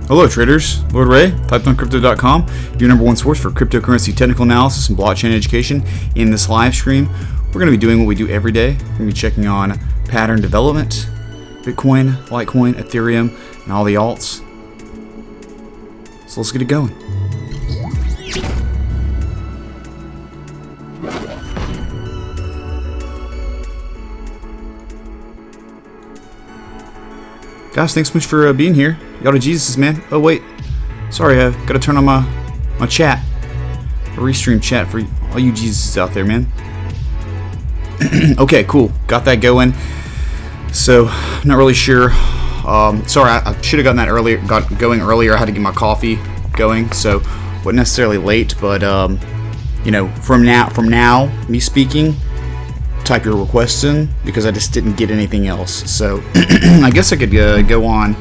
Hello traders, Lord Ray, TypeOnCrypto.com, your #1 source for cryptocurrency technical analysis and blockchain education. In this live stream, we're going to be doing what we do every day. We're going to be checking on pattern development, Bitcoin, Litecoin, Ethereum, and all the alts. So let's get it going. Guys, thanks so much for being here. Y'all to Jesus, man. Oh, wait. Sorry, I got to turn on my chat. A restream chat for all you Jesuses out there, man. Okay, cool. Got that going. So, not really sure. Sorry, I should have gotten that earlier. Got going earlier. I had to get my coffee going, so wasn't necessarily late. But you know, from now, me speaking, type your requests in because I just didn't get anything else. So I guess I could go on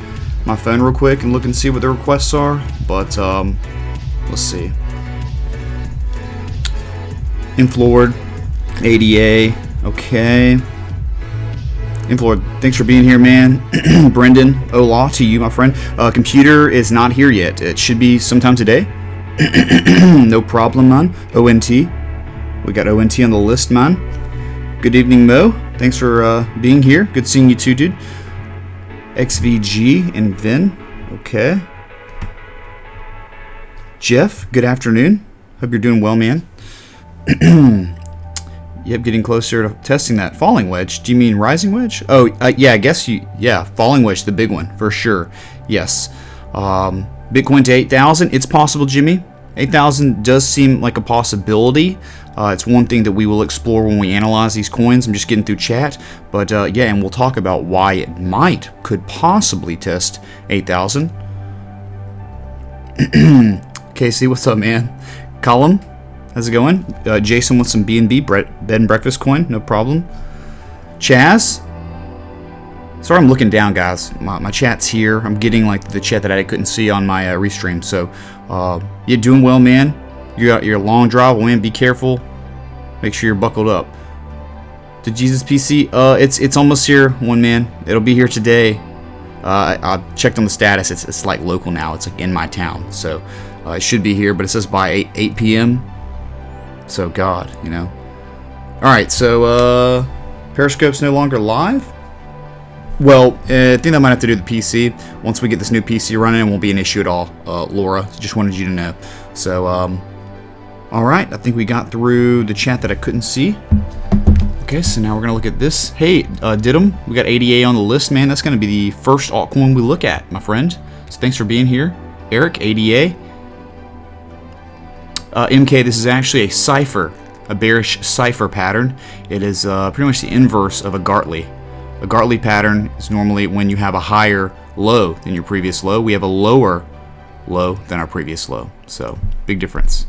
my phone real quick and look and see what the requests are. But let's see. Inflord, ADA, okay. Inflord, thanks for being here, man. Brendan, hola to you, my friend. Computer is not here yet. It should be sometime today. No problem, man. ONT, we got ONT on the list, man. Good evening, Mo. Thanks for being here. Good seeing you too, dude. XVG and Vin. Okay. Jeff, good afternoon. Hope you're doing well, man. Yep, getting closer to testing that falling wedge. Do you mean rising wedge? Oh, yeah, I guess yeah, falling wedge, the big one, for sure. Yes. Bitcoin to 8,000. It's possible, Jimmy. 8,000 does seem like a possibility. It's one thing that we will explore when we analyze these coins. I'm just getting through chat. But yeah, and we'll talk about why it could possibly test 8,000. Casey, what's up, man? Column, how's it going? Jason with some BNB, bed and breakfast coin, no problem. Chaz? Sorry I'm looking down, guys. My chat's here. I'm getting like the chat that I couldn't see on my restream. So, you're doing well, man. You got your long drive, man. Be careful. Make sure you're buckled up. The Jesus PC, it's almost here, one man. It'll be here today. I checked on the status. It's like local now. It's like in my town, so it should be here. But it says by 8 p.m. So God, you know. All right, so Periscope's no longer live. Well, I think I might have to do the PC. Once we get this new PC running, it won't be an issue at all. Laura, just wanted you to know. So, all right. I think we got through the chat that I couldn't see. Okay, so now we're going to look at this. Hey, Didum, we got ADA on the list, man. That's going to be the first altcoin we look at, my friend. So thanks for being here. Eric, ADA. MK, this is actually a cipher, a bearish cipher pattern. It is pretty much the inverse of a Gartley. A Gartley pattern is normally when you have a higher low than your previous low. We have a lower low than our previous low. So, big difference.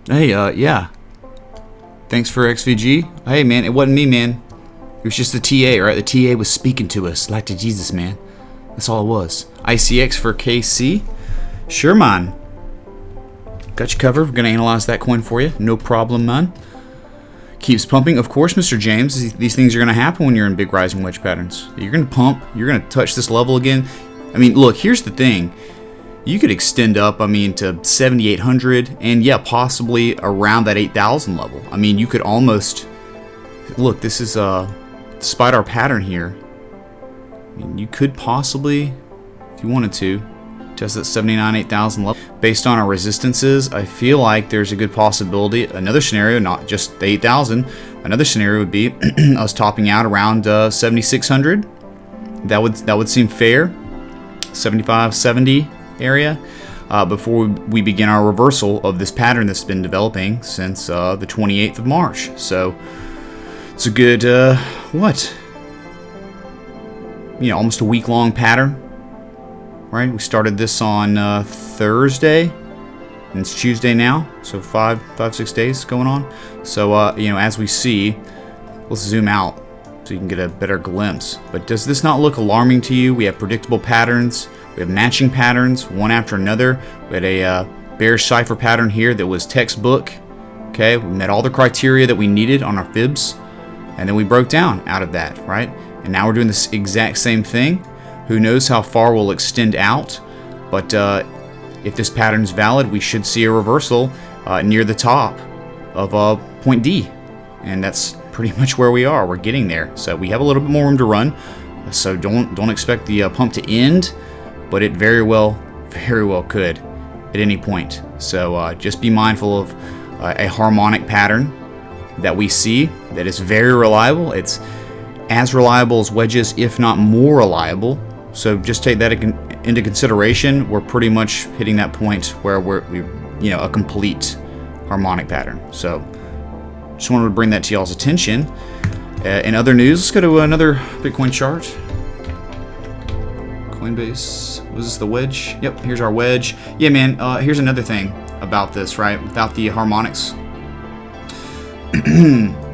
Hey, yeah. Thanks for XVG. Hey, man, it wasn't me, man. It was just the TA, right? The TA was speaking to us like to Jesus, man. That's all it was. ICX for KC. Sure, man. Got you covered. We're going to analyze that coin for you. No problem, man. Keeps pumping. Of course, Mr. James, these things are going to happen when you're in big rising wedge patterns. You're going to pump. You're going to touch this level again. I mean, look, here's the thing. You could extend up, I mean, to 7,800 and, yeah, possibly around that 8,000 level. I mean, you could almost... Look, this is, despite our pattern here, I mean, you could possibly, if you wanted to, test that 79, 8,000 level. Based on our resistances, I feel like there's a good possibility. Another scenario, not just the 8,000, another scenario would be us topping out around 7,600. That would seem fair. 75, 70 area before we begin our reversal of this pattern that's been developing since the 28th of March. So it's a good, what? You know, almost a week-long pattern. Right, we started this on Thursday, and it's Tuesday now, so 5-6 days going on. So, you know, as we see, let's zoom out so you can get a better glimpse. But does this not look alarming to you? We have predictable patterns, we have matching patterns, one after another. We had a bearish cipher pattern here that was textbook. Okay, we met all the criteria that we needed on our fibs, and then we broke down out of that, right? And now we're doing this exact same thing. Who knows how far we'll extend out, but if this pattern is valid, we should see a reversal near the top of point D, and that's pretty much where we are. We're getting there, so we have a little bit more room to run. So don't expect the pump to end, but it very well could at any point. So just be mindful of a harmonic pattern that we see that is very reliable. It's as reliable as wedges, if not more reliable. So just take that into consideration. We're pretty much hitting that point where we a complete harmonic pattern. So just wanted to bring that to y'all's attention. In other news, let's go to another Bitcoin chart. Coinbase, was this the wedge? Yep, here's our wedge. Yeah, man, here's another thing about this, right? Without the harmonics,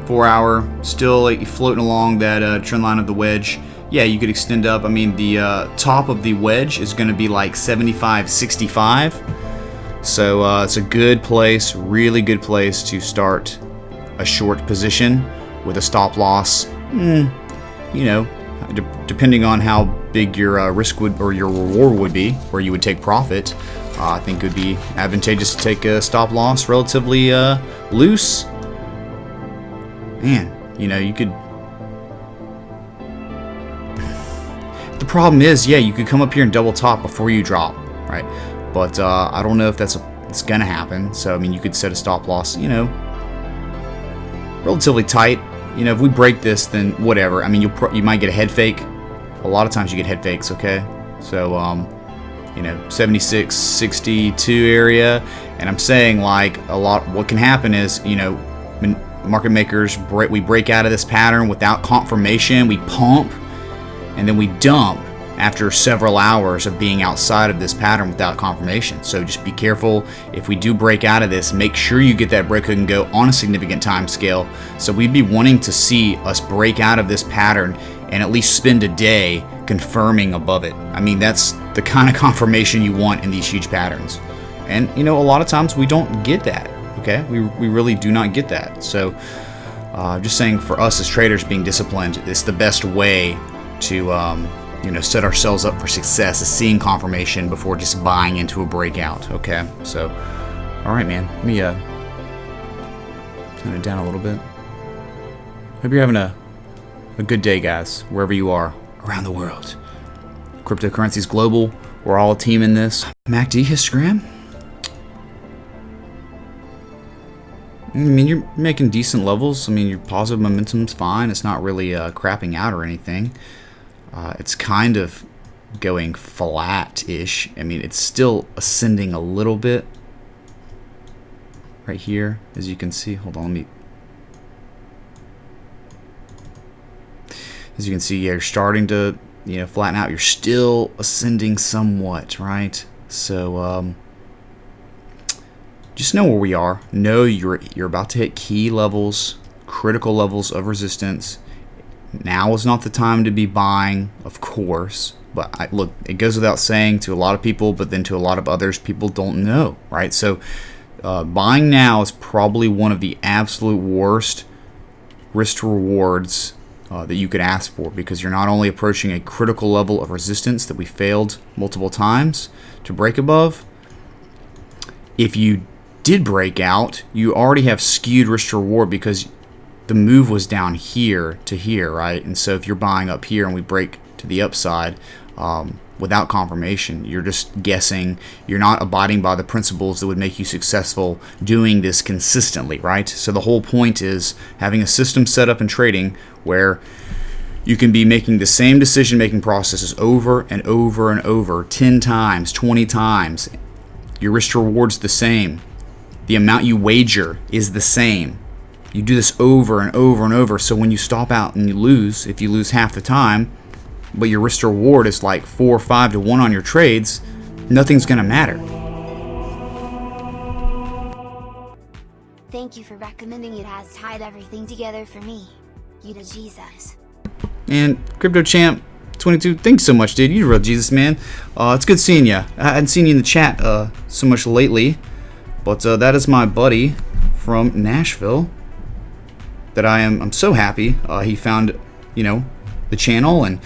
4 hour, still like floating along that trend line of the wedge. Yeah, you could extend up. I mean, the top of the wedge is going to be like 75.65. So it's a good place, really good place to start a short position with a stop loss. Depending on how big your risk would or your reward would be, where you would take profit, I think it would be advantageous to take a stop loss relatively loose. Man, you could. The problem is, yeah, you could come up here and double top before you drop, right? But I don't know if it's gonna happen. So I mean, you could set a stop loss, relatively tight. If we break this, then whatever. I mean, you might get a head fake. A lot of times you get head fakes, okay? So, 76, 62 area. And I'm saying, like, what can happen is, when market makers, we break out of this pattern without confirmation, we pump, and then we dump after several hours of being outside of this pattern without confirmation. So just be careful. If we do break out of this, make sure you get that break hook and go on a significant time scale. So we'd be wanting to see us break out of this pattern and at least spend a day confirming above it. I mean, that's the kind of confirmation you want in these huge patterns. And a lot of times we don't get that, okay? We really do not get that. So just saying, for us as traders, being disciplined is the best way to set ourselves up for success, is seeing confirmation before just buying into a breakout. Okay, so all right, man, let me turn it down a little bit. Hope you're having a good day, guys, wherever you are around the world. Cryptocurrency's global. We're all a team in this. MACD histogram. I mean, you're making decent levels. I mean, your positive momentum's fine. It's not really crapping out or anything. It's kind of going flat-ish. I mean, it's still ascending a little bit right here, as you can see. Hold on, let me. As you can see, you're starting to, flatten out. You're still ascending somewhat, right? So, just know where we are. Know you're about to hit key levels, critical levels of resistance. Now is not the time to be buying, of course, but look, it goes without saying to a lot of people, but then to a lot of others, people don't know, right? So buying now is probably one of the absolute worst risk to rewards that you could ask for, because you're not only approaching a critical level of resistance that we failed multiple times to break above. If you did break out, you already have skewed risk to reward, because the move was down here to here, right? And so if you're buying up here and we break to the upside without confirmation, you're just guessing. You're not abiding by the principles that would make you successful doing this consistently, right? So the whole point is having a system set up in trading where you can be making the same decision-making processes over and over and over 10 times, 20 times. Your risk to reward's the same. The amount you wager is the same. You do this over and over and over, so when you stop out and you lose, if you lose half the time, but your risk to reward is like 4 or 5 to 1 on your trades, nothing's going to matter. Thank you for recommending it. Has tied everything together for me. You to Jesus. And Crypto Champ 22, thanks so much, dude. You're a real Jesus, man. It's good seeing you. I hadn't seen you in the chat so much lately, but that is my buddy from Nashville that I'm so happy he found, the channel, and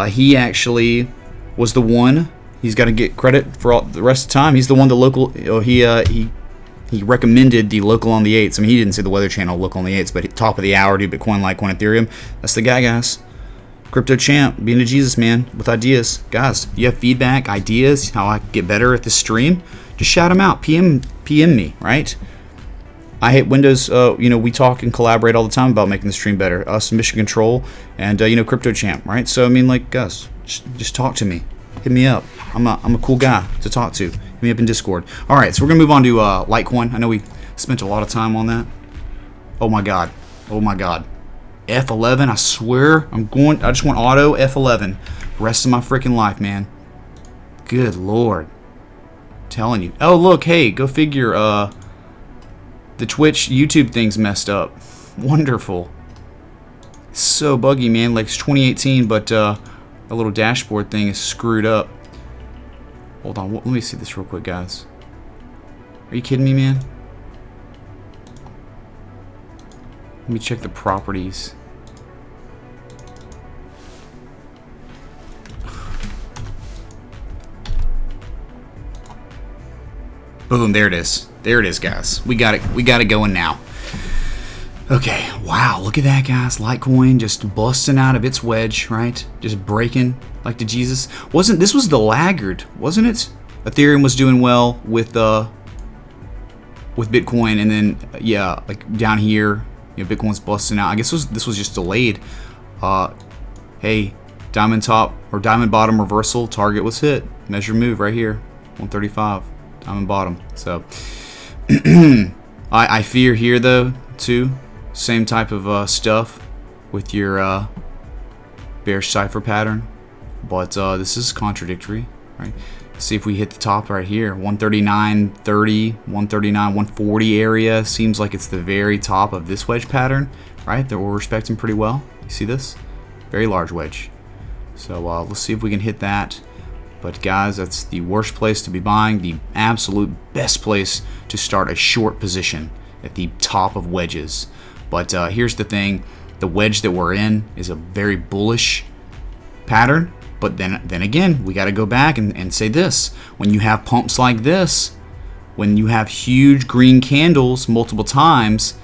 he actually was the one. He's got to get credit for all the rest of the time. He's the one. The local. He recommended the local on the 8s. I mean, he didn't say the Weather Channel local on the 8s, but top of the hour, do Bitcoin, Litecoin, Ethereum. That's the guy, guys. Crypto champ, being a Jesus man with ideas. Guys, you have feedback, ideas, how I can get better at this stream, just shout them out. PM me, right? I hate Windows. We talk and collaborate all the time about making the stream better. Us, Mission Control, and Crypto Champ, right? So I mean, like, guys, just talk to me. Hit me up. I'm a cool guy to talk to. Hit me up in Discord. All right, so we're gonna move on to Litecoin. I know we spent a lot of time on that. Oh my God. F11. I swear, I just want auto F11. Rest of my freaking life, man. Good Lord. I'm telling you. Oh look, hey, go figure. The Twitch YouTube thing's messed up. Wonderful. It's so buggy, man. Like it's 2018, but a little dashboard thing is screwed up. Hold on, let me see this real quick, guys. Are you kidding me, man? Let me check the properties. Boom, there it is. There it is, guys. We got it going now. Okay, wow, look at that, guys. Litecoin just busting out of its wedge, right? Just breaking like the Jesus. This was the laggard, wasn't it? Ethereum was doing well with Bitcoin, and then like down here, Bitcoin's busting out. I guess this was just delayed. Hey, diamond top or diamond bottom reversal, target was hit. Measure move right here, 135, diamond bottom. So I fear here though too, same type of stuff with your bearish cipher pattern, but this is contradictory, right? See if we hit the top right here, 139.30, 139, 140 area. Seems like it's the very top of this wedge pattern, right? That we're respecting pretty well. You see this? Very large wedge. So let's see if we can hit that. But guys, that's the worst place to be buying. The absolute best place to start a short position at the top of wedges. But here's the thing. The wedge that we're in is a very bullish pattern. But then again, we got to go back and say this. When you have pumps like this, when you have huge green candles multiple times,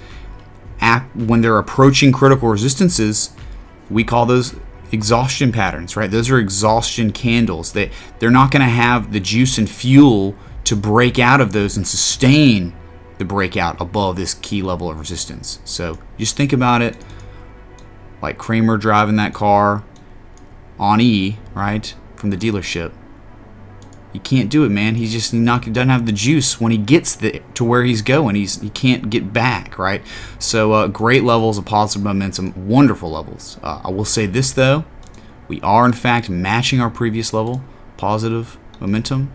when they're approaching critical resistances, we call those exhaustion patterns, right? Those are exhaustion candles. They're not going to have the juice and fuel to break out of those and sustain the breakout above this key level of resistance. So just think about it like Kramer driving that car on E, right, from the dealership. You can't do it, man. He doesn't have the juice when he gets to where he's going. He can't get back, right? So great levels of positive momentum, wonderful levels. I will say this though, we are in fact matching our previous level, positive momentum,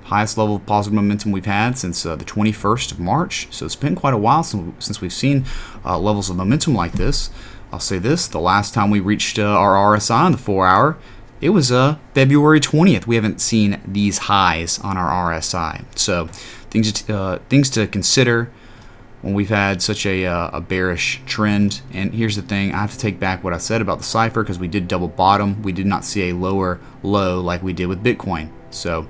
highest level of positive momentum we've had since the 21st of March. So it's been quite a while since we've seen levels of momentum like this. I'll say this, the last time we reached our RSI on the 4-hour, it was February 20th. We haven't seen these highs on our RSI. So things to consider when we've had such a bearish trend. And here's the thing, I have to take back what I said about the cipher because we did double bottom. We did not see a lower low like we did with Bitcoin. So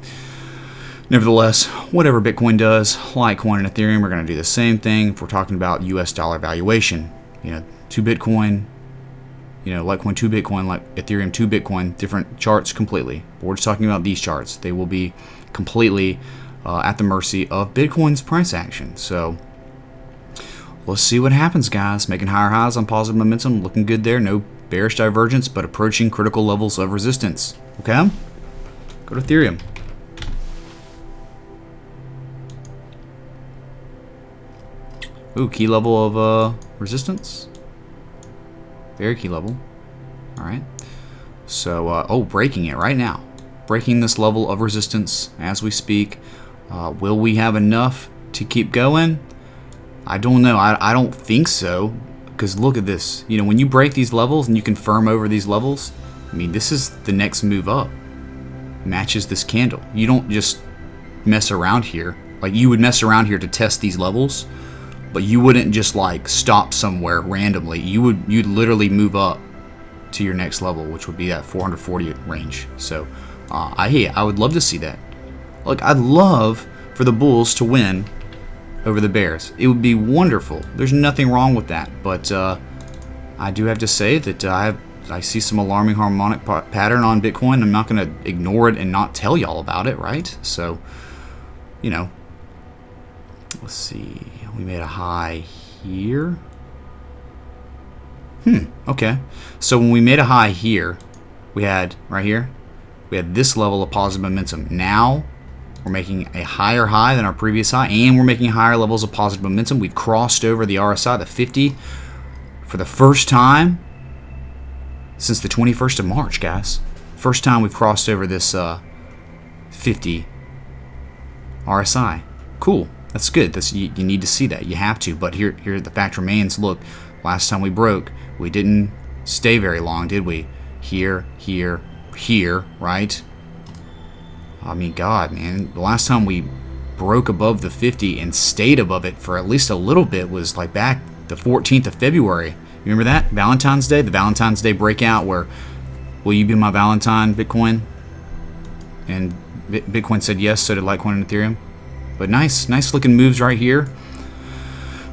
nevertheless, whatever Bitcoin does, Litecoin and Ethereum are going to do the same thing if we're talking about US dollar valuation. To Bitcoin, Litecoin to Bitcoin, like Ethereum to Bitcoin, different charts completely. But we're just talking about these charts. They will be completely at the mercy of Bitcoin's price action. So let's see what happens, guys. Making higher highs on positive momentum, looking good there. No bearish divergence, but approaching critical levels of resistance. Okay? Go to Ethereum. Ooh, key level of resistance. Very key level. Alright. So, breaking it right now. Breaking this level of resistance as we speak. Will we have enough to keep going? I don't know. I don't think so. Because look at this. When you break these levels and you confirm over these levels, I mean, this is the next move up. Matches this candle. You don't just mess around here. Like, you would mess around here to test these levels. But you wouldn't just like stop somewhere randomly. You'd literally move up to your next level, which would be that 440 range. So I would love to see that. Look, I'd love for the Bulls to win over the Bears. It would be wonderful. There's nothing wrong with that. But I do have to say that I see some alarming harmonic pattern on Bitcoin. I'm not going to ignore it and not tell y'all about it, right? So, you know, let's see. We made a high here. Okay. So when we made a high here, we had, right here, we had this level of positive momentum. Now, we're making a higher high than our previous high, and we're making higher levels of positive momentum. We've crossed over the RSI, the 50, for the first time since the 21st of March, guys. First time we've crossed over this 50 RSI. Cool. That's good. You need to see that. You have to. But here the fact remains, look, last time we broke, we didn't stay very long, did we? Here, right? I mean, God, man. The last time we broke above the 50 and stayed above it for at least a little bit was like back the 14th of February. You remember that? Valentine's Day? The Valentine's Day breakout where, will you be my Valentine, Bitcoin? And Bitcoin said yes, so did Litecoin and Ethereum. But nice looking moves right here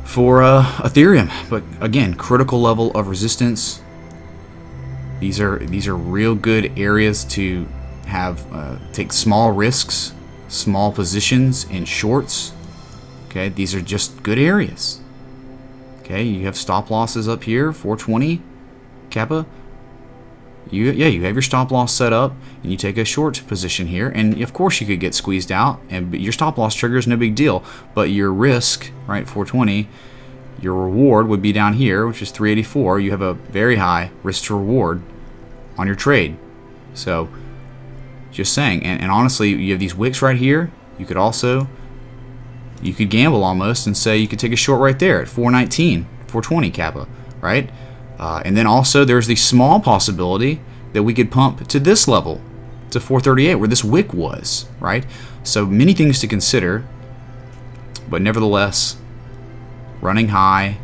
for Ethereum. But again, critical level of resistance. These are real good areas to have take small risks, small positions in shorts. Okay, these are just good areas. Okay, you have stop losses up here, 420 Kappa. You have your stop loss set up, and you take a short position here, and of course you could get squeezed out, and your stop loss trigger is no big deal, but your risk, right, 420, your reward would be down here, which is 384. You have a very high risk to reward on your trade. So, just saying, and honestly, you have these wicks right here. You could gamble almost and say you could take a short right there at 419, 420 Kappa, right? And then also there's the small possibility that we could pump to this level, to 438, where this wick was, right? So many things to consider, but nevertheless, running high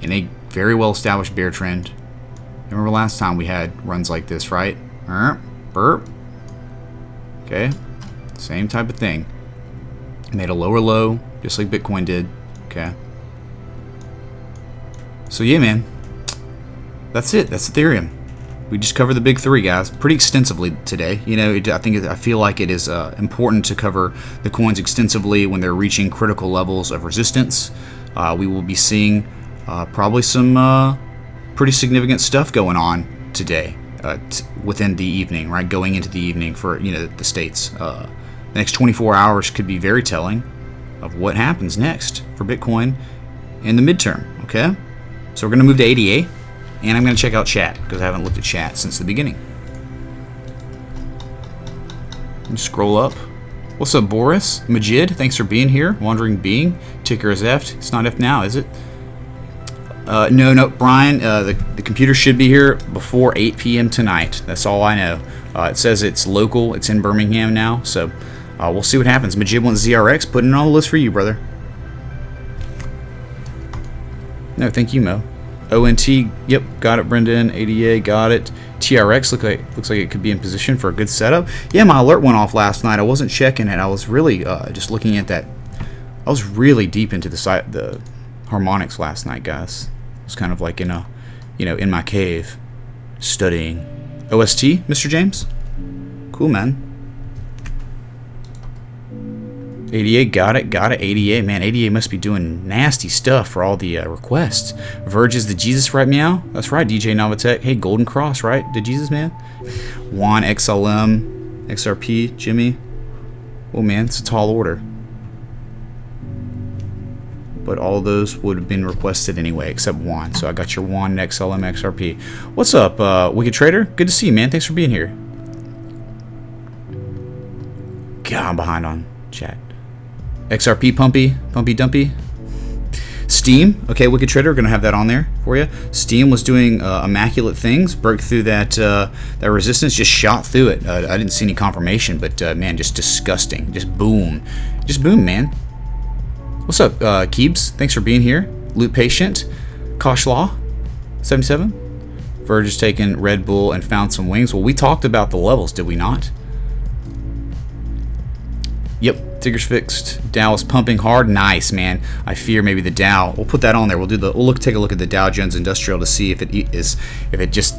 in a very well-established bear trend. Remember last time we had runs like this, right? Burp. Okay, same type of thing. Made a lower low, just like Bitcoin did. Okay. So yeah, man. That's it. That's Ethereum. We just covered the big three, guys, pretty extensively today. You know, I feel like it is important to cover the coins extensively when they're reaching critical levels of resistance. We will be seeing probably some pretty significant stuff going on today within the evening, right? Going into the evening for the states. The next 24 hours could be very telling of what happens next for Bitcoin in the midterm. Okay, so we're gonna move to ADA. And I'm going to check out chat, because I haven't looked at chat since the beginning. Scroll up. What's up, Boris? Majid, thanks for being here. Wandering Being. Ticker is F. It's not F now, is it? No, Brian. The computer should be here before 8 p.m. tonight. That's all I know. It says it's local. It's in Birmingham now. So we'll see what happens. Majid wants ZRX. Putting it on the list for you, brother. No, thank you, Mo. ONT, yep, got it, Brendan. ADA, got it. TRX looks like it could be in position for a good setup. Yeah, my alert went off last night. I wasn't checking it. I was really just looking at that. I was really deep into the harmonics last night, guys. It was kind of like in in my cave, studying. OST, Mr. James. Cool, man. ADA, got it. ADA, man, ADA must be doing nasty stuff for all the requests. Verge is the Jesus right, meow? That's right, DJ Novatech. Hey, Golden Cross, right? The Jesus, man? Juan, XLM, XRP, Jimmy. Oh, man, it's a tall order. But all of those would have been requested anyway, except Juan. So I got your Juan, XLM, XRP. What's up, Wicked Trader? Good to see you, man. Thanks for being here. God, I'm behind on chat. XRP Pumpy Dumpy. Steam, okay, Wicked Trader, we're gonna have that on there for you. Steam was doing immaculate things, broke through that resistance, just shot through it. I didn't see any confirmation, but man, just disgusting. Just boom, man. What's up, Keebs? Thanks for being here. Loot Patient, Kosh Law, 77. Verge has taken Red Bull and found some wings. Well, we talked about the levels, did we not? Yep, Tigger's fixed. Dow is pumping hard. Nice, man. I fear maybe the Dow. We'll put that on there. Take a look at the Dow Jones Industrial to see if it just.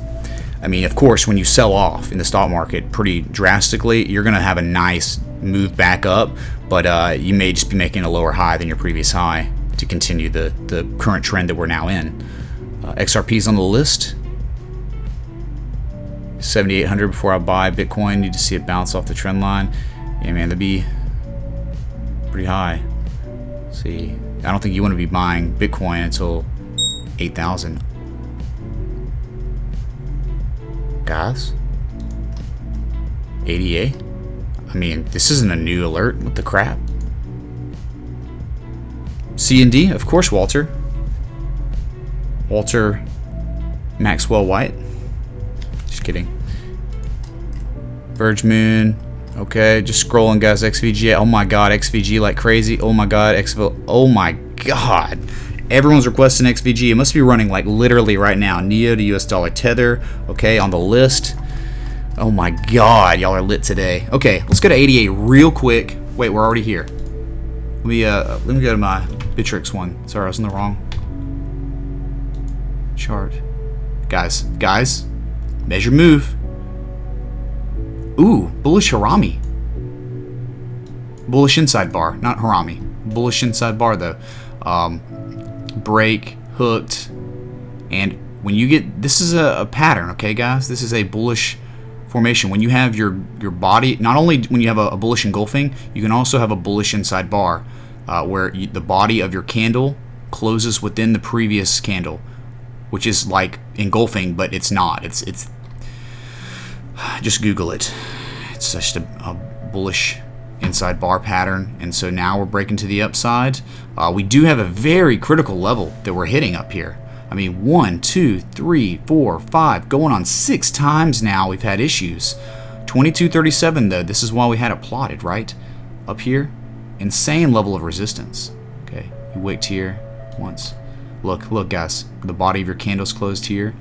I mean, of course, when you sell off in the stock market pretty drastically, you're gonna have a nice move back up, but you may just be making a lower high than your previous high to continue the current trend that we're now in. XRP's on the list. 7,800 before I buy Bitcoin. Need to see it bounce off the trend line. Yeah, man, that'd be pretty high. Let's see, I don't think you want to be buying Bitcoin until 8,000. Guys, ADA. I mean, this isn't a new alert. What the crap? C&D, of course, Walter Maxwell White. Just kidding. Verge Moon. Okay, just scrolling, guys. XVG. Oh my God, XVG like crazy. Oh my God, oh my God. Everyone's requesting XVG. It must be running like literally right now. NEO to US dollar tether. Okay, on the list. Oh my God, y'all are lit today. Okay, let's go to 88 real quick. Wait, we're already here. Let me go to my Bittrex one. Sorry, I was in the wrong chart. Guys, measure move. Ooh, bullish Harami. Bullish inside bar, not Harami. Bullish inside bar though. Break, hooked, and when you get, this is a pattern, okay guys? This is a bullish formation. When you have your body, not only when you have a bullish engulfing, you can also have a bullish inside bar, where the body of your candle closes within the previous candle, which is like engulfing, but it's not. It's just Google it. It's such a bullish inside bar pattern, and so now we're breaking to the upside. We do have a very critical level that we're hitting up here. I mean, 1, 2, 3, 4, 5, going on 6 times now we've had issues. 2237 though, this is why we had it plotted right up here. Insane level of resistance. Okay, you wicked here once. Look guys, the body of your candle's closed here,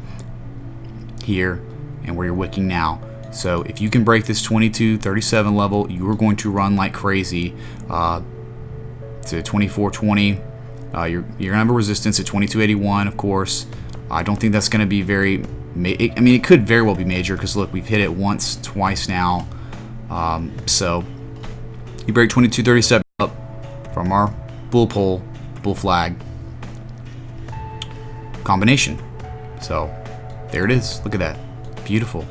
and where you're wicking now. So if you can break this 2237 level, you are going to run like crazy to 2420. You're gonna have a resistance at 2281, of course. I don't think that's gonna be very. I mean, it could very well be major because look, we've hit it once, twice now. So you break 2237 up from our bull flag combination. So there it is. Look at that, beautiful.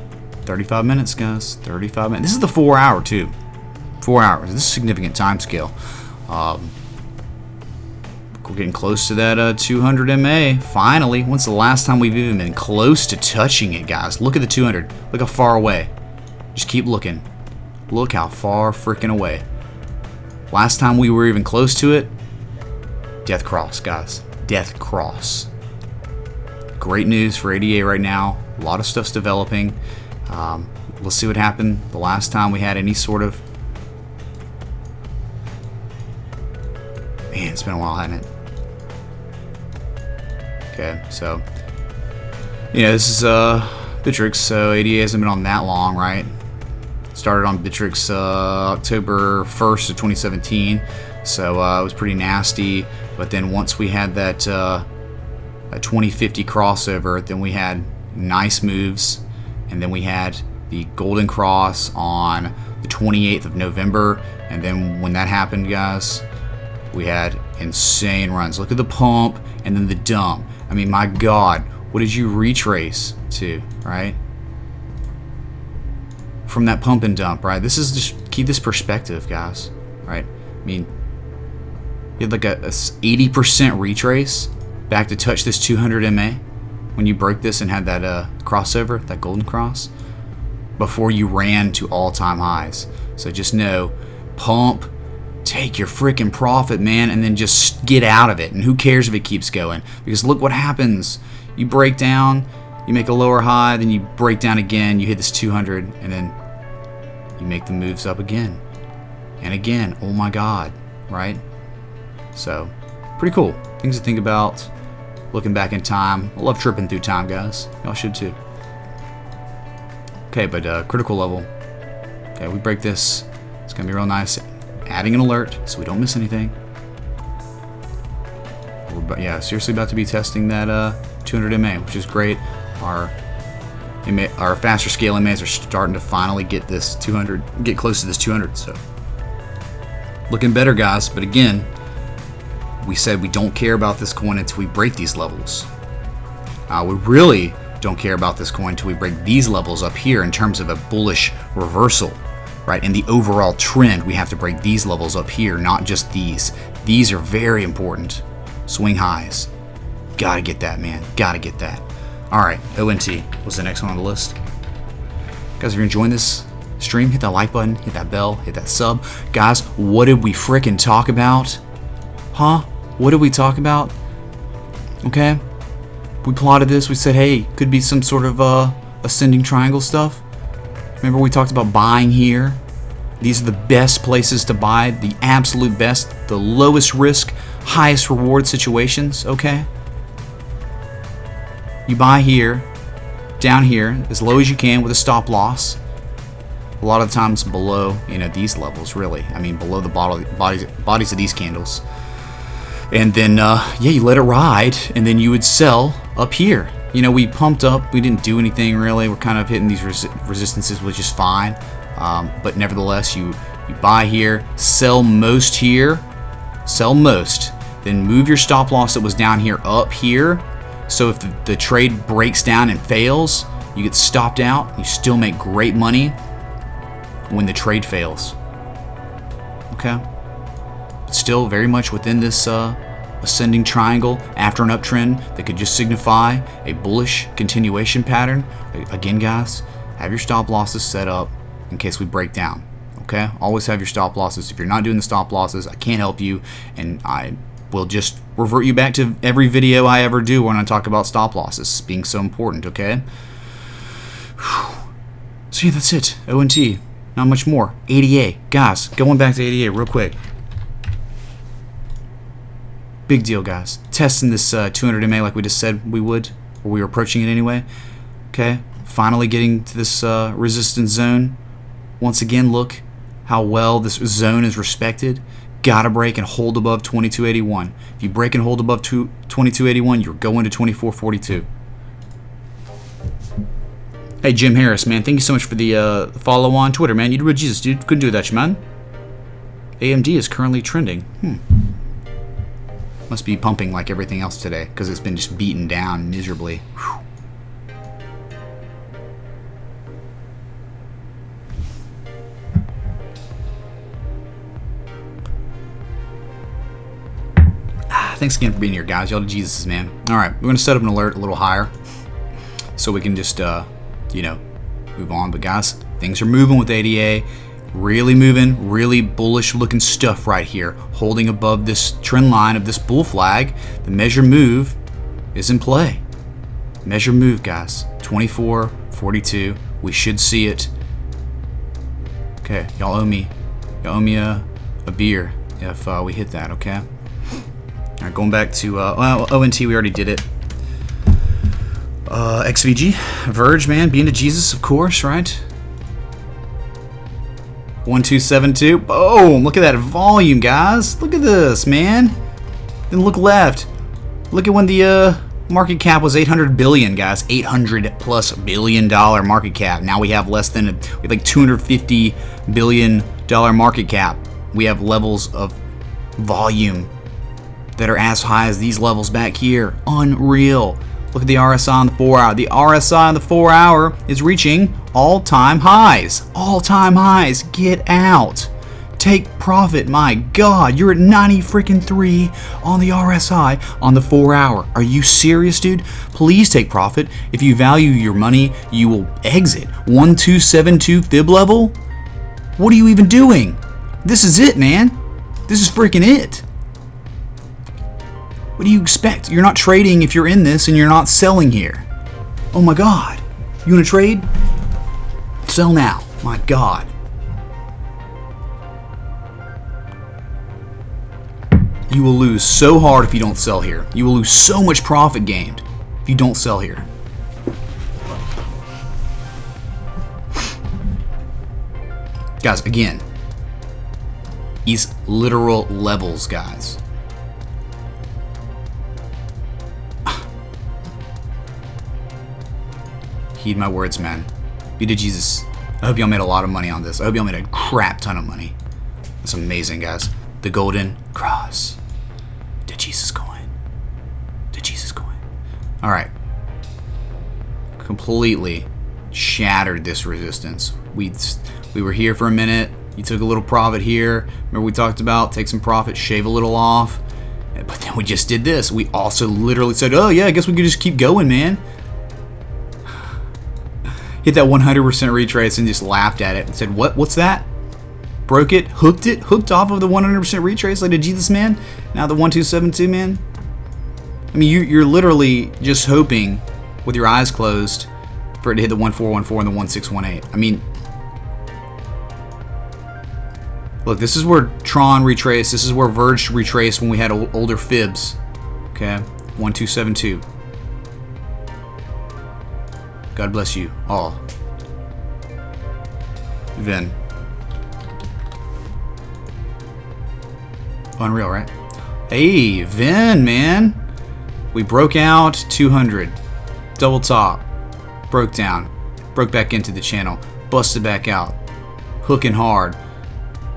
35 minutes, guys. 35 minutes. This is the 4 hour too. 4 hours. This is a significant time scale. We're getting close to that 200 MA. Finally. When's the last time we've even been close to touching it, guys? Look at the 200. Look how far away. Just keep looking. Look how far freaking away. Last time we were even close to it, death cross, guys. Death cross. Great news for ADA right now. A lot of stuff's developing. Let's see what happened the last time we had any sort of. Man, it's been a while, hasn't it? Okay, so this is Bittrex, so ADA hasn't been on that long, right? Started on Bittrex October 1st of 2017, so it was pretty nasty. But then once we had that a 2050 crossover, then we had nice moves, and then we had the golden cross on the 28th of November, and then when that happened, guys, we had insane runs. Look at the pump and then the dump. I mean, my God, what did you retrace to, right? From that pump and dump, right? This is just, keep this perspective, guys, right? I mean, you had like a 80% retrace back to touch this 200 MA when you broke this and had that crossover, that golden cross, before you ran to all-time highs. So just know, pump, take your freaking profit, man, and then just get out of it. And who cares if it keeps going? Because look what happens. You break down, you make a lower high, then you break down again, you hit this 200, and then you make the moves up again. And again, oh my God, right? So, pretty cool. Things to think about looking back in time. I love tripping through time, guys. Y'all should too. Okay, but critical level. Okay, we break this. It's gonna be real nice. Adding an alert so we don't miss anything. Yeah, seriously about to be testing that 200 MA, which is great. Our faster scale MAs are starting to finally get this 200, get close to this 200. So looking better, guys. But again, we said we don't care about this coin until we break these levels. We really don't care about this coin until we break these levels up here in terms of a bullish reversal, right? In the overall trend, we have to break these levels up here, not just these. These are very important. Swing highs. Gotta get that, man. Gotta get that. Alright, ONT was the next one on the list. Guys, if you're enjoying this stream, hit that like button, hit that bell, hit that sub. Guys, what did we frickin' talk about? Huh? What did we talk about? Okay? We plotted this. We said, hey, could be some sort of ascending triangle stuff. Remember we talked about buying here? These are the best places to buy, the absolute best, the lowest risk, highest reward situations, okay? You buy here, down here, as low as you can with a stop loss. A lot of times below, you know, these levels, really. I mean, below the bodies of these candles. And then, yeah, you let it ride, and then you would sell up here. You know, we pumped up. We didn't do anything, really. We're kind of hitting these resistances, which is fine. But nevertheless, you buy here, sell most here, sell most. Then move your stop loss that was down here up here. So if the trade breaks down and fails, you get stopped out. You still make great money when the trade fails. Okay? But still very much within this ascending triangle after an uptrend that could just signify a bullish continuation pattern. Again, guys, have your stop losses set up in case we break down. Okay? Always have your stop losses. If you're not doing the stop losses, I can't help you, and I will just revert you back to every video I ever do when I talk about stop losses being so important, okay? So yeah, that's it. ONT. Not much more. ADA. Guys, going back to ADA real quick. Big deal, guys. Testing this 200 MA like we just said we would, or we were approaching it anyway. Okay? Finally getting to this resistance zone. Once again, look how well this zone is respected. Gotta break and hold above 2281. If you break and hold above 2281, you're going to 2442. Hey, Jim Harris, man, thank you so much for the follow on Twitter, man. You did with Jesus, dude. Couldn't do that, man. AMD is currently trending. Must be pumping like everything else today because it's been just beaten down miserably. Whew. Thanks again for being here, guys. Y'all to Jesus, man. All right, we're going to set up an alert a little higher so we can just, you know, move on. But, guys, things are moving with ADA. Really moving, really bullish looking stuff right here. Holding above this trend line of this bull flag. The measure move is in play. Measure move, guys. 24.42. We should see it. Okay, y'all owe me. Y'all owe me a beer if we hit that, okay? All right, going back to ONT, we already did it. XVG, Verge, man, being to Jesus, of course, right? 1272. Boom! Look at that volume, guys. Look at this, man. Then look left. Look at when the market cap was 800 billion, guys. $800+ billion market cap. Now we have less than we have like $250 billion market cap. We have levels of volume that are as high as these levels back here. Unreal. Look at the RSI on the 4 hour. The RSI on the 4 hour is reaching all-time highs. All-time highs. Get out. Take profit. My God, you're at 90 freaking 3 on the RSI on the 4 hour. Are you serious, dude? Please take profit. If you value your money, you will exit. 1272 fib level? What are you even doing? This is it, man. This is freaking it. What do you expect? You're not trading if you're in this and you're not selling here. Oh my God. You want to trade? Sell now. My God. You will lose so hard if you don't sell here. You will lose so much profit gained if you don't sell here. Guys, again, these literal levels, guys. Heed my words, man. Be to Jesus. I hope y'all made a lot of money on this. I hope y'all made a crap ton of money. That's amazing, guys. The golden cross. The Jesus coin. The Jesus coin. Alright. Completely shattered this resistance. We were here for a minute. You took a little profit here. Remember we talked about take some profit, shave a little off. But then we just did this. We also literally said, oh yeah, I guess we could just keep going, man. Hit that 100% retrace and just laughed at it and said, what's that? Broke it, hooked off of the 100% retrace like a Jesus man. Now the 1272 man. I mean, you're literally just hoping with your eyes closed for it to hit the 1414 and the 1618. I mean, look, this is where Tron retraced. This is where Verge retraced when we had older fibs. Okay, 1272. God bless you all. Vin. Unreal, right? Hey, Vin, man. We broke out 200. Double top. Broke down. Broke back into the channel. Busted back out. Hooking hard.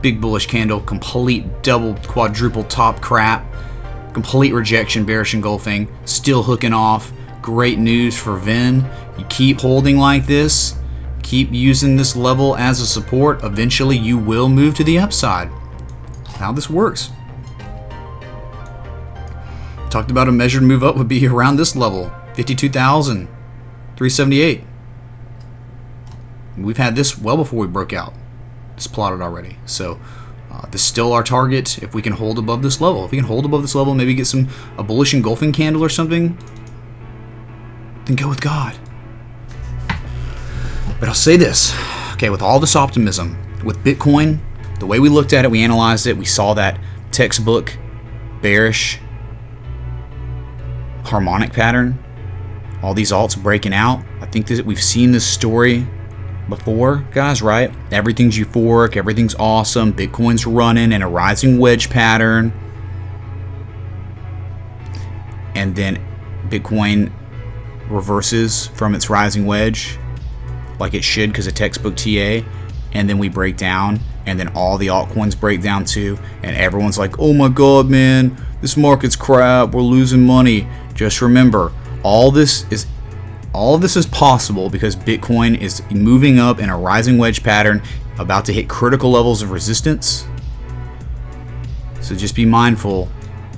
Big bullish candle. Complete double, quadruple top crap. Complete rejection, bearish engulfing. Still hooking off. Great news for Vin. You keep holding like this, keep using this level as a support, eventually you will move to the upside. That's how this works. Talked about a measured move up would be around this level, 52,378. We've had this well before we broke out. It's plotted already. So this is still our target if we can hold above this level. If we can hold above this level, maybe get a bullish engulfing candle or something, then go with God. But I'll say this, okay, with all this optimism, with Bitcoin, the way we looked at it, we analyzed it, we saw that textbook bearish harmonic pattern, all these alts breaking out. I think that we've seen this story before, guys, right? Everything's euphoric, everything's awesome, Bitcoin's running in a rising wedge pattern, and then Bitcoin reverses from its rising wedge like it should because of textbook TA, and then we break down, and then all the altcoins break down too, and everyone's like, oh my god, man, this market's crap, we're losing money. Just remember, all of this is possible because Bitcoin is moving up in a rising wedge pattern, about to hit critical levels of resistance. So just be mindful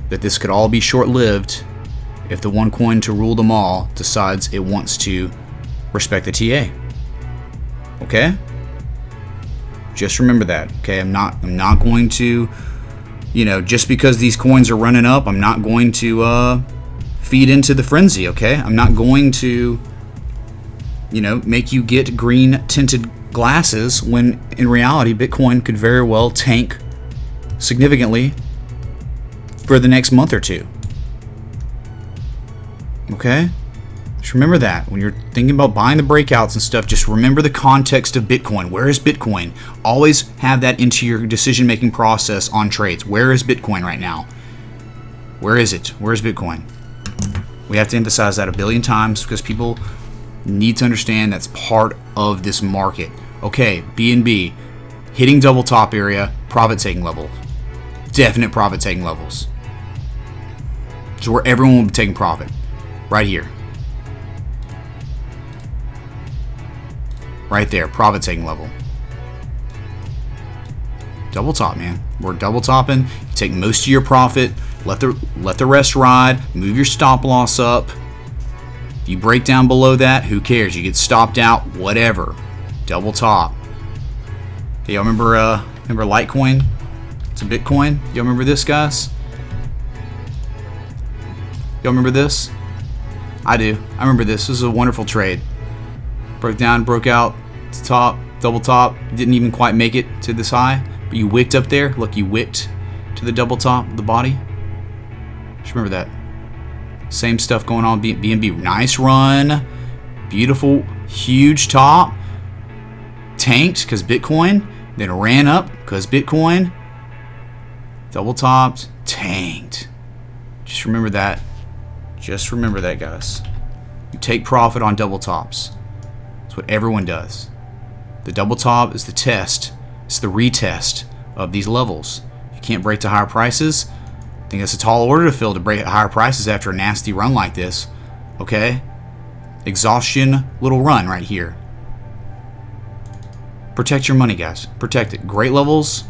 that this could all be short-lived if the one coin to rule them all decides it wants to respect the TA. Okay? Just remember that. Okay, I'm not going to, just because these coins are running up, I'm not going to feed into the frenzy, okay? I'm not going to, make you get green tinted glasses when in reality Bitcoin could very well tank significantly for the next month or two. Okay? Just remember that. When you're thinking about buying the breakouts and stuff, just remember the context of Bitcoin. Where is Bitcoin? Always have that into your decision-making process on trades. Where is Bitcoin right now? Where is it? Where is Bitcoin? We have to emphasize that a billion times because people need to understand that's part of this market. Okay, BNB, hitting double top area, profit-taking level. Definite profit-taking levels. So where everyone will be taking profit. Right here. Right there, profit taking level. Double top, man. We're double topping. You take most of your profit, let the rest ride, move your stop loss up. If you break down below that, who cares? You get stopped out, whatever. Double top. Hey, y'all remember Litecoin? It's a Bitcoin. Y'all remember this, guys? Y'all remember this? I do. I remember this. This was a wonderful trade. Broke down, broke out to top, double top. Didn't even quite make it to this high, but you wicked up there. Look, you wicked to the double top of the body. Just remember that. Same stuff going on. BNB, nice run. Beautiful, huge top. Tanked because Bitcoin. then ran up because Bitcoin double topped, tanked. Just remember that. Just remember that, guys. You take profit on double tops. That's what everyone does. The double top is the test. It's the retest of these levels. You can't break to higher prices. I think that's a tall order to fill to break at higher prices after a nasty run like this. Okay? Exhaustion little run right here. Protect your money, guys. Protect it. Great levels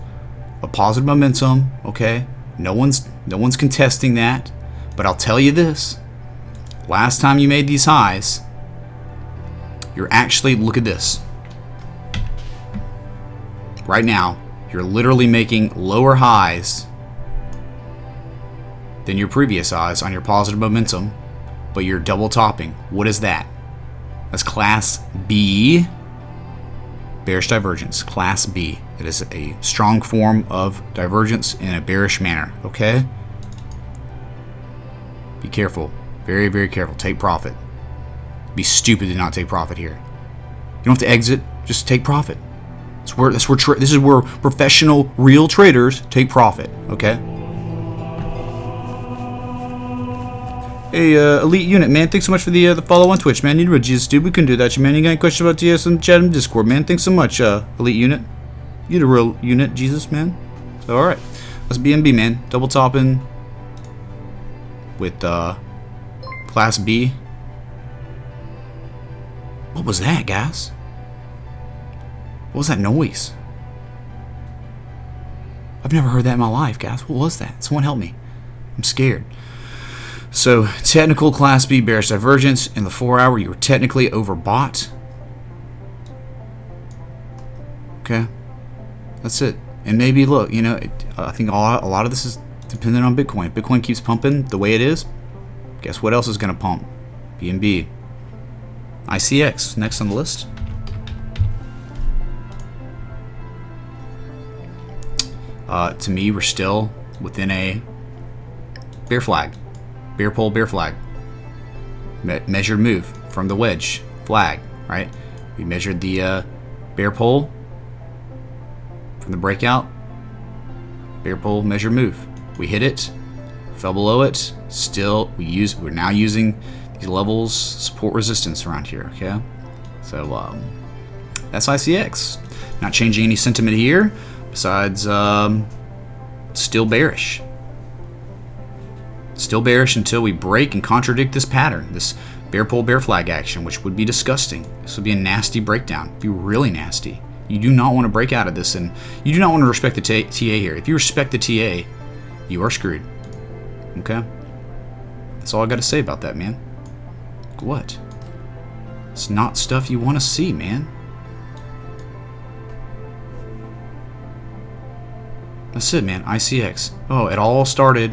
of positive momentum. Okay? No one's contesting that. But I'll tell you this. Last time you made these highs, you're actually, look at this. Right now, you're literally making lower highs than your previous highs on your positive momentum, but you're double topping. What is that? That's Class B, bearish divergence. Class B. It is a strong form of divergence in a bearish manner. Okay? Be careful. Very, very careful. Take profit. Be stupid to not take profit here. You don't have to exit. Just take profit. This is where professional, real traders take profit. Okay? Hey, Elite Unit, man. Thanks so much for the follow on Twitch, man. You know, Jesus, dude. We couldn't do that, man. You got any questions about TS in the chat and Discord, man? Thanks so much, Elite Unit. You're the real unit, Jesus, man. So, alright. Let's BNB, man. Double topping with Class B. What was that, guys? What was that noise? I've never heard that in my life, guys. What was that? Someone help me. I'm scared. So, technical Class B bearish divergence. In the 4 hour, you were technically overbought. Okay. That's it. And maybe, look, you know, I think a lot of this is dependent on Bitcoin. If Bitcoin keeps pumping the way it is, guess what else is going to pump? BNB. ICX, next on the list. To me, we're still within a bear flag. Bear pole, bear flag. Measured move from the wedge flag, right? We measured the bear pole from the breakout. Bear pole, measured move. We hit it, fell below it. Still, we're now using these levels, support resistance around here. Okay, so that's ICX. Not changing any sentiment here. Besides, still bearish. Still bearish until we break and contradict this pattern, this bear pole, bear flag action, which would be disgusting. This would be a nasty breakdown. It'd be really nasty. You do not want to break out of this, and you do not want to respect the TA here. If you respect the TA, you are screwed. Okay? That's all I got to say about that, man. What? It's not stuff you want to see, man. That's it, man. ICX. Oh, it all started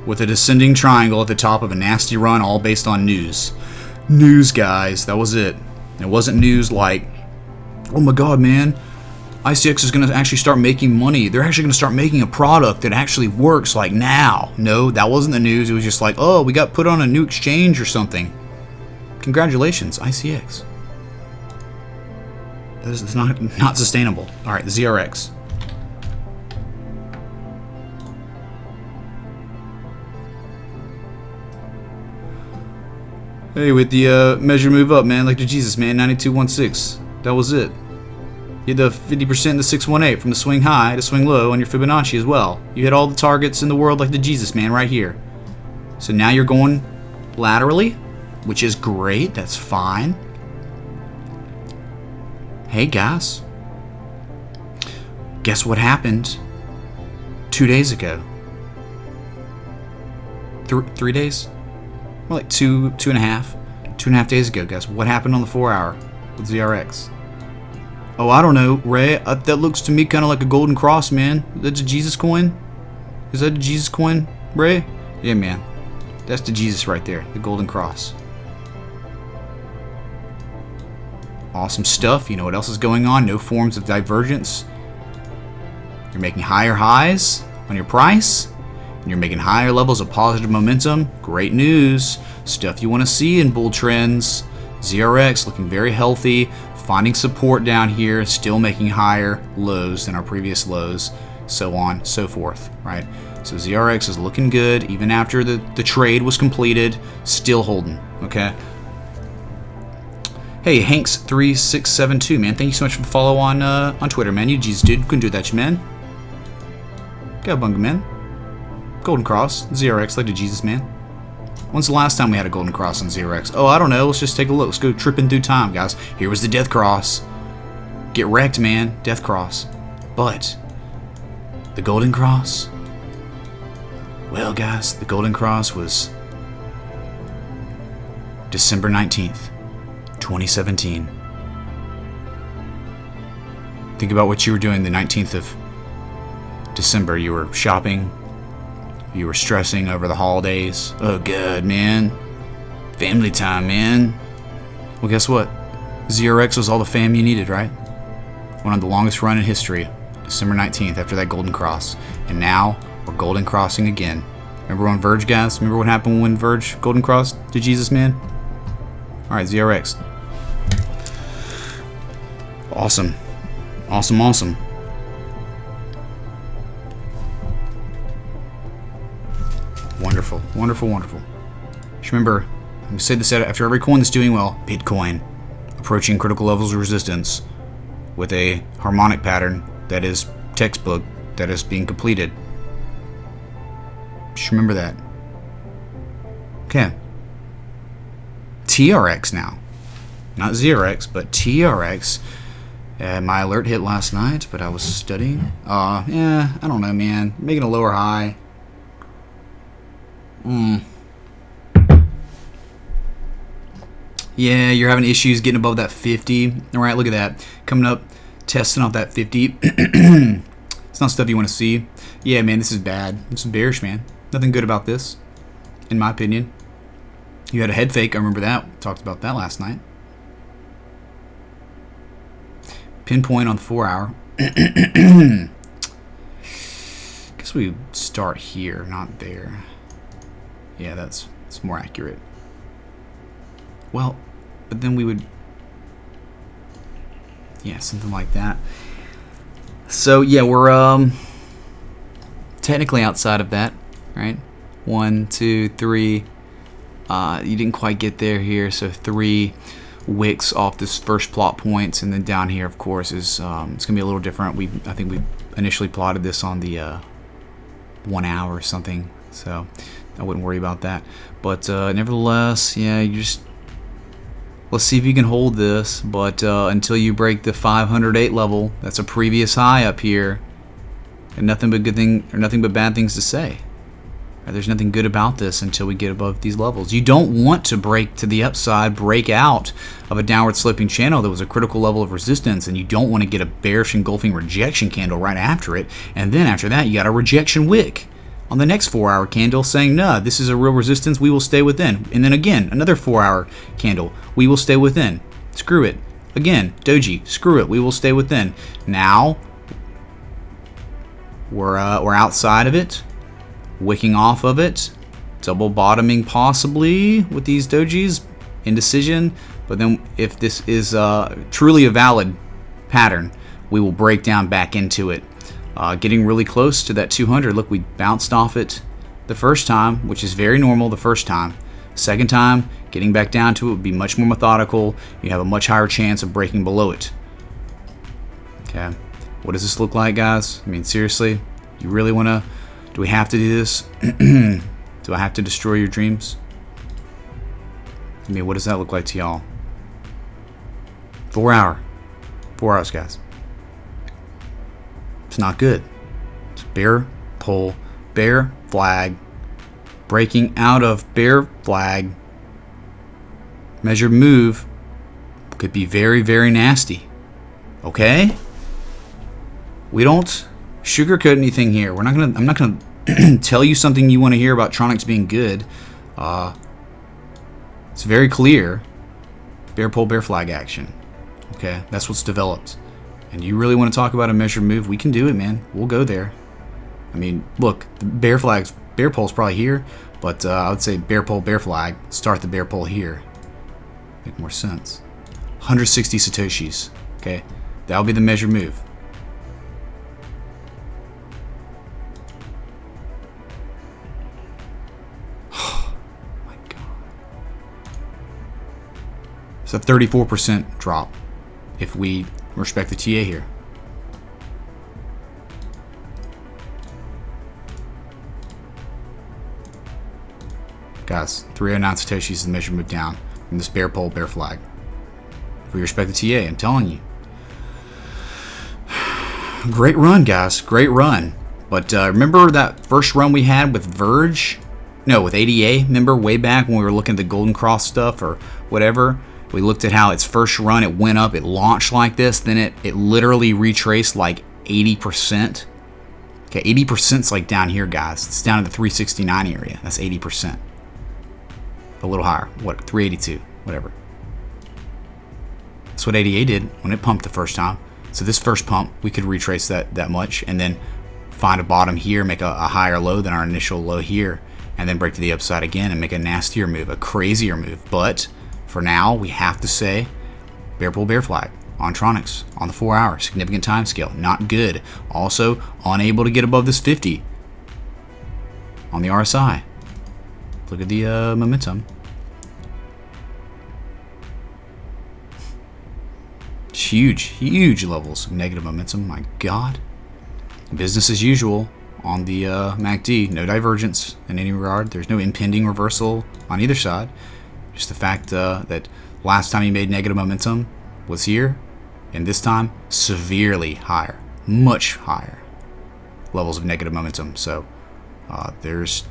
with a descending triangle at the top of a nasty run, all based on news. News, guys. That was it. It wasn't news like, oh my god, man, ICX is going to actually start making money. They're actually going to start making a product that actually works like now. No, that wasn't the news. It was just like, oh, we got put on a new exchange or something. Congratulations, ICX. This is not sustainable. All right, the ZRX. Hey, with the measure move up, man, like the Jesus, man, 9216. That was it. You hit the 50% in the 618 from the swing high to swing low on your Fibonacci as well. You hit all the targets in the world like the Jesus, man, right here. So now you're going laterally, which is great. That's fine. Hey, guys. Guess what happened 2 days ago? 3 days? More like two and a half days ago, guys. What happened on the 4 hour with ZRX? Oh, I don't know, Ray. That looks to me kind of like a golden cross, man. That's a Jesus coin? Is that a Jesus coin, Ray? Yeah, man. That's the Jesus right there, the golden cross. Awesome stuff. You know what else is going on? No forms of divergence. You're making higher highs on your price. And you're making higher levels of positive momentum. Great news. Stuff you want to see in bull trends. ZRX looking very healthy. finding support down here, still making higher lows than our previous lows, so on, so forth, right? So ZRX is looking good, even after the trade was completed, still holding, okay? Hey, Hanks3672, man, thank you so much for the follow on Twitter, man. You Jesus, dude, couldn't do that, man. Cowabunga, man. Golden Cross, ZRX, like to Jesus, man. When's the last time we had a Golden Cross on ZRX? Oh, I don't know. Let's just take a look. Let's go tripping through time, guys. Here was the Death Cross. Get wrecked, man. Death Cross. But the Golden Cross? Well, guys, the Golden Cross was December 19th, 2017. Think about what you were doing the 19th of December. You were shopping. You were stressing over the holidays. Oh, God, man. Family time, man. Well, guess what? ZRX was all the fam you needed, right? One of the longest run in history. December 19th after that Golden Cross. And now, we're Golden Crossing again. Remember on Verge, guys? Remember what happened when Verge Golden Crossed to Jesus, man? Alright, ZRX. Awesome. Awesome, awesome. Wonderful, wonderful, wonderful. Just remember, we say this after every coin that's doing well. Bitcoin approaching critical levels of resistance with a harmonic pattern that is textbook, that is being completed. Just remember that. Okay. TRX now. Not ZRX, but TRX. My alert hit last night, but I was studying. Yeah, I don't know, man. Making a lower high. Yeah, you're having issues getting above that 50. Alright, look at that. Coming up, testing off that 50. It's not stuff you want to see. Yeah, man, this is bad. This is bearish, man. Nothing good about this, in my opinion. You had a head fake, I remember that. We talked about that last night. Pinpoint on the 4 hour. Guess we start here, not there. Yeah, that's more accurate. Well, but then we would, yeah, something like that. So yeah, we're technically outside of that, right? 1, 2, 3. You didn't quite get there here, so 3 wicks off this first plot points, and then down here, of course, is it's gonna be a little different. I think we initially plotted this on the 1 hour or something, so I wouldn't worry about that. But nevertheless, yeah, you just, let's see if you can hold this. But until you break the 508 level, that's a previous high up here, and nothing but bad things to say. There's nothing good about this until we get above these levels. You don't want to break to the upside, break out of a downward sloping channel that was a critical level of resistance, and you don't want to get a bearish engulfing rejection candle right after it, and then after that you got a rejection wick on the next 4 hour candle saying, no, this is a real resistance, we will stay within. And then again, another 4 hour candle, we will stay within. Screw it. Again, doji, screw it, we will stay within. Now, we're outside of it, wicking off of it, double bottoming possibly with these dojis, indecision. But then if this is truly a valid pattern, we will break down back into it. Getting really close to that 200. Look, we bounced off it the first time, which is very normal the first time. Second time, getting back down to it would be much more methodical. You have a much higher chance of breaking below it. Okay, what does this look like, guys? I mean, seriously, you really want to, do we have to do this? Do I have to destroy your dreams? I mean, what does that look like to y'all? 4 hours, guys. It's not good. It's bear pull, bear flag, breaking out of bear flag. Measured move could be very, very nasty. Okay? We don't sugarcoat anything here. I'm not gonna tell you something you want to hear about Tronics being good. It's very clear. Bear pull, bear flag action. Okay, that's what's developed. And you really want to talk about a measured move? We can do it, man. We'll go there. I mean, look, the bear pole's probably here, but I would say bear pull, bear flag. Start the bear pull here. Make more sense. 160 Satoshis. Okay, that'll be the measured move. Oh my God. It's a 34% drop if we respect the TA here. Guys, 309 Satoshis is the measured move down from this bear pole, bear flag. If we respect the TA, I'm telling you. Great run, guys. Great run. But remember that first run we had with Verge? No, with ADA. Remember way back when we were looking at the Golden Cross stuff or whatever? We looked at how its first run, it went up, it launched like this, then it literally retraced like 80%. Okay, 80%'s like down here, guys. It's down to the 369 area. That's 80%. A little higher. What? 382. Whatever. That's what ADA did when it pumped the first time. So this first pump, we could retrace that much and then find a bottom here, make a higher low than our initial low here, and then break to the upside again and make a nastier move, a crazier move. But for now, we have to say bear bull, bear flag on Tronics on the 4 hour, significant time scale, not good. Also, unable to get above this 50 on the RSI. Look at the momentum. Huge levels of negative momentum. My God. Business as usual on the MACD. No divergence in any regard. There's no impending reversal on either side. Just the fact that last time he made negative momentum was here, and this time severely higher, much higher levels of negative momentum. So there's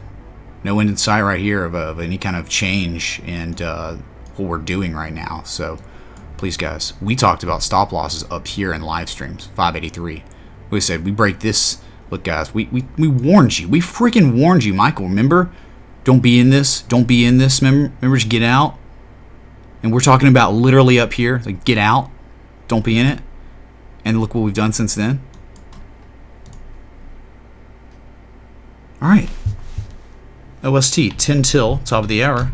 no end in sight right here of any kind of change in what we're doing right now. So please, guys, we talked about stop losses up here in live streams, 583. We said we break this. Look, guys, we warned you. We freaking warned you, Michael. Remember? Don't be in this. Don't be in this. Remember, just get out. And we're talking about literally up here. Like, get out. Don't be in it. And look what we've done since then. All right. OST, 10 till, top of the hour.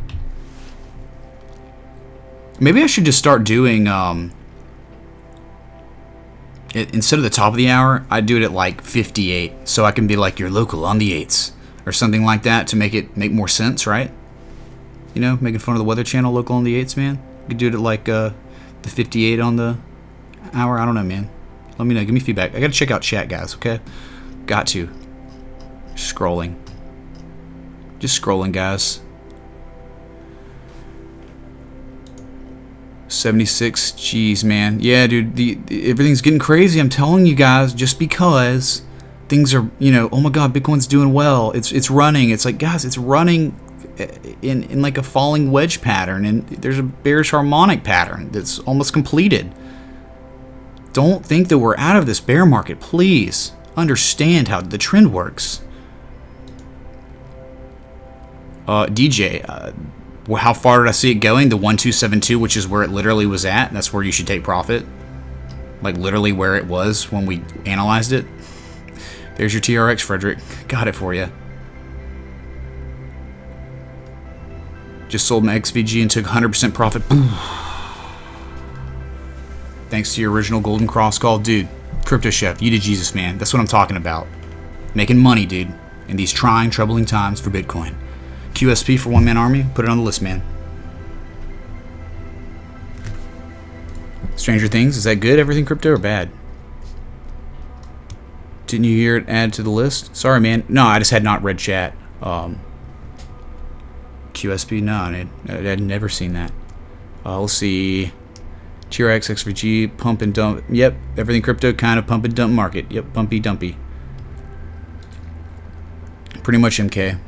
Maybe I should just start doing, instead of the top of the hour, I'd do it at like 58. So I can be like your local on the 8s. Or something like that to make more sense, right? You know, making fun of the Weather Channel, local on the 8s, man. You could do it at like the 58 on the hour. I don't know, man. Let me know. Give me feedback. I gotta check out chat, guys, okay? Got to. Scrolling. Just scrolling, guys. 76. Jeez, man. Yeah, dude. Everything's getting crazy. I'm telling you guys. Just because things are, you know, oh my God, Bitcoin's doing well. It's running. It's like, guys, it's running in like a falling wedge pattern, and there's a bearish harmonic pattern that's almost completed. Don't think that we're out of this bear market. Please understand how the trend works. DJ, how far did I see it going? The 1272, which is where it literally was at. That's where you should take profit. Like literally where it was when we analyzed it. There's your TRX, Frederick. Got it for you. Just sold my XVG and took 100% profit. Thanks to your original Golden Cross call. Dude, Crypto Chef, you to Jesus, man. That's what I'm talking about. Making money, dude, in these trying, troubling times for Bitcoin. QSP for one-man army. Put it on the list, man. Stranger Things, is that good? Everything crypto or bad? Didn't you hear it add to the list? Sorry, man. No, I just had not read chat. QSP, no, I'd never seen that. Let's see. TRX, XVG, pump and dump. Yep, everything crypto, kind of pump and dump market. Yep, bumpy dumpy. Pretty much MK.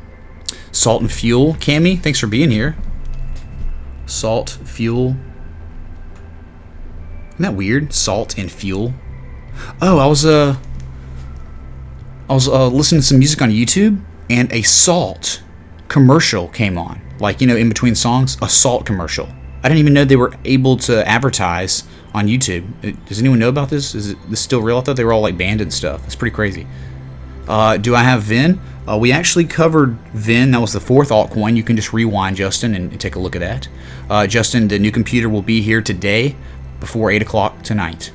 Salt and Fuel. Cammy, thanks for being here. Salt, Fuel. Isn't that weird? Salt and Fuel. Oh, I was listening to some music on YouTube, and a Salt commercial came on. Like, you know, in between songs, a Salt commercial. I didn't even know they were able to advertise on YouTube. Does anyone know about this? Is this still real? I thought they were all like banned and stuff. It's pretty crazy. Do I have VIN? We actually covered VIN. That was the 4th altcoin. You can just rewind, Justin, and take a look at that. Justin, the new computer will be here today before 8 o'clock tonight.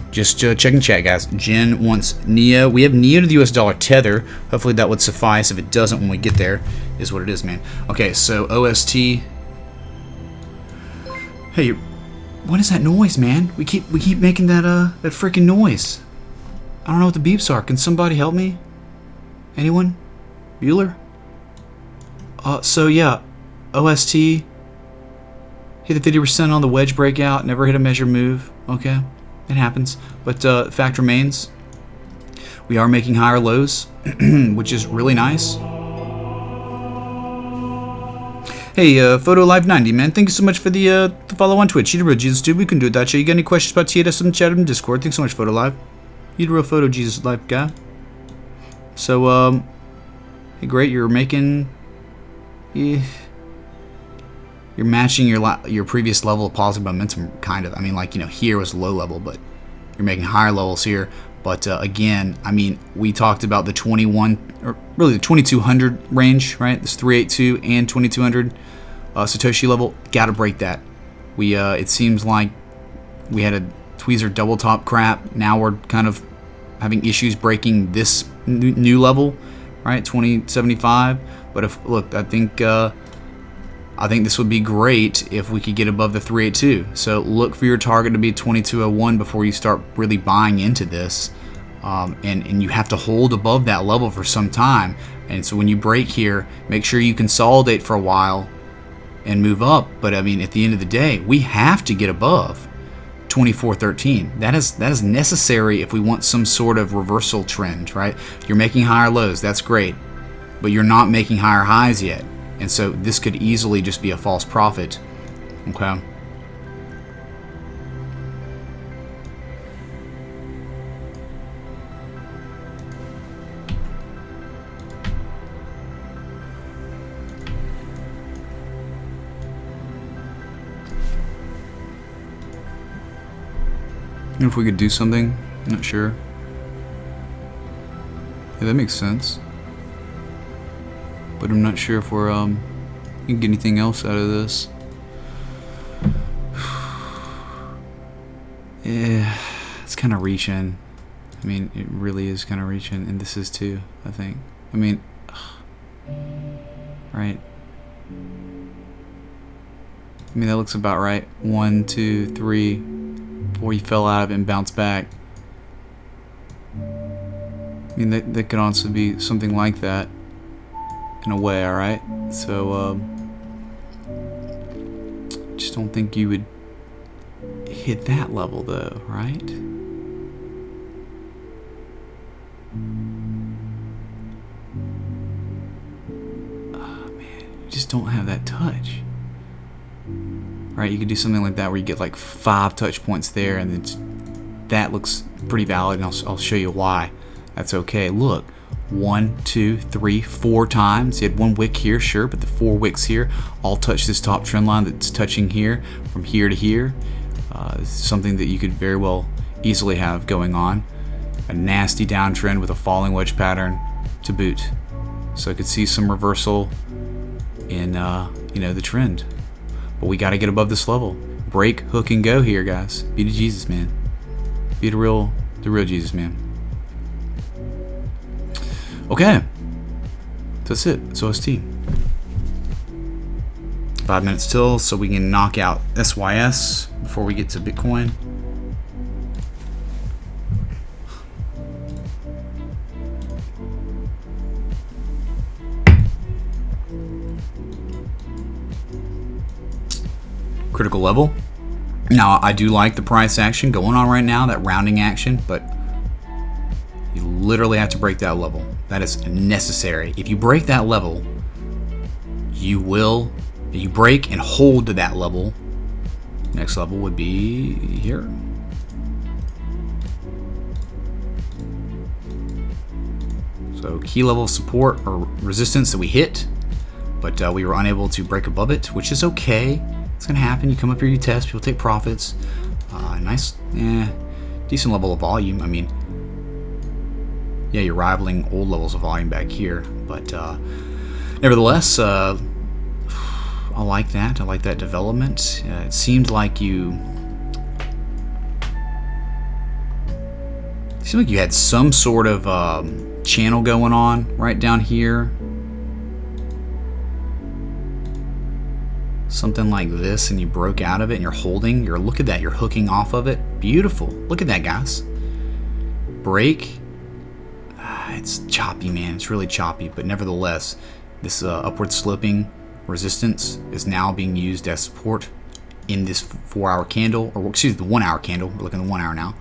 Just checking chat, guys. Jen wants NEO. We have NEO to the US dollar tether. Hopefully that would suffice. If it doesn't when we get there, is what it is, man. Okay, so OST. Hey, what is that noise, man? We keep making that that freaking noise. I don't know what the beeps are. Can somebody help me? Anyone? Bueller? So yeah, OST hit the 50% on the wedge breakout. Never hit a measure move. Okay. It happens, but fact remains, we are making higher lows, which is really nice. Hey, Photo Live 90, man, thank you so much for the follow on Twitch. You the real Jesus dude, we can do it that shit. You got any questions about TAS in the chat in Discord? Thanks so much, Photo Live. You the real Photo Jesus Live guy. So, hey, great, you're making, you're matching your previous level of positive momentum, kind of. I mean, like, you know, here was low level, but you're making higher levels here. But again, I mean, we talked about the 21, or really the 2200 range, right? This 382 and 2200 Satoshi level. Got to break that. We it seems like we had a tweezer double top crap. Now we're kind of having issues breaking this new level, right? 2075. But if look, I think this would be great if we could get above the 382. So look for your target to be 2201 before you start really buying into this. And you have to hold above that level for some time. And so when you break here, make sure you consolidate for a while and move up. But I mean, at the end of the day, we have to get above 2413. That is necessary if we want some sort of reversal trend, right? You're making higher lows, that's great, but you're not making higher highs yet. And so this could easily just be a false profit. Okay. If we could do something, I'm not sure. Yeah, that makes sense. But I'm not sure if we're can get anything else out of this. Yeah, it's kind of reaching. I mean, it really is kind of reaching, and this is too, I think. I mean, right. I mean, that looks about right. 1, 2, 3, 4. You fell out of it and bounced back. I mean, that could also be something like that. In a way, alright? So, just don't think you would hit that level, though, right? Oh, man, you just don't have that touch. Right, you could do something like that where you get like 5 touch points there, and that looks pretty valid, and I'll show you why. That's okay. Look. 1, 2, 3, 4 times. You had 1 wick here, sure, but the 4 wicks here all touch this top trend line that's touching here from here to here. This is something that you could very well easily have going on. A nasty downtrend with a falling wedge pattern to boot. So I could see some reversal in you know, the trend. But we got to get above this level. Break, hook, and go here, guys. Be the Jesus, man. Be the real Jesus, man. Okay, that's it. It's OST. 5 minutes till, so we can knock out SYS before we get to Bitcoin. Critical level. Now, I do like the price action going on right now, that rounding action, but you literally have to break that level. That is necessary. If you break that level, you break and hold to that level. Next level would be here. So key level of support or resistance that we hit, but we were unable to break above it, which is okay. It's gonna happen. You come up here, you test, people take profits. Nice, decent level of volume. I mean, yeah, you're rivaling old levels of volume back here, but nevertheless, I like that. I like that development. It seemed like you had some sort of channel going on right down here. Something like this, and you broke out of it and you're holding. Look at that, you're hooking off of it. Beautiful. Look at that, guys. Break. It's choppy, man. It's really choppy, but nevertheless, this upward sloping resistance is now being used as support in this 4-hour candle, or excuse me, the 1-hour candle. We're looking at the 1 hour now.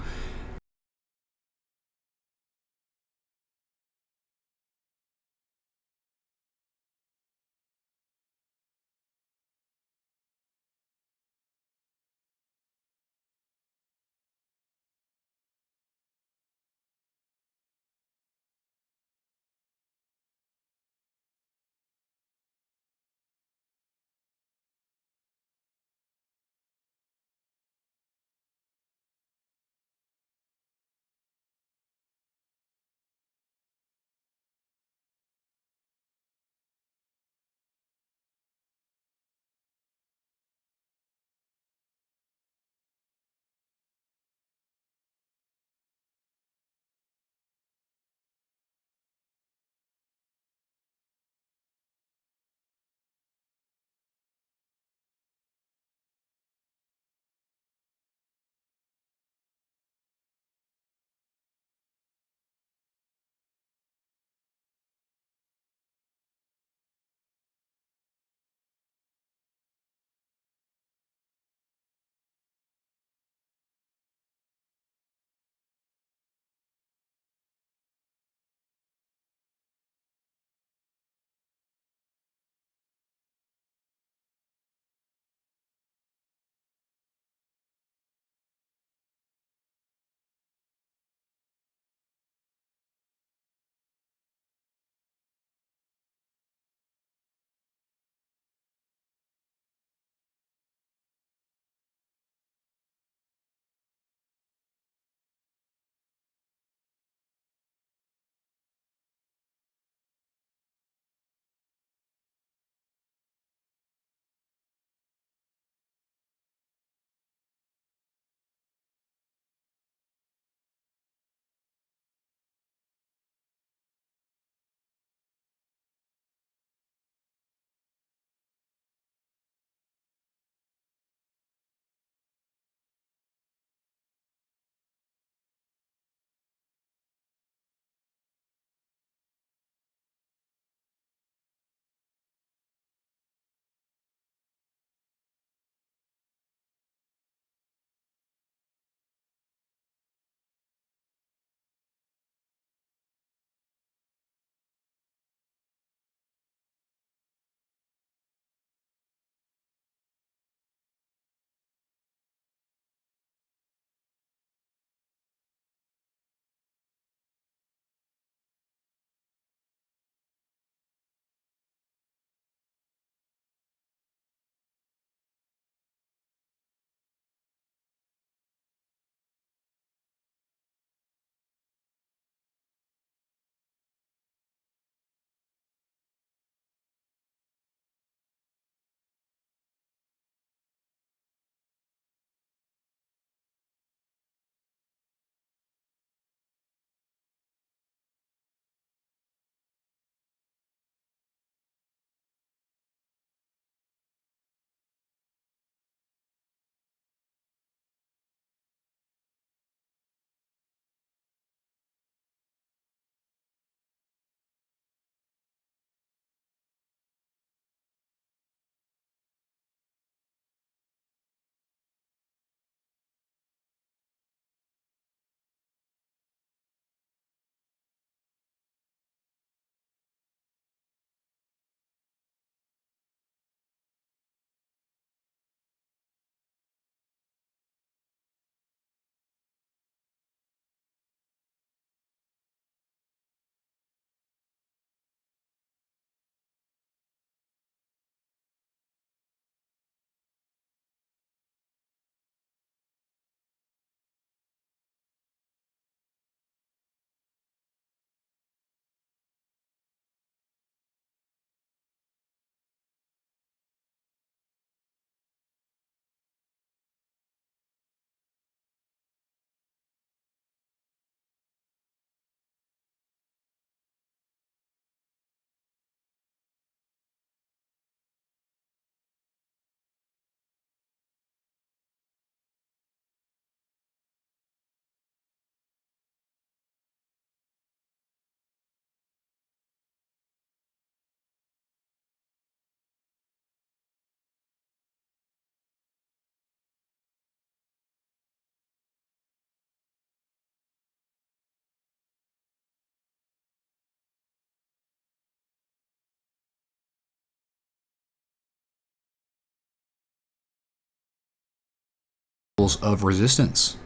levels of resistance.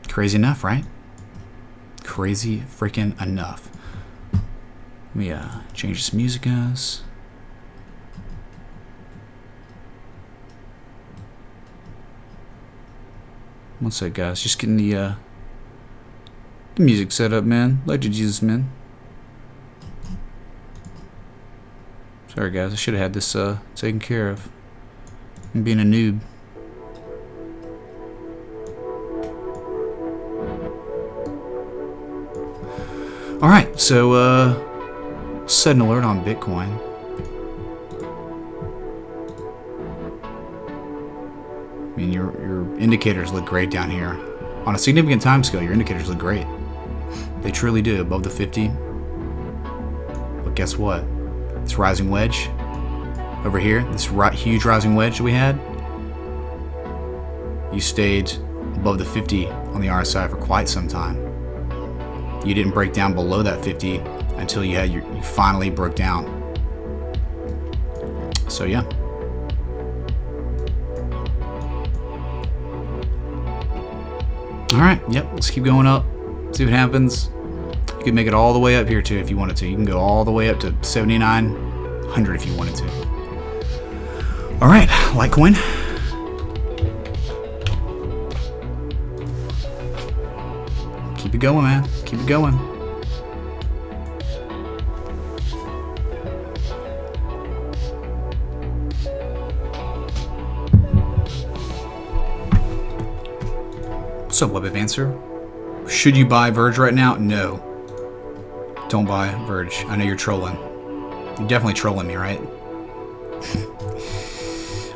Crazy enough, right? Crazy freaking enough. Let me change this music, guys. One sec, guys. Just getting the music set up, man. Light to Jesus, man. Sorry, guys. I should have had this taken care of. I'm being a noob. All right, so set an alert on Bitcoin. I mean, your indicators look great down here. On a significant time scale, your indicators look great. They truly do, above the 50. But guess what? This rising wedge over here, this huge rising wedge that we had, you stayed above the 50 on the RSI for quite some time. You didn't break down below that 50 until you finally broke down. So yeah. All right, yep, let's keep going up, see what happens. You could make it all the way up here too if you wanted to. You can go all the way up to 7,900 if you wanted to. All right, Litecoin. Keep it going, man. Keep it going. What's up, Web Advancer? Should you buy Verge right now? No. Don't buy Verge. I know you're trolling. You're definitely trolling me, right?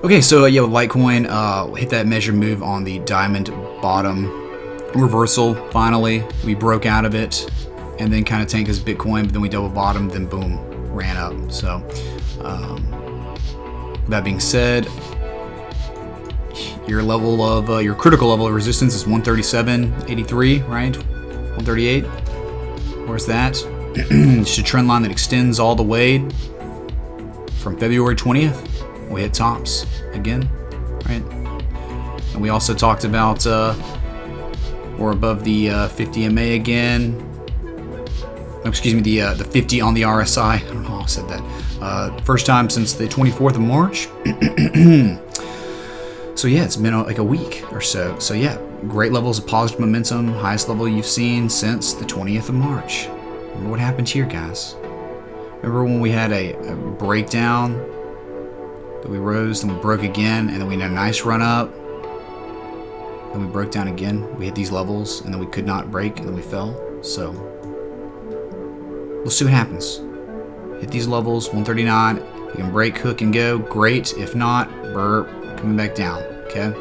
Okay, so yeah, with Litecoin, hit that measure move on the diamond bottom reversal. Finally, we broke out of it, and then kind of tanked as Bitcoin, but then we double bottomed, then boom, ran up. So, that being said, your level of your critical level of resistance is 137.83, right? 138. Where's that? Just a trend line that extends all the way from February 20th. We hit tops again, right? And we also talked about we're above the 50 MA again. Oh, excuse me, the 50 on the RSI. I don't know how I said that. First time since the 24th of March. So yeah, it's been like a week or so. So yeah, great levels of positive momentum, highest level you've seen since the 20th of March. Remember what happened here, guys? Remember when we had a breakdown, that we rose, then we broke again, and then we had a nice run up, then we broke down again, we hit these levels, and then we could not break, and then we fell. So we'll see what happens. Hit these levels, 139, you can break, hook, and go, great. If not, burp, coming back down, okay?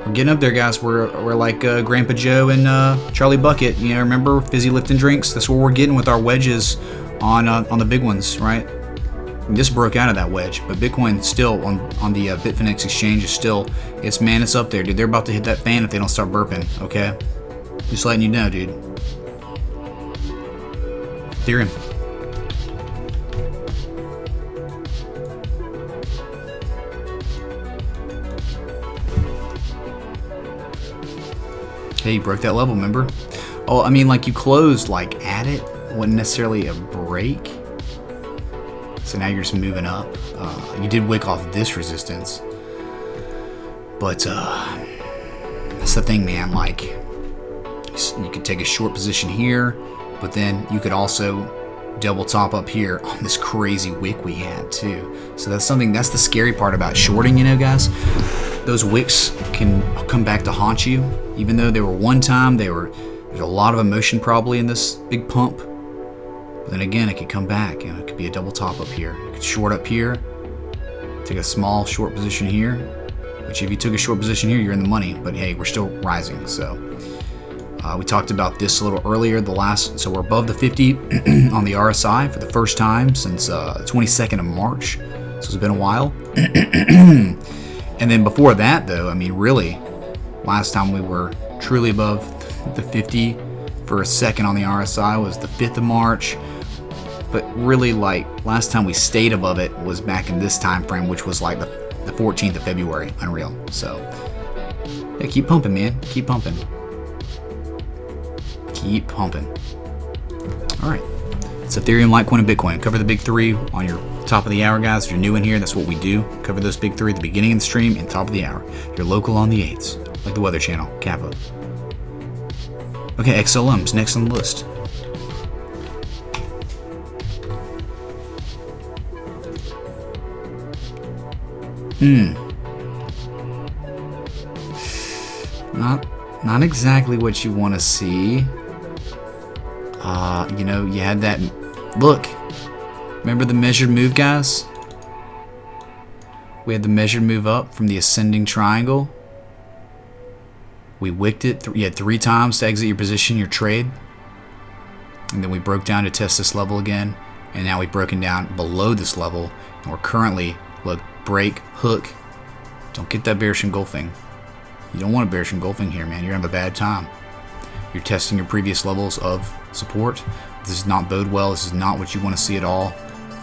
We're getting up there, guys. We're like Grandpa Joe and Charlie Bucket. You know, remember fizzy lifting drinks? That's what we're getting with our wedges on the big ones, right? We just broke out of that wedge, but Bitcoin still on the Bitfinex exchange is still, it's up there, dude. They're about to hit that fan if they don't start burping, okay? Just letting you know, dude. Ethereum. Hey, you broke that level, remember? Oh, I mean, like you closed like at it, wasn't necessarily a break. So now you're just moving up. You did wick off this resistance, but that's the thing, man. Like you could take a short position here, but then you could also double top up here on this crazy wick we had too. So that's the scary part about shorting, you know, guys. Those wicks can come back to haunt you, even though they were one time. There's a lot of emotion probably in this big pump. But then again, it could come back, and it could be a double top up here. You could short up here, take a small short position here, which if you took a short position here, you're in the money. But hey, we're still rising. So we talked about this a little earlier. So we're above the 50 on the RSI for the first time since 22nd of March. So it's been a while. And then before that, though, I mean, really, last time we were truly above the 50 for a second on the RSI was the 5th of March. But really, like, last time we stayed above it was back in this time frame, which was like the 14th of February. Unreal. So Yeah, keep pumping, man. Keep pumping. Keep pumping. All right. It's Ethereum, Litecoin, and Bitcoin. Cover the big three on your top of the hour, guys. If you're new in here, that's what we do. Cover those big three at the beginning of the stream and top of the hour. You're local on the 8s, like the Weather Channel, Kappa. Okay, XLM's next on the list. Not exactly what you want to see. You know, you had that. Look, remember the measured move, guys? We had the measured move up from the ascending triangle. We wicked it. You had 3 times to exit your position, your trade. And then we broke down to test this level again. And now we've broken down below this level. And we're currently, look, break, hook. Don't get that bearish engulfing. You don't want a bearish engulfing here, man. You're going to have a bad time. You're testing your previous levels of support. This does not bode well. This is not what you want to see at all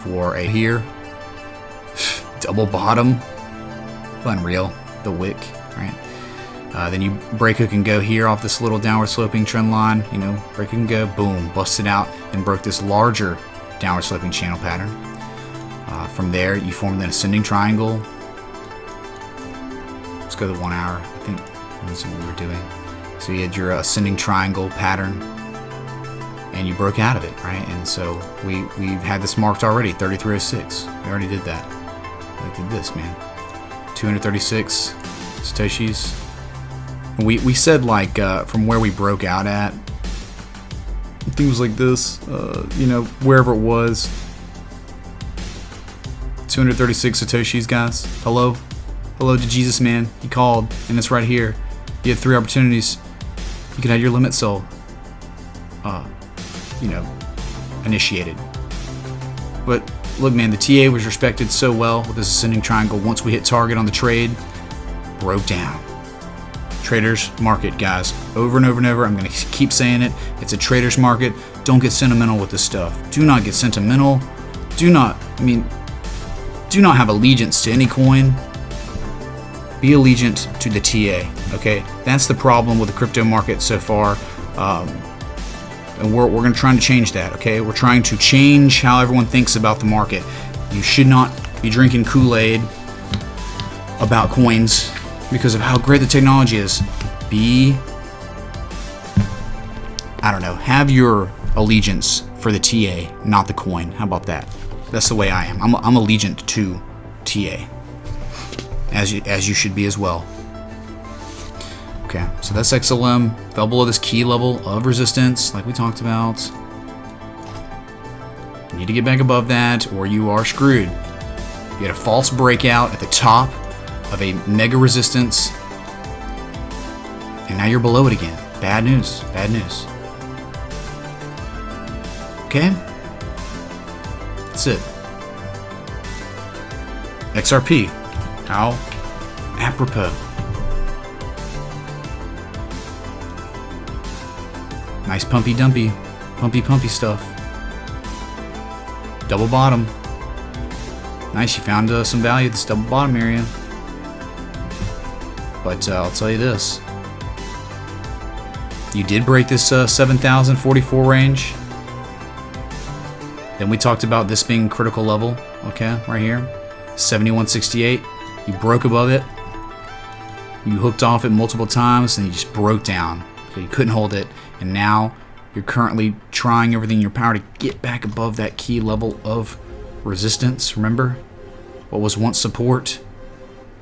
for a here. Double bottom. Unreal. The wick, right? Then you break hook and go here off this little downward sloping trend line. You know, break hook and go, boom, busted out and broke this larger downward sloping channel pattern. From there, you formed an ascending triangle. Let's go to the 1 hour. I think that's what we were doing. So you had your ascending triangle pattern, and you broke out of it, right? And so we've had this marked already, 3306. We already did that. We did this, man. 236 Satoshis. We said, like, from where we broke out at, I think it was like this, you know, wherever it was. 236 Satoshis, guys. Hello? Hello to Jesus, man. He called, and it's right here. You had 3 opportunities. You could have your limit sell, you know, initiated. But look, man, the TA was respected so well with this ascending triangle. Once we hit target on the trade, broke down. Traders market, guys. Over and over and over. I'm going to keep saying it. It's a traders market. Don't get sentimental with this stuff. Do not get sentimental. Do not have allegiance to any coin. Be allegiant to the TA, okay? That's the problem with the crypto market so far, and we're going to try to change that, okay? We're trying to change how everyone thinks about the market. You should not be drinking Kool-Aid about coins because of how great the technology is. Have your allegiance for the TA, not the coin. How about that? That's the way I am. I'm allegiant to TA. As you should be as well. Okay, so that's XLM. Fell below this key level of resistance, like we talked about. You need to get back above that, or you are screwed. You had a false breakout at the top of a mega resistance, and now you're below it again. Bad news. Bad news. Okay, that's it. XRP. How apropos. Nice pumpy pumpy stuff. Double bottom. Nice, you found some value at this double bottom area. But I'll tell you this. You did break this 7,044 range. Then we talked about this being critical level. Okay, right here. 7168. You broke above it. You hooked off it multiple times and you just broke down. So you couldn't hold it. And now you're currently trying everything in your power to get back above that key level of resistance. Remember? What was once support,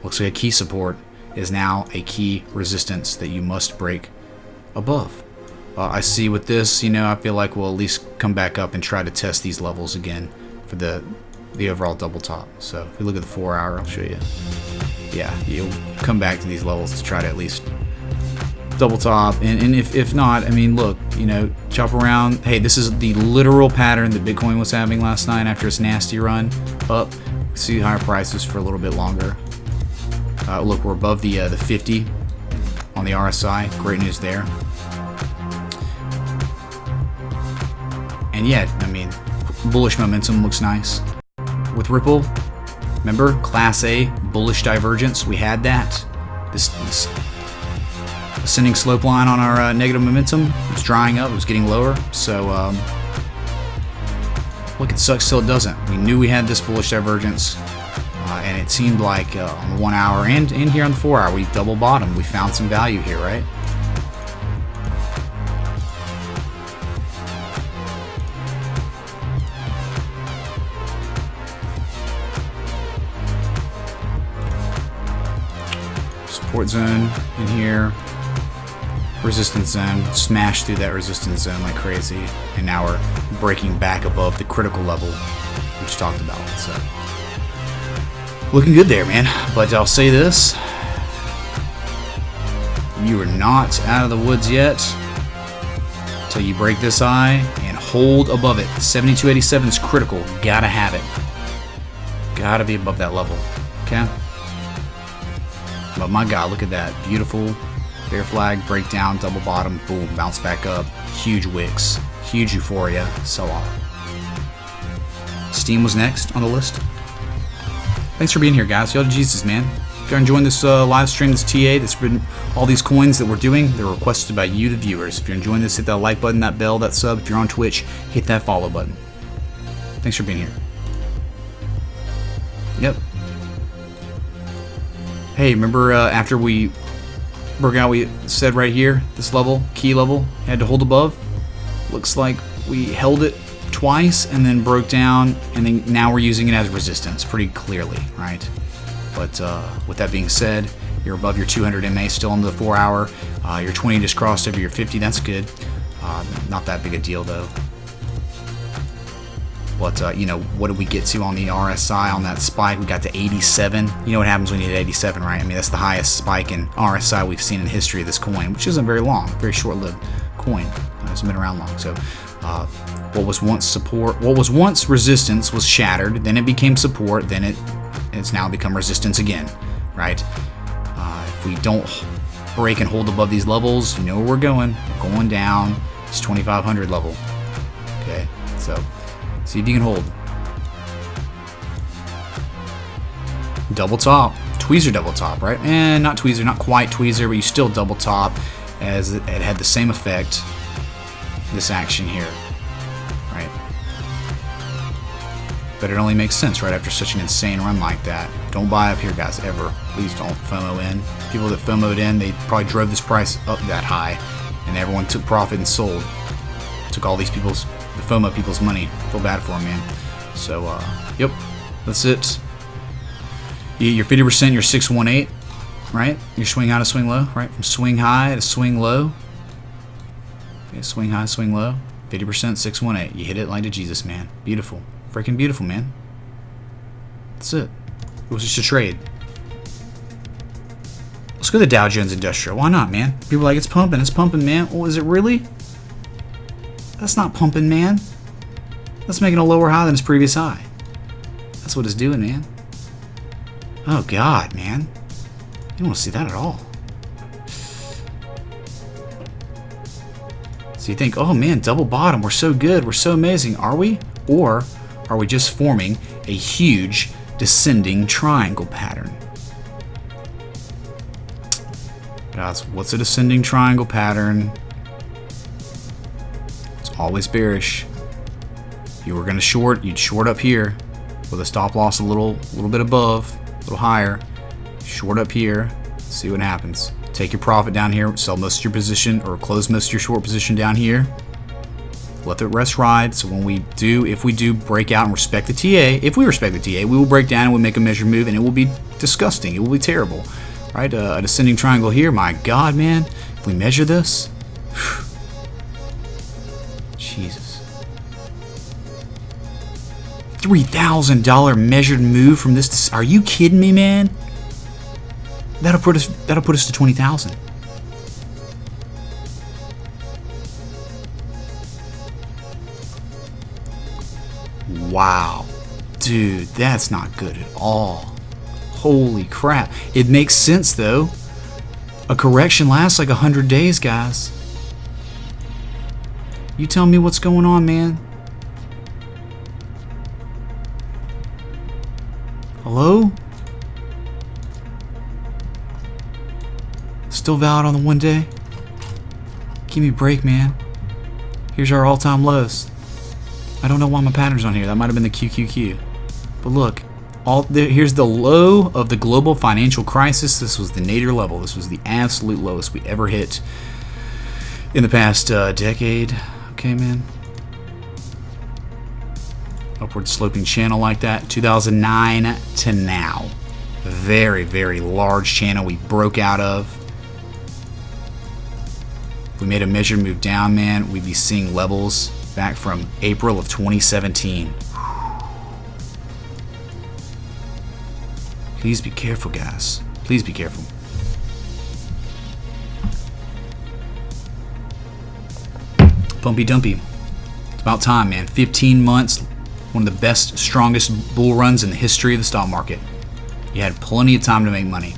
looks like a key support, is now a key resistance that you must break above. I see with this, you know, I feel like we'll at least come back up and try to test these levels again for the overall double top. So if we look at the 4 hour, I'll show you. Yeah, you'll come back to these levels to try to at least double top. And if not, I mean, look, you know, chop around. Hey, this is the literal pattern that Bitcoin was having last night after its nasty run up. See higher prices for a little bit longer. Look, we're above the 50 on the RSI. Great news there. And yeah, I mean, bullish momentum looks nice. With Ripple, remember, Class A, bullish divergence, we had that. This ascending slope line on our negative momentum. It was drying up. It was getting lower. So, look, it sucks till it doesn't. We knew we had this bullish divergence. And it seemed like on the 1 hour and here on the 4 hour, we double bottomed. We found some value here, right? Support zone in here. Resistance zone. Smashed through that resistance zone like crazy. And now we're breaking back above the critical level, which talked about. So, looking good there, man. But I'll say this. You are not out of the woods yet until you break this high and hold above it. 72.87 is critical. Gotta have it. Gotta be above that level. Okay? But my God, look at that. Beautiful bear flag, breakdown, double bottom, boom, bounce back up. Huge wicks. Huge euphoria. Sell off. Steam was next on the list. Thanks for being here, guys. Y'all to Jesus, man. If you're enjoying this live stream, this TA, that's been all these coins that we're doing, they're requested by you, the viewers. If you're enjoying this, hit that like button, that bell, that sub. If you're on Twitch, hit that follow button. Thanks for being here. Yep. Hey, remember after we broke out, we said right here, this level, key level, had to hold above. Looks like we held it twice and then broke down, and then now we're using it as resistance pretty clearly, right? But with that being said, you're above your 200 MA still on the 4 hour. Your 20 just crossed over your 50. That's good. Not that big a deal though. But you know, what did we get to on the RSI on that spike? We got to 87. You know what happens when you hit 87, right? I mean, that's the highest spike in RSI we've seen in the history of this coin, which isn't very long, very short-lived coin. It hasn't been around long. So what was once support, what was once resistance was shattered, then it became support, then it's now become resistance again, right? If we don't break and hold above these levels, you know where we're going. We're going down. It's 2,500 level. Okay, so see if you can hold. Double top, tweezer double top, right? And not tweezer, not quite tweezer, but you still double top, as it had the same effect. This action here, right? But it only makes sense right after such an insane run like that. Don't buy up here, guys, ever. Please don't FOMO in. People that FOMO'd in, they probably drove this price up that high, and everyone took profit and sold. Took all these people's, the FOMO people's money. Feel bad for them, man. So, yep, that's it. You're 50%, you're 618, right? Your swing high to swing low, right? From swing high to swing low. Okay, swing high, swing low. 50%, 618. You hit it like to Jesus, man. Beautiful. Freaking beautiful, man. That's it. It was just a trade. Let's go to the Dow Jones Industrial. Why not, man? People are like, it's pumping, man. Well, is it really? That's not pumping, man. That's making a lower high than its previous high. That's what it's doing, man. Oh, God, man. You don't want to see that at all. So you think, oh, man, double bottom. We're so good. We're so amazing. Are we? Or are we just forming a huge descending triangle pattern? Guys, what's a descending triangle pattern? It's always bearish. If you were going to short, you'd short up here with a stop loss a little bit above, a little higher. Short up here, see what happens. Take your profit down here, sell most of your position, or close most of your short position down here. Let the rest ride. So when we do, if we do break out and respect the TA, if we respect the TA, we will break down and we'll make a measured move, and it will be disgusting. It will be terrible, right? A descending triangle here. My God, man! If we measure this, Jesus, $3,000 measured move from this. Are you kidding me, man? That'll put us to 20,000. Wow, dude, that's not good at all. Holy crap. It makes sense though. A correction lasts like 100 days, guys. You tell me what's going on, man. Hello? Still Still valid on the 1 day? Give me a break, man. Here's our all-time lows. I don't know why my pattern's on here. That might have been the QQQ. But look, here's the low of the global financial crisis. This was the nadir level. This was the absolute lowest we ever hit in the past decade. Okay, man. Upward sloping channel like that. 2009 to now. Very, very large channel we broke out of. If we made a measured move down, man, we'd be seeing levels back from April of 2017. Please be careful, guys. Please be careful. Pumpy dumpy. It's about time, man. 15 months. One of the best, strongest bull runs in the history of the stock market. You had plenty of time to make money.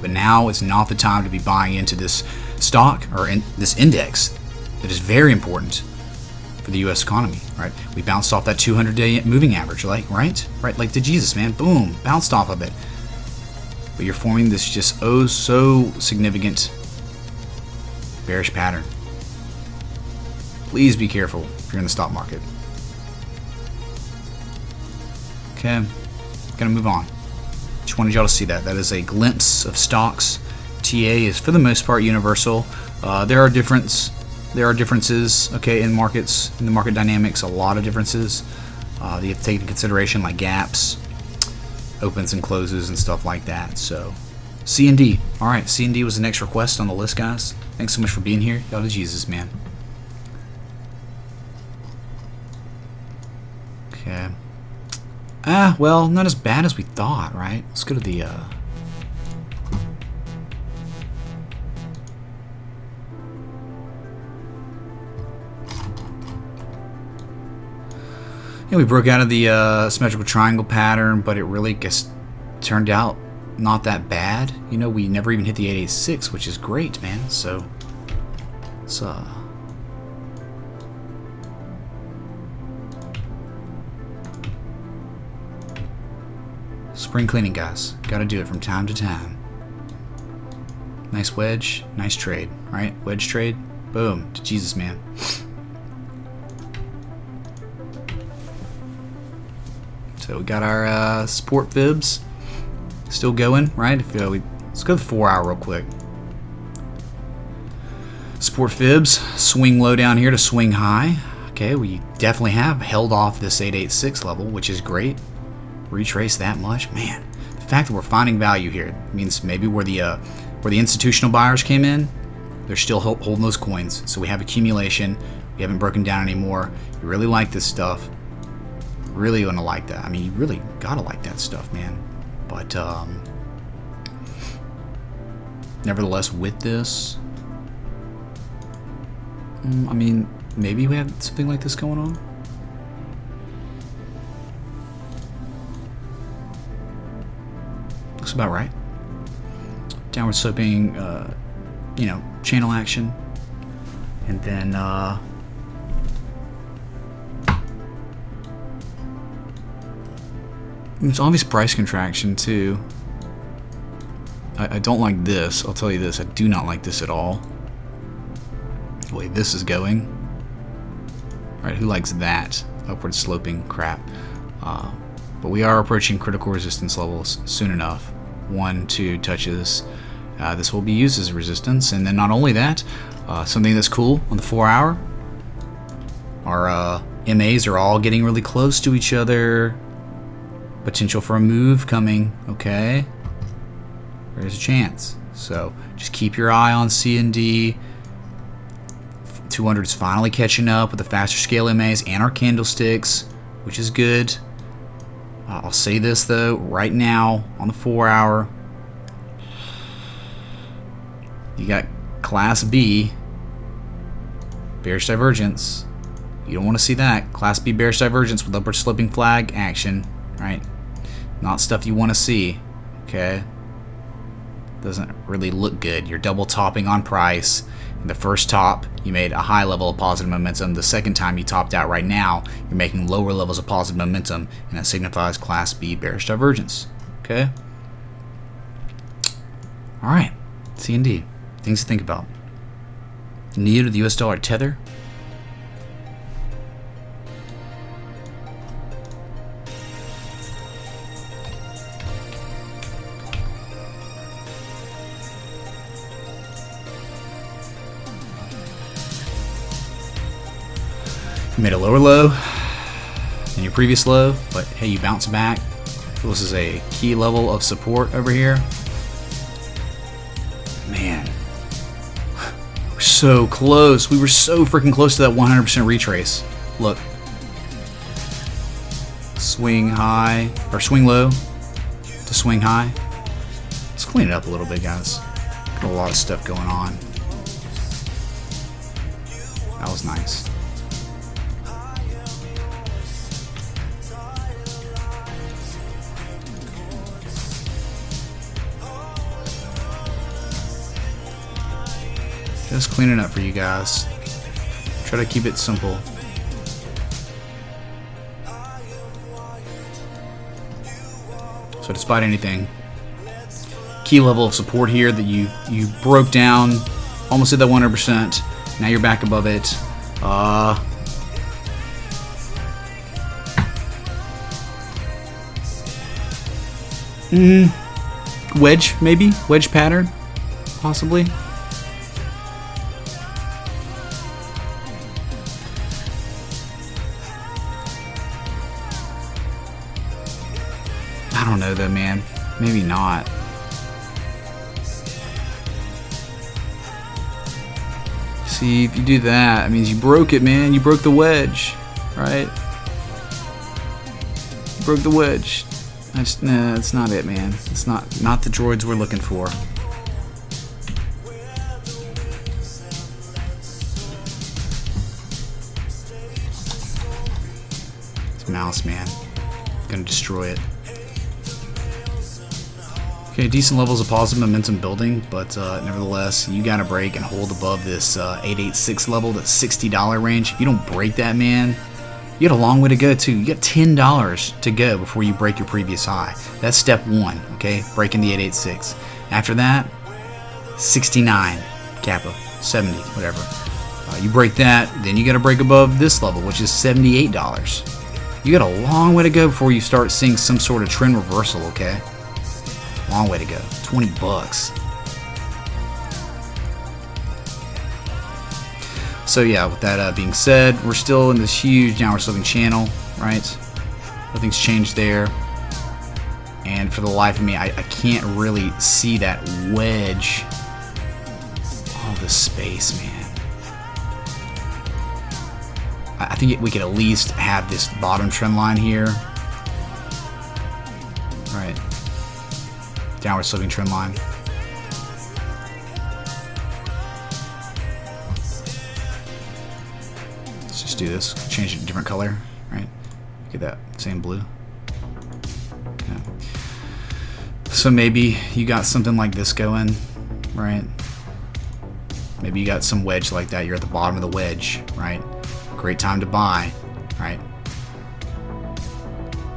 But now is not the time to be buying into this stock or this index that is very important for the U.S. economy, right? We bounced off that 200-day moving average, right? Like the Jesus, man. Boom, bounced off of it. But you're forming this just oh so significant bearish pattern. Please be careful if you're in the stock market. Okay, gonna move on. Just wanted y'all to see that. That is a glimpse of stocks. TA is for the most part universal. There are differences, okay, in markets, in the market dynamics. A lot of differences. You have to take into consideration like gaps, opens and closes, and stuff like that. So, C&D. All right, C&D was the next request on the list, guys. Thanks so much for being here. Y'all to Jesus, man. Okay. Well, not as bad as we thought, right? Let's go to the, yeah, we broke out of the symmetrical triangle pattern, but it really turned out not that bad. You know, we never even hit the 886, which is great, man. So, it's, spring cleaning, guys. Gotta do it from time to time. Nice wedge, nice trade, right? Wedge trade, boom, to Jesus, man. So we got our support fibs still going, right? Let's go to the 4 hour real quick. Support fibs, swing low down here to swing high. Okay, we definitely have held off this 886 level, which is great. Retrace that much, man. The fact that we're finding value here means maybe where the institutional buyers came in, they're still holding those coins. So we have accumulation. We haven't broken down anymore. You really like this stuff. Really gonna like that. I mean, you really gotta like that stuff, man. But nevertheless, with this, I mean, maybe we have something like this going on. Looks about right. Downward sloping, you know, channel action, and then it's obvious price contraction too. I don't like this. I'll tell you this. I do not like this at all. The way this is going. All right, who likes that upward sloping crap? But we are approaching critical resistance levels soon enough. 1, 2 touches. This will be used as resistance, and then not only that, something that's cool on the 4 hour. Our MAs are all getting really close to each other. Potential for a move coming. Okay, there's a chance. So just keep your eye on C&D. 200 is finally catching up with the faster scale MAs and our candlesticks, which is good. I'll say this though, right now on the 4 hour, you got Class B bearish divergence. You don't want to see that. Class B bearish divergence with upward sloping flag action, right? Not stuff you want to see, okay? Doesn't really look good. You're double topping on price. In the first top, you made a high level of positive momentum. The second time you topped out right now, you're making lower levels of positive momentum, and that signifies Class B bearish divergence, okay? All right, C&D. Things to think about. NEO to the US dollar tether. You made a lower low than your previous low, but hey, you bounce back. This is a key level of support over here. Man, we're so close. We were so freaking close to that 100% retrace. Look. Swing high, or swing low to swing high. Let's clean it up a little bit, guys. Got a lot of stuff going on. That was nice. Just cleaning up for you guys. Try to keep it simple. So despite anything, key level of support here that you broke down, almost hit that 100%. Now you're back above it. Wedge, maybe? Wedge pattern, possibly. I don't know though, man. Maybe not. See, if you do that, it means you broke it, man. You broke the wedge, right? You broke the wedge. Nah, that's not it, man. It's not the droids we're looking for. It's mouse, man. Gonna destroy it. Okay, decent levels of positive momentum building, but nevertheless, you gotta break and hold above this 886 level, the $60 range. If you don't break that, man, you got a long way to go too. You got $10 to go before you break your previous high. That's step one, okay? Breaking the 886. After that, 69 kappa, 70, whatever. You break that, then you gotta break above this level, which is $78. You got a long way to go before you start seeing some sort of trend reversal, okay? Long way to go. 20 bucks. So yeah, with that being said, we're still in this huge downward sloping channel, right? Nothing's changed there. And for the life of me, I can't really see that wedge. All this space, man. I think we could at least have this bottom trend line here. Right. Downward sloping trend line. Let's just do this. Change it to a different color, right? Get that same blue. Yeah. So maybe you got something like this going, right? Maybe you got some wedge like that. You're at the bottom of the wedge, right? Great time to buy, right?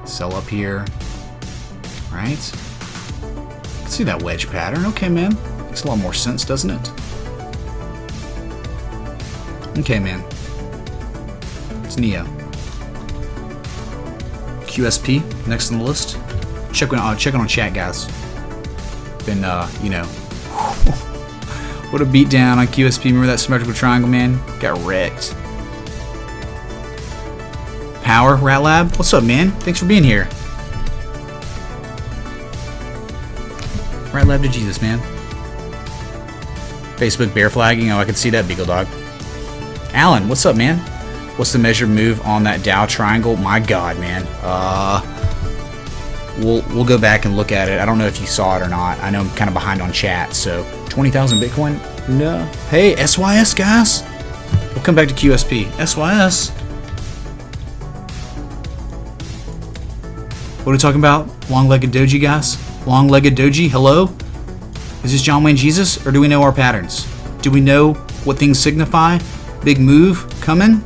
Sell up here, right? See that wedge pattern. Okay, man. Makes a lot more sense, doesn't it? Okay, man. It's NEO. QSP, next on the list. Check on chat, guys. Been, you know. What a beatdown on QSP. Remember that symmetrical triangle, man? Got wrecked. Power, Rat Lab. What's up, man? Thanks for being here. Rat Lab to Jesus, man. Facebook bear flagging. Oh, I can see that, Beagle Dog. Alan, what's up, man? What's the measured move on that Dow triangle? My God, man. We'll go back and look at it. I don't know if you saw it or not. I know I'm kind of behind on chat. So 20,000 Bitcoin? No. Hey, SYS, guys. We'll come back to QSP. SYS. What are we talking about? Long-legged doji, guys? Long-legged doji? Hello? Is this John Wayne Jesus? Or do we know our patterns? Do we know what things signify? Big move coming?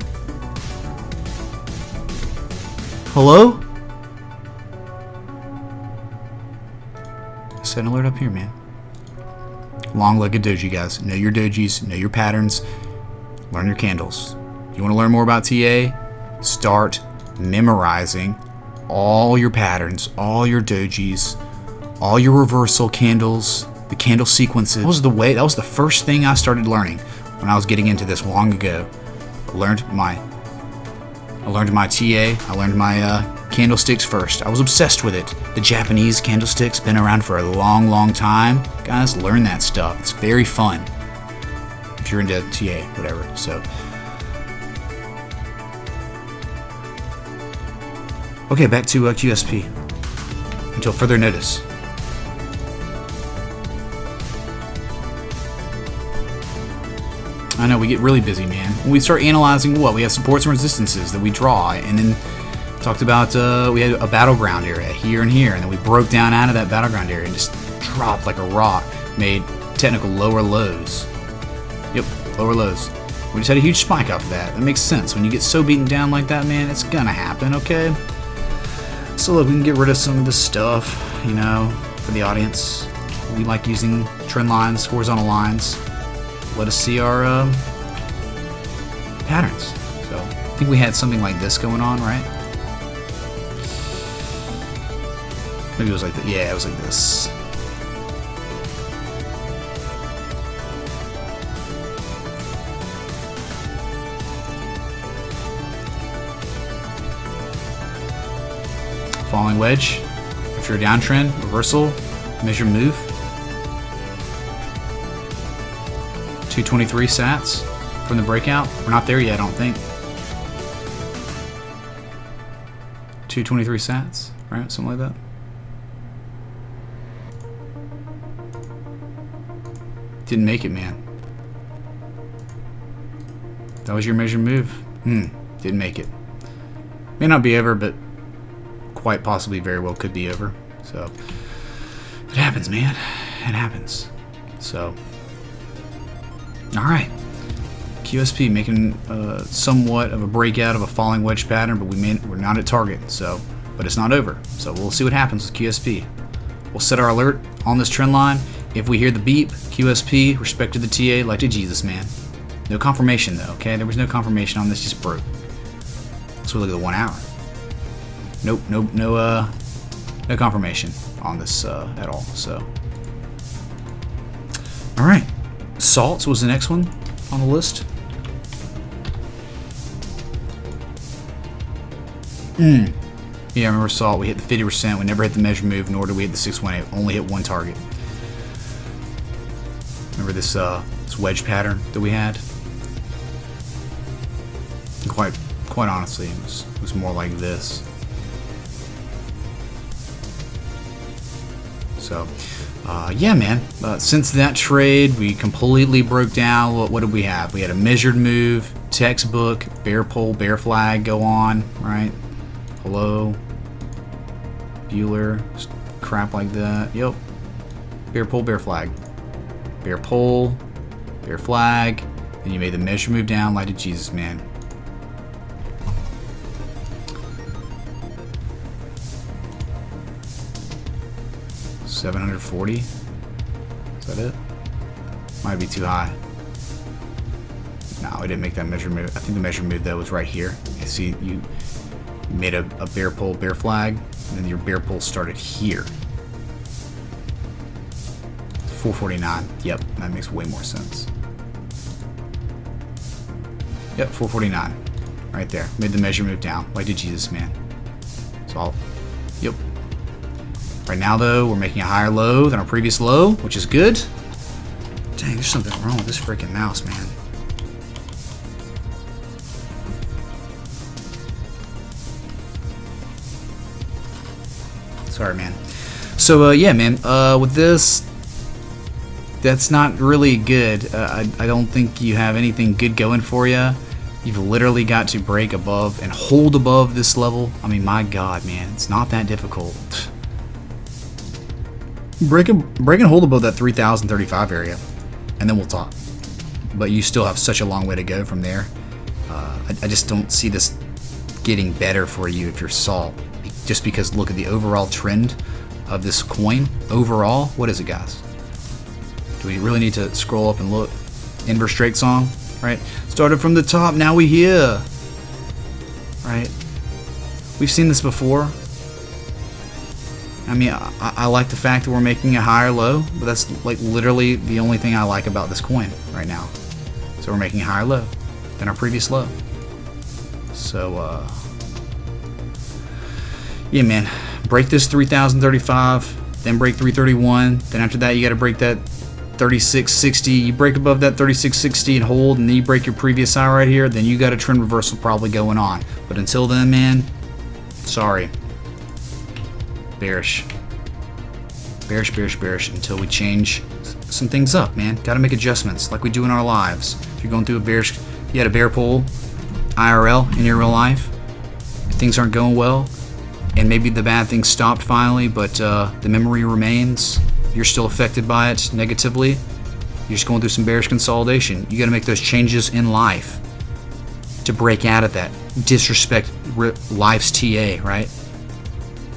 Hello? Set an alert up here, man. Long-legged doji, guys. Know your dojis, know your patterns, learn your candles. You want to learn more about TA? Start memorizing all your patterns, all your dojis, all your reversal candles, the candle sequences. That was the first thing I started learning when I was getting into this long ago. I learned my TA, I learned my candlesticks first. I was obsessed with it. The Japanese candlesticks, been around for a long, long time. Guys, learn that stuff. It's very fun. If you're into TA, whatever. So, okay, back to QSP. Until further notice. I know, we get really busy, man. When we start analyzing what? We have supports and resistances that we draw, and then talked about we had a battleground area here and here, and then we broke down out of that battleground area and just dropped like a rock, made technical lower lows. Yep, lower lows. We just had a huge spike off of that. That makes sense. When you get so beaten down like that, man, it's gonna happen, okay? So look, we can get rid of some of this stuff, you know, for the audience. We like using trend lines, horizontal lines. Let us see our patterns. So I think we had something like this going on, right? Maybe it was like that. Yeah, it was like this. Falling wedge. After a downtrend, reversal, measure move. 223 sats from the breakout. We're not there yet, I don't think. 223 sats, right? Something like that. Didn't make it, man. That was your measured move. Didn't make it. May not be over, but quite possibly very well could be over. So it happens, man. It happens. So alright, QSP making somewhat of a breakout of a falling wedge pattern, but we're not at target, so, but it's not over. So we'll see what happens with QSP. We'll set our alert on this trend line. If we hear the beep, QSP, respect to the TA, like to Jesus, man. No confirmation though, okay? There was no confirmation on this, just broke. Let's look at the 1 hour. Nope, no confirmation on this at all, so. Alright. Salts was the next one on the list. Yeah, I remember Salt. We hit the 50%. We never hit the measure move, nor did we hit the 618. Only hit one target. Remember this wedge pattern that we had? And quite honestly, it was more like this. So. Yeah, man. Since that trade, we completely broke down. What did we have? We had a measured move, textbook, bear pole, bear flag go on, right? Hello. Bueller, crap like that. Yep. Bear pole, bear flag. Bear pole, bear flag. Then you made the measure move down, light to Jesus, man. $740. Is that it? Might be too high. No, we didn't make that measure move. I think the measure move though was right here. You see, you made a bear pole, bear flag, and then your bear pole started here. 449. Yep, that makes way more sense. Yep, 449. Right there. Made the measure move down. Like to Jesus, man. So I'll. Yep. Right now, though, we're making a higher low than our previous low, which is good. Dang, there's something wrong with this freaking mouse, man. Sorry, man. So, yeah, man, with this, that's not really good. I don't think you have anything good going for you. You've literally got to break above and hold above this level. I mean, my God, man, it's not that difficult. Break and hold above that 3,035 area, and then we'll talk. But you still have such a long way to go from there. I just don't see this getting better for you if you're Salt. Just because look at the overall trend of this coin. Overall, what is it, guys? Do we really need to scroll up and look? Inverse Drake song, right? Started from the top, now we here. Right? We've seen this before. I mean, I like the fact that we're making a higher low, but that's like literally the only thing I like about this coin right now. So we're making a higher low than our previous low. So, yeah, man, break this 3,035, then break 331. Then after that, you got to break that 3660. You break above that 3660 and hold, and then you break your previous high right here. Then you got a trend reversal probably going on. But until then, man, sorry. Bearish. Bearish, bearish, bearish until we change some things up, man. Got to make adjustments like we do in our lives. If you're going through a bearish, you had a bear pull, IRL in your real life, things aren't going well, and maybe the bad things stopped finally, but the memory remains. You're still affected by it negatively. You're just going through some bearish consolidation. You got to make those changes in life to break out of that. Disrespect life's TA, right?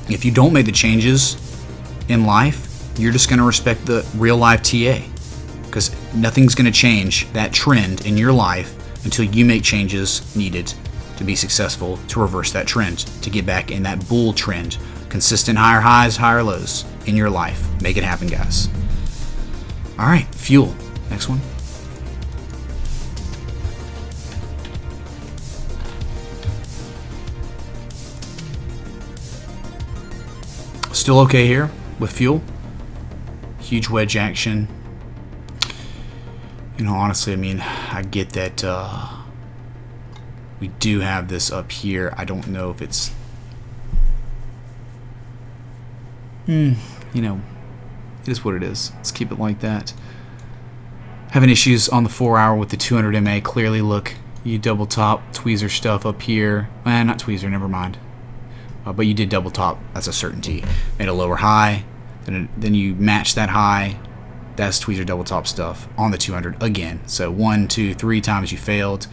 If you don't make the changes in life, you're just going to respect the real life TA, because nothing's going to change that trend in your life until you make changes needed to be successful to reverse that trend, to get back in that bull trend. Consistent higher highs, higher lows in your life. Make it happen, guys. All right, fuel. Next one. Still okay here with fuel. Huge wedge action. You know, honestly, I mean, I get that we do have this up here. I don't know if it's, you know, it is what it is. Let's keep it like that. Having issues on the 4 hour with the 200 MA. Clearly, look, you double top tweezer stuff up here. Not tweezer, never mind. But you did double top. That's a certainty. Made a lower high. Then you match that high. That's tweezer double top stuff on the 200 again. So 1, 2, 3 times you failed.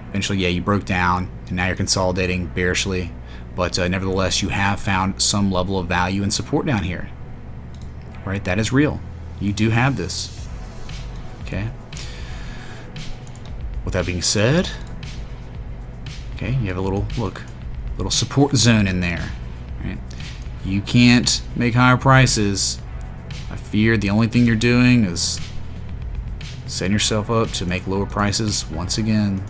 Eventually, yeah, you broke down, and now you're consolidating bearishly. But nevertheless, you have found some level of value and support down here. Right? That is real. You do have this. Okay. With that being said, okay, you have a little support zone in there. Right? You can't make higher prices. I fear the only thing you're doing is setting yourself up to make lower prices once again.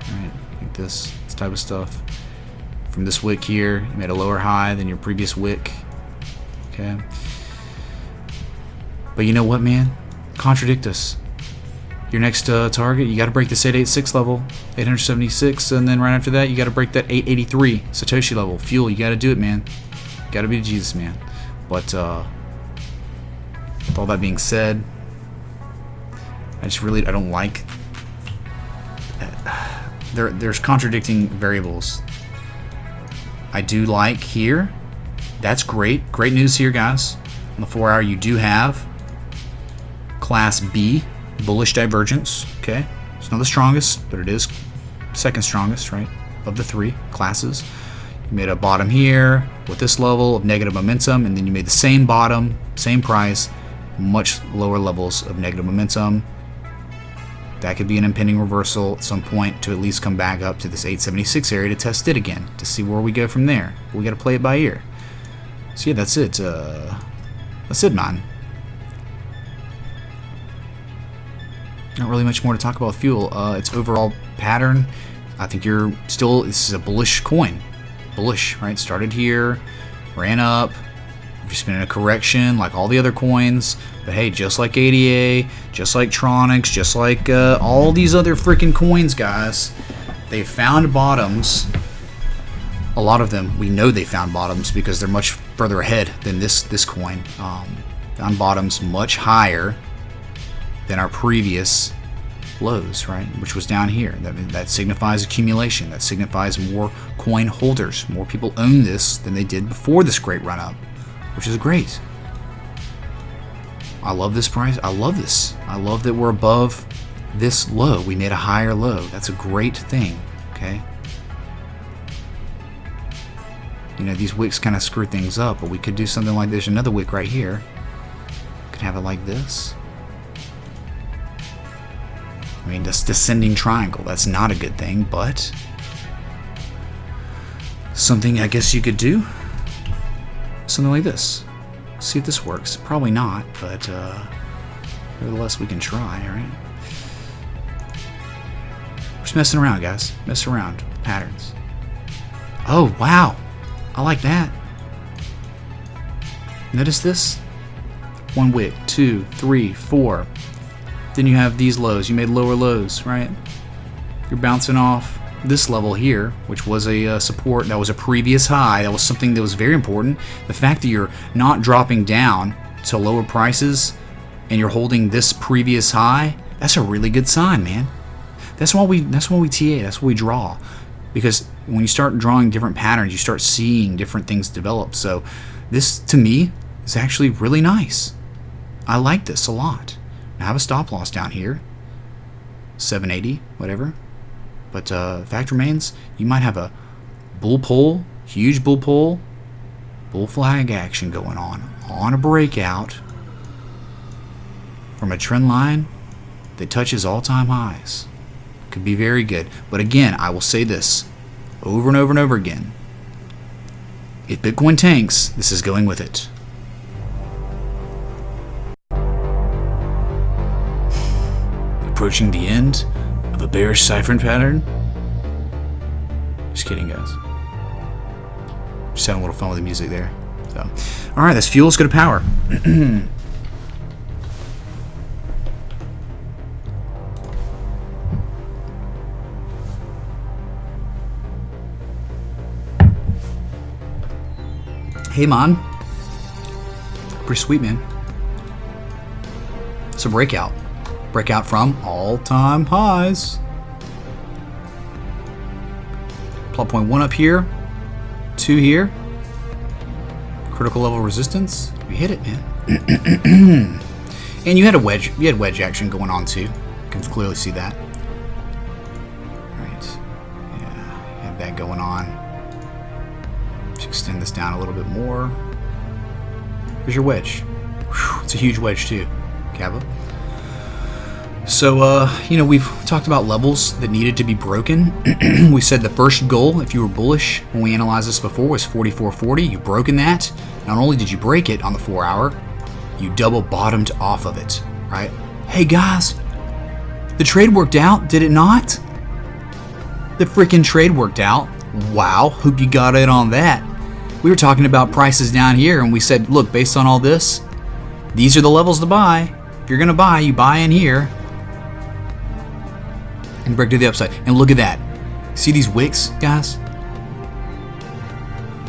Alright, like this type of stuff. From this wick here, you made a lower high than your previous wick. Okay. But you know what, man? Contradict us. Your next target, you got to break this 886 level, 876, and then right after that, you got to break that 883 Satoshi level. Fuel, you got to do it, man. Got to be Jesus, man. But with all that being said, I don't like. There's contradicting variables. I do like here. That's great. Great news here, guys. On the 4 hour, you do have Class B. Bullish divergence, okay? It's not the strongest, but it is second strongest, right? Of the 3 classes. You made a bottom here with this level of negative momentum, and then you made the same bottom, same price, much lower levels of negative momentum. That could be an impending reversal at some point to at least come back up to this 876 area to test it again, to see where we go from there. We got to play it by ear. So yeah, that's it. That's it, man. Not really much more to talk about fuel. Its overall pattern, I think this is a bullish coin. Bullish, right? Started here, ran up, we've just been in a correction like all the other coins. But hey, just like ADA, just like Tronics, just like all these other freaking coins, guys, they found bottoms. A lot of them, we know they found bottoms because they're much further ahead than this coin. Found bottoms much higher than our previous lows, right? Which was down here. That signifies accumulation. That signifies more coin holders. More people own this than they did before this great run up, which is great. I love this price. I love this. I love that we're above this low. We made a higher low. That's a great thing, okay? You know, these wicks kind of screw things up, but we could do something like this. Another wick right here. Could could have it like this. I mean, this descending triangle, that's not a good thing, but something I guess you could do. Something like this. See if this works. Probably not, but nevertheless, we can try, alright? Just messing around, guys. Mess around with patterns. Oh, wow. I like that. Notice this? 1 wick, 2, 3, 4. Then you have these lows. You made lower lows, right? You're bouncing off this level here, which was a support. That was a previous high. That was something that was very important. The fact that you're not dropping down to lower prices and you're holding this previous high, that's a really good sign, man. That's why we TA. That's what we draw, because when you start drawing different patterns, you start seeing different things develop. So this, to me, is actually really nice. I like this a lot. I have a stop loss down here, 780, whatever. But fact remains, you might have a bull pull, huge bull pull, bull flag action going on a breakout from a trend line that touches all-time highs. Could be very good. But again, I will say this over and over and over again. If Bitcoin tanks, this is going with it. Approaching the end of a bearish ciphering pattern. Just kidding, guys. Just having a little fun with the music there. So, all right, that's fuel. Let's go to power. Hey, man. Pretty sweet, man. It's a breakout. Breakout from all-time highs. Plot point 1 up here. 2 here. Critical level resistance. We hit it, man. And you had a wedge. You had wedge action going on too. You can clearly see that. Right. Yeah, you have that going on. Let's extend this down a little bit more. There's your wedge. Whew, it's a huge wedge too, Kappa. So, you know, we've talked about levels that needed to be broken. We said the first goal, if you were bullish when we analyzed this before, was 44.40. You've broken that. Not only did you break it on the 4 hour, you double bottomed off of it, right? Hey guys, the trade worked out, did it not? The freaking trade worked out. Wow, hope you got in on that. We were talking about prices down here, and we said, look, based on all this, these are the levels to buy. If you're going to buy, you buy in here. And break to the upside. And look at that. See these wicks, guys?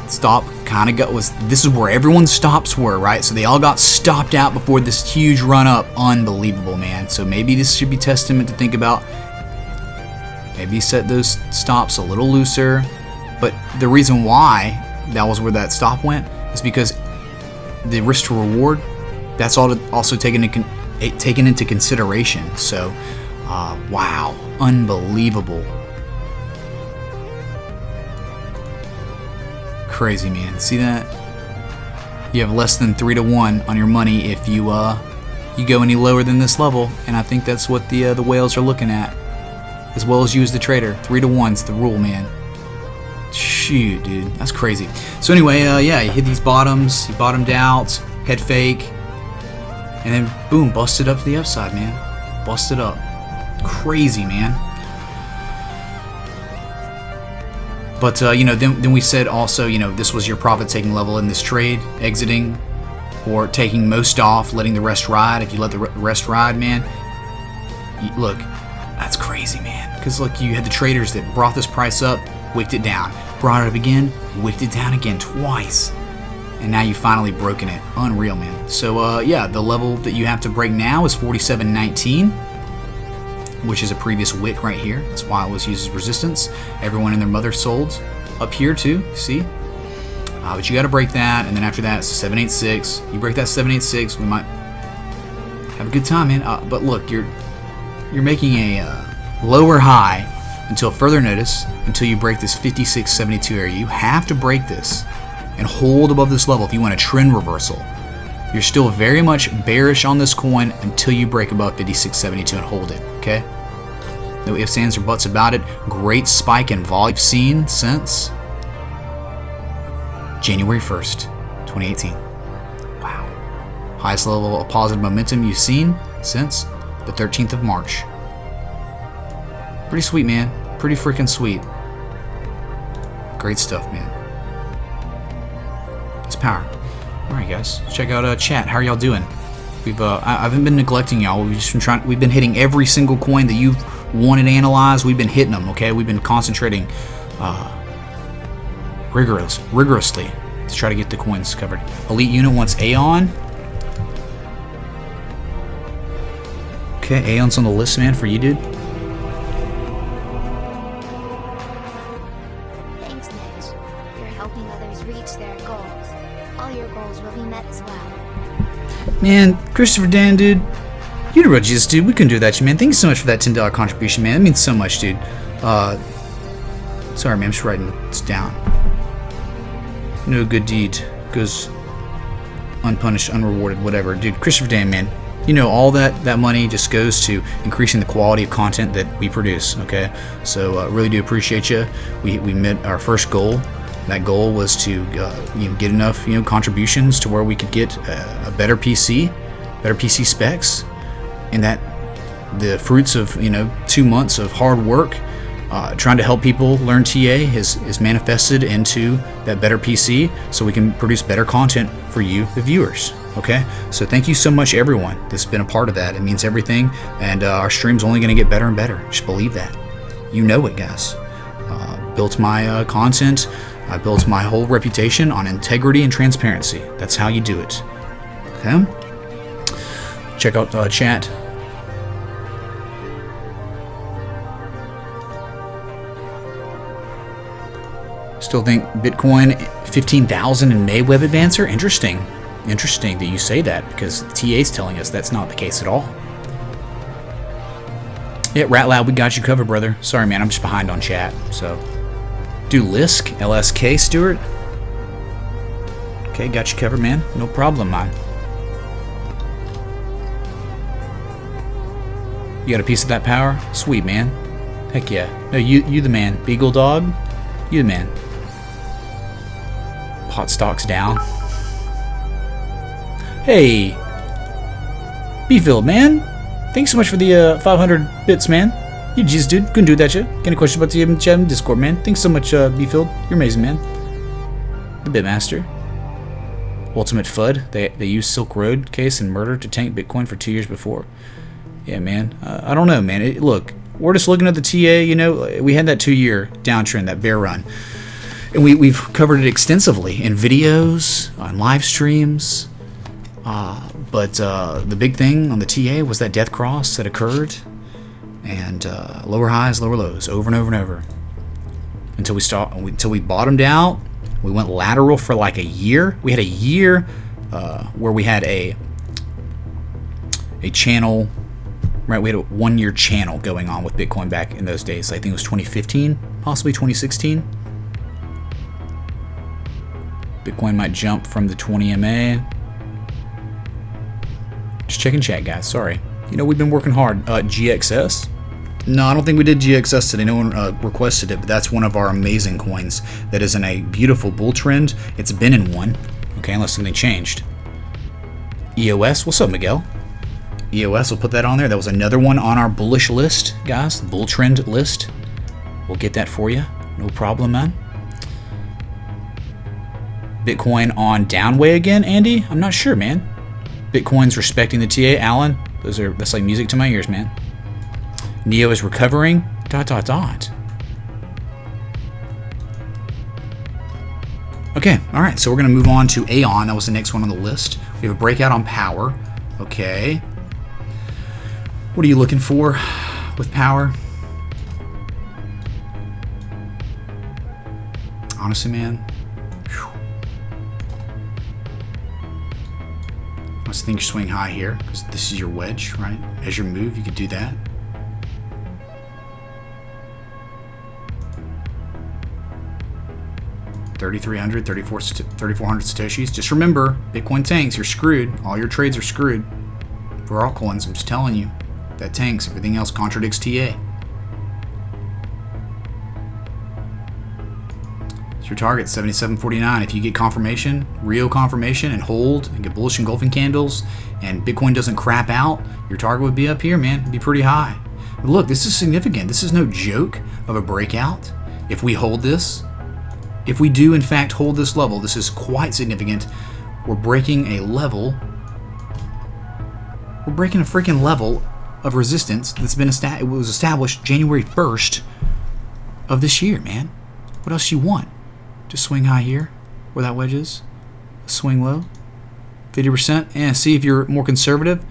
Stop kind of got was this is where everyone's stops were, right? So they all got stopped out before this huge run up. Unbelievable, man. So maybe this should be testament to think about. Maybe set those stops a little looser. But the reason why that was where that stop went is because the risk to reward, that's also taken into consideration. So wow, unbelievable. Crazy, man. See that? You have less than 3 to 1 on your money if you go any lower than this level, and I think that's what the whales are looking at, as well as you as the trader. 3 to 1's the rule, man. Shoot, dude, that's crazy. So anyway, yeah, you hit these bottoms, you bottomed out, head fake, and then boom, busted up to the upside, man. Busted up. Crazy, man. But you know, then we said also, you know, this was your profit taking level in this trade, exiting or taking most off, letting the rest ride. If you let the rest ride, man, look, that's crazy, man. Because look, you had the traders that brought this price up, wicked it down, brought it up again, wicked it down again twice, and now you finally broken it. Unreal, man. So yeah, the level that you have to break now is 47.19, which is a previous wick right here. That's why it was used as resistance. Everyone and their mother sold up here too, see? But you got to break that, and then after that, it's 786. You break that 786, we might have a good time, man. But look, you're making a lower high until further notice, until you break this 56.72 area. You have to break this and hold above this level if you want a trend reversal. You're still very much bearish on this coin until you break above 56.72 and hold it, okay? No ifs, ands, or buts about it. Great spike in volume seen since January 1st, 2018. Wow. Highest level of positive momentum you've seen since the 13th of March. Pretty sweet, man. Pretty freaking sweet. Great stuff, man. It's power. All right, guys. Check out chat. How are y'all doing? I haven't been neglecting y'all. We've been hitting every single coin that you've wanted analyzed. We've been hitting them. Okay. We've been concentrating rigorously to try to get the coins covered. Elite unit wants Aeon. Okay, Aeon's on the list, man, for you, dude. Thanks, Mitch. You're helping others reach their goals. All your goals will be met as well. Man, Christopher Dan, dude. You know Jesus, dude. We couldn't do that, man. Thank you so much for that $10 contribution, man. That means so much, dude. Sorry, man. I'm just writing this down. No good deed goes unpunished, unrewarded, whatever. Dude, Christopher Dan, man. You know, all that money just goes to increasing the quality of content that we produce, okay? So, really do appreciate you. We met our first goal. That goal was to get enough contributions to where we could get a better PC specs, and that the fruits of 2 months of hard work trying to help people learn TA is manifested into that better PC, so we can produce better content for you, the viewers. Okay, so thank you so much, everyone that's been a part of that. It means everything, and our stream's only going to get better and better. Just believe that. You know it, guys. Built my content. I built my whole reputation on integrity and transparency. That's how you do it. Okay? Check out chat. Still think Bitcoin 15,000 in May Web Advancer? Interesting. Interesting that you say that, because TA's telling us that's not the case at all. Yeah, Rat Lab, we got you covered, brother. Sorry, man, I'm just behind on chat, so. Do Lisk, LSK, Stuart. Okay, got you covered, man. No problem, man. You got a piece of that power? Sweet, man. Heck yeah. No, you the man. Beagle Dog, you the man. Pot stocks down. Hey, Befield, man. Thanks so much for the 500 bits, man. You Jesus, dude. Couldn't do that shit. Got any questions about the chat in Discord, man? Thanks so much, Befield. You're amazing, man. The Bitmaster. Ultimate FUD. They used Silk Road case and murder to tank Bitcoin for 2 years before. Yeah, man. I don't know, man. Look, we're just looking at the TA. We had that 2-year downtrend, that bear run. And we've covered it extensively in videos, on live streams. But the big thing on the TA was that death cross that occurred, and lower highs, lower lows, over and over and over, until we bottomed out. We went lateral for like a year. We had a year where we had a channel, right? We had a 1-year channel going on with Bitcoin back in those days. I think it was 2015, possibly 2016. Bitcoin might jump from the 20 MA. Just checking chat, guys. Sorry. We've been working hard. GXS? No, I don't think we did GXS today. No one requested it, but that's one of our amazing coins that is in a beautiful bull trend. It's been in one, okay, unless something changed. EOS? What's up, Miguel? EOS, we'll put that on there. That was another one on our bullish list, guys. The bull trend list. We'll get that for you. No problem, man. Bitcoin on downway again, Andy? I'm not sure, man. Bitcoin's respecting the TA, Alan. That's like music to my ears, man. Neo is recovering. ... Okay, all right. So we're gonna move on to Aeon. That was the next one on the list. We have a breakout on power. Okay. What are you looking for with power? Honestly, man. I think you swing high here because this is your wedge, right? As your move, you could do that. 3,300, 3,400 Satoshis. Just remember, Bitcoin tanks, you're screwed. All your trades are screwed. For altcoins, I'm just telling you. That tanks, everything else contradicts TA. It's your target, 77.49. If you get confirmation, real confirmation, and hold, and get bullish engulfing candles, and Bitcoin doesn't crap out, your target would be up here, man. It'd be pretty high. But look, this is significant. This is no joke of a breakout. If we hold this, if we do in fact hold this level, this is quite significant. We're breaking a level. We're breaking a freaking level of resistance that's been it was established January 1st of this year, man. What else you want? Just swing high here, where that wedge is. Swing low, 50%. And see if you're more conservative,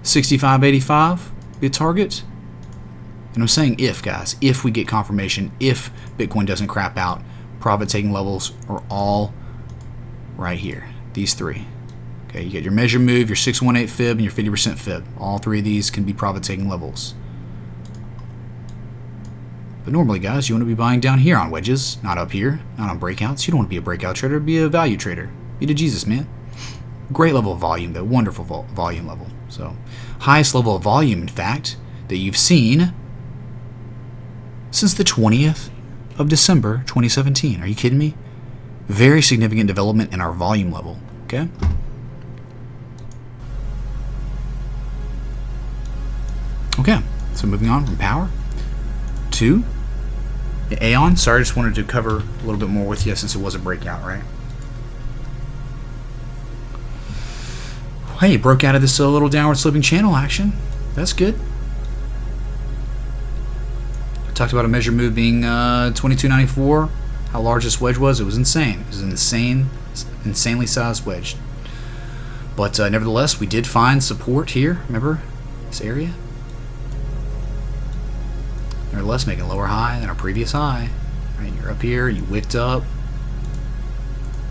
65.85 be a target. And I'm saying if, guys, if we get confirmation, if Bitcoin doesn't crap out, profit taking levels are all right here. These three. Okay, you get your measure move, your 618 fib, and your 50% fib. All three of these can be profit taking levels. But normally, guys, you want to be buying down here on wedges, not up here, not on breakouts. You don't want to be a breakout trader, be a value trader. Be to Jesus, man. Great level of volume, though. Wonderful volume level. So, highest level of volume, in fact, that you've seen since the 20th of December 2017. Are you kidding me? Very significant development in our volume level. Okay? Okay, so moving on from power to Aeon. Sorry, I just wanted to cover a little bit more with you since it was a breakout, right? Hey, broke out of this little downward sloping channel action. That's good. I talked about a measure move being 22.94. How large this wedge was, it was insane. It was an insanely sized wedge. But nevertheless, we did find support here. Remember this area? Nevertheless, making a lower high than our previous high. Right, you're up here, you wicked up.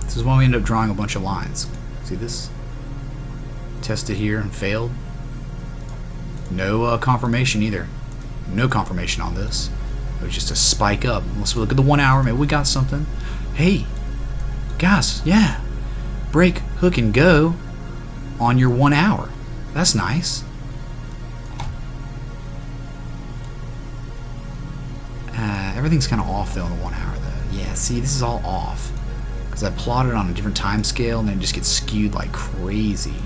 This is why we end up drawing a bunch of lines. See this? Tested here and failed. No confirmation either. No confirmation on this. It was just a spike up. Let's look at the 1 hour. Maybe we got something. Hey, guys, yeah. Break, hook, and go on your 1 hour. That's nice. Everything's kind of off though in the 1 hour though. Yeah, see, this is all off because I plotted on a different time scale and then it just gets skewed like crazy.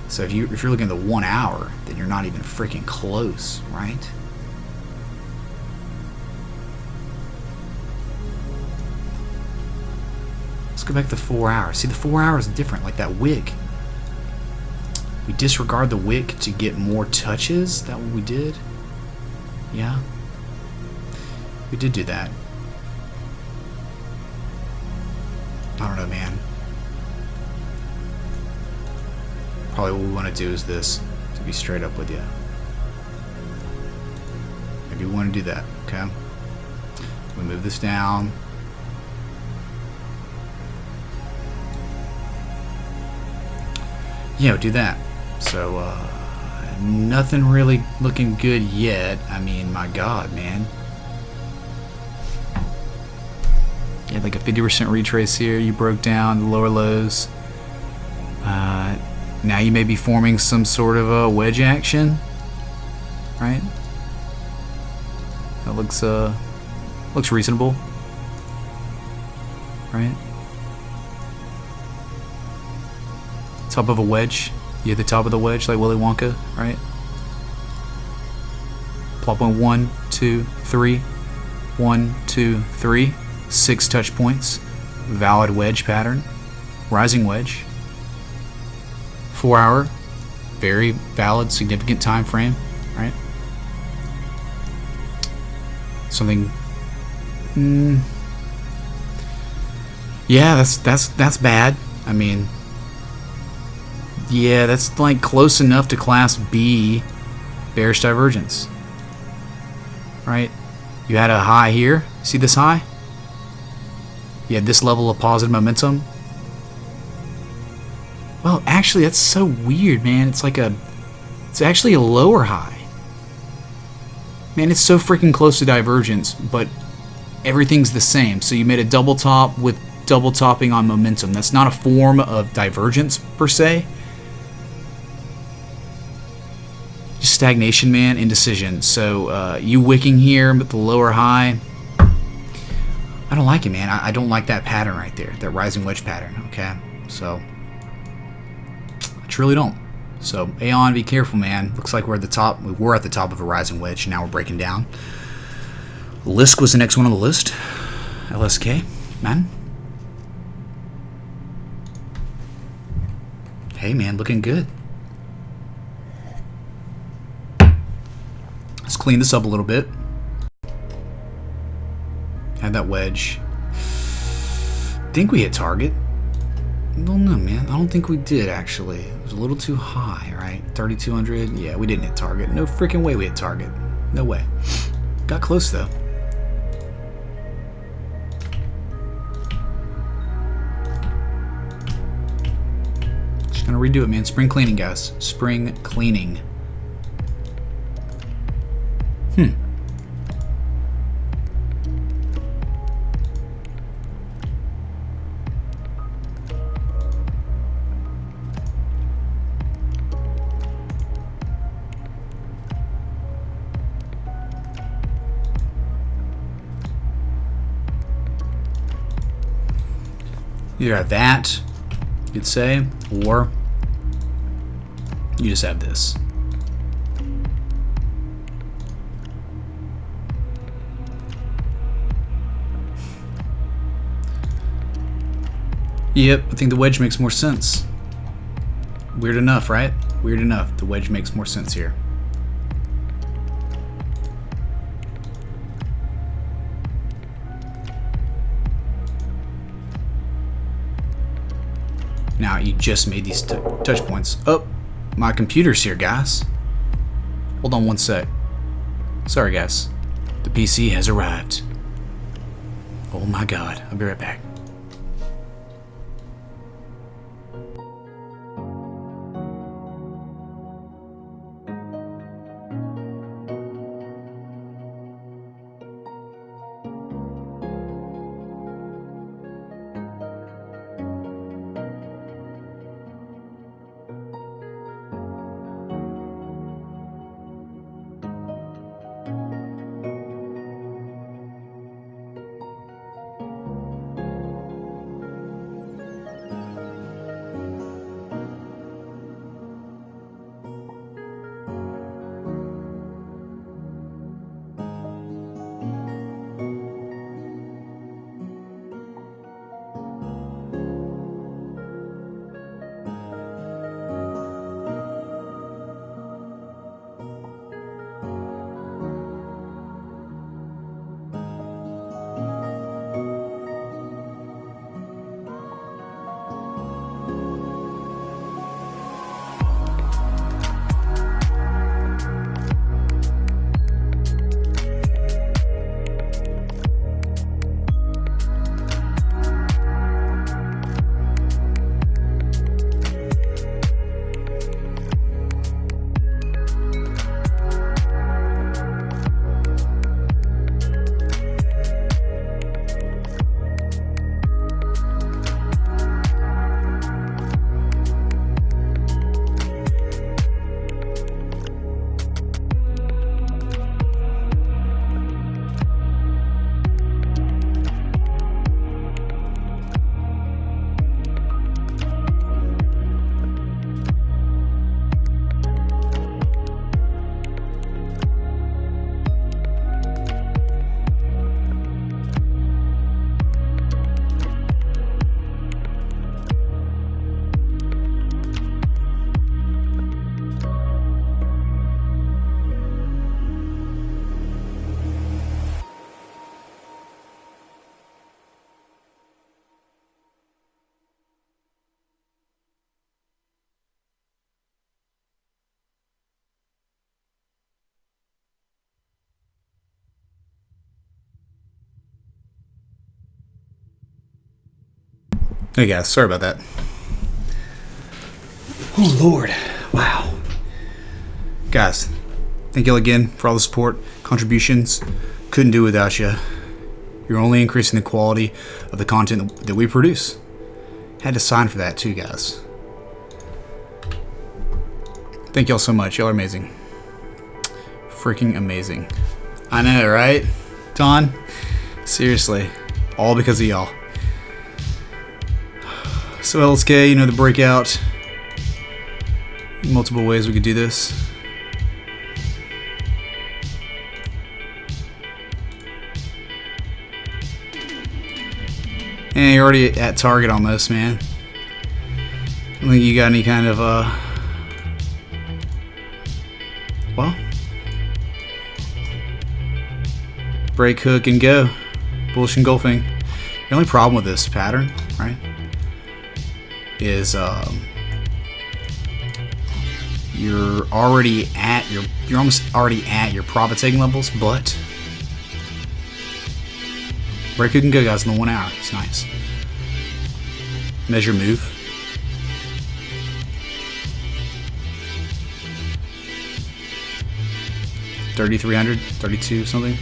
So if you're looking at the 1 hour, then you're not even freaking close, right? Let's go back to 4 hours. See, the 4 hours is different, like that wick. We disregard the wick to get more touches. Is that what we did? Yeah. We did do that. I don't know, man. Probably what we want to do is this, to be straight up with you. Maybe we want to do that, okay? We move this down. Yeah, do that. So, nothing really looking good yet. I mean, my God, man. You had like a 50% retrace here. You broke down the lower lows. Now you may be forming some sort of a wedge action, right? That looks reasonable, right? Top of a wedge. You at the top of the wedge like Willy Wonka, right? Plot point 1, 2, 3. 1, 2, 3. 6 touch points. Valid wedge pattern. Rising wedge. 4 hour. Very valid, significant time frame, right? Something. Yeah, that's bad. I mean, yeah, that's like close enough to Class B bearish divergence, right? You had a high here. See this high? You had this level of positive momentum. Well, actually, that's so weird, man. It's actually a lower high. Man, it's so freaking close to divergence, but everything's the same. So you made a double top with double topping on momentum. That's not a form of divergence per se. Just stagnation, man, indecision. So you wicking here with the lower high, I don't like it, man. I don't like that pattern right there, that rising wedge pattern, okay? So I truly don't. So Aeon, be careful, man. Looks like we're at the top. We were at the top of a rising wedge. Now we're breaking down. Lisk was the next one on the list. LSK, man. Hey, man, looking good. Let's clean this up a little bit. Had that wedge. Think we hit target. I don't know, man. I don't think we did, actually. It was a little too high, right? 3,200. Yeah, we didn't hit target. No freaking way we hit target. No way. Got close, though. Just gonna redo it, man. Spring cleaning, guys. Spring cleaning. Either have that, you could say, or you just have this. Yep, I think the wedge makes more sense. Weird enough, right? Weird enough. The wedge makes more sense here. Now, you just made these touch points. Oh, my computer's here, guys. Hold on one sec. Sorry, guys. The PC has arrived. Oh my god. I'll be right back. Hey guys, sorry about that. Oh Lord, wow. Guys, thank y'all again for all the support, contributions. Couldn't do it without you. You're only increasing the quality of the content that we produce. Had to sign for that too, guys. Thank y'all so much. Y'all are amazing. Freaking amazing. I know, right? Don? Seriously. All because of y'all. So LSK, you know the breakout. Multiple ways we could do this. And you're already at target almost, man. I don't think you got any kind of, well, break, hook, and go. Bullish engulfing. The only problem with this pattern, right, is you're already at you're almost already at your profit taking levels, but break, hook, and go, guys, in the 1 hour. It's nice. Measure move. $3,300, 32 something.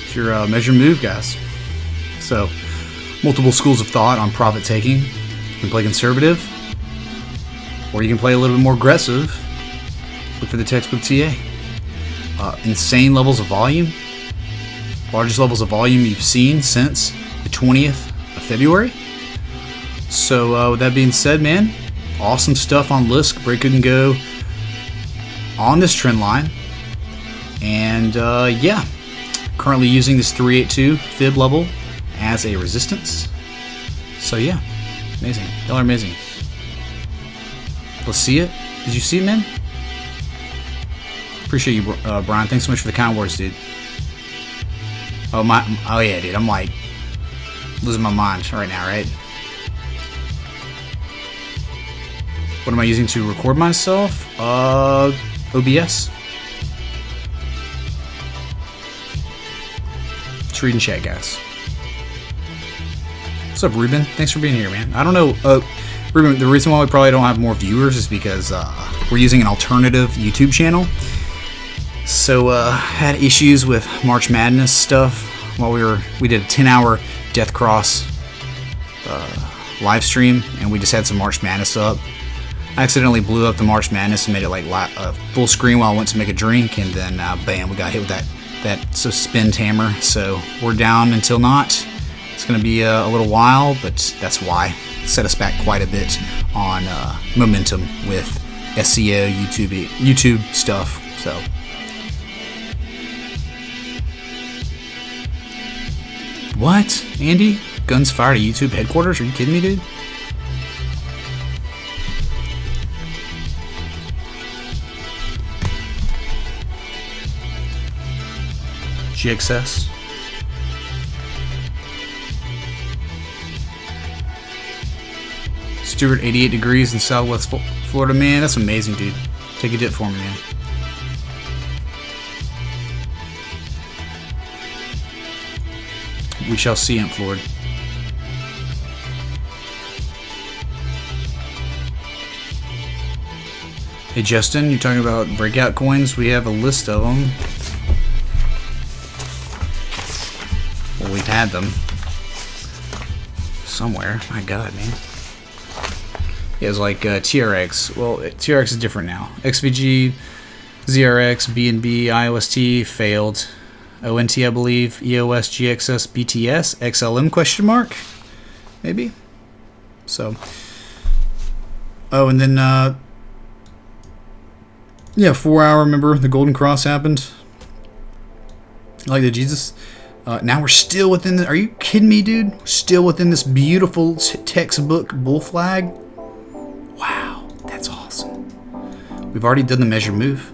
It's your measure move, guys. So, multiple schools of thought on profit taking. You can play conservative, or you can play a little bit more aggressive. Look for the textbook TA. Insane levels of volume. Largest levels of volume you've seen since the 20th of February. So with that being said, man, awesome stuff on Lisk, break, hook, and go on this trend line. And yeah, currently using this 382 fib level as a resistance. So yeah, amazing. Y'all are amazing. Let's see it. Did you see it, man? Appreciate you, Brian. Thanks so much for the kind words, dude. Oh yeah, dude. I'm like losing my mind right now, right? What am I using to record myself? OBS. Let's read and chat, guys. What's up, Ruben? Thanks for being here, man. I don't know, Ruben, the reason why we probably don't have more viewers is because we're using an alternative YouTube channel. So had issues with March Madness stuff while we did a 10-hour Death Cross live stream, and we just had some March Madness up. I accidentally blew up the March Madness and made it like full screen while I went to make a drink, and then bam, we got hit with that suspend hammer. So we're down until not. It's gonna be a little while, but that's why it set us back quite a bit on momentum with SEO, YouTube stuff. So. What? Andy? Guns fired at YouTube headquarters? Are you kidding me, dude? GXS. Stewart, 88 degrees in Southwest Florida. Man, that's amazing, dude. Take a dip for me, man. We shall see, Aunt Floyd. Hey, Justin, you're talking about breakout coins? We have a list of them. Well, we've had them somewhere. My God, man. It was like TRX. Well, TRX is different now. XVG, ZRX, BNB, IOST failed. ONT, I believe, EOS, GXS, BTS, XLM question mark, maybe. So, oh, and then yeah, 4 hour. Remember the Golden Cross happened. Like the Jesus. Now we're still within the. Are you kidding me, dude? We're still within this beautiful textbook bull flag. Wow, that's awesome. We've already done the measure move.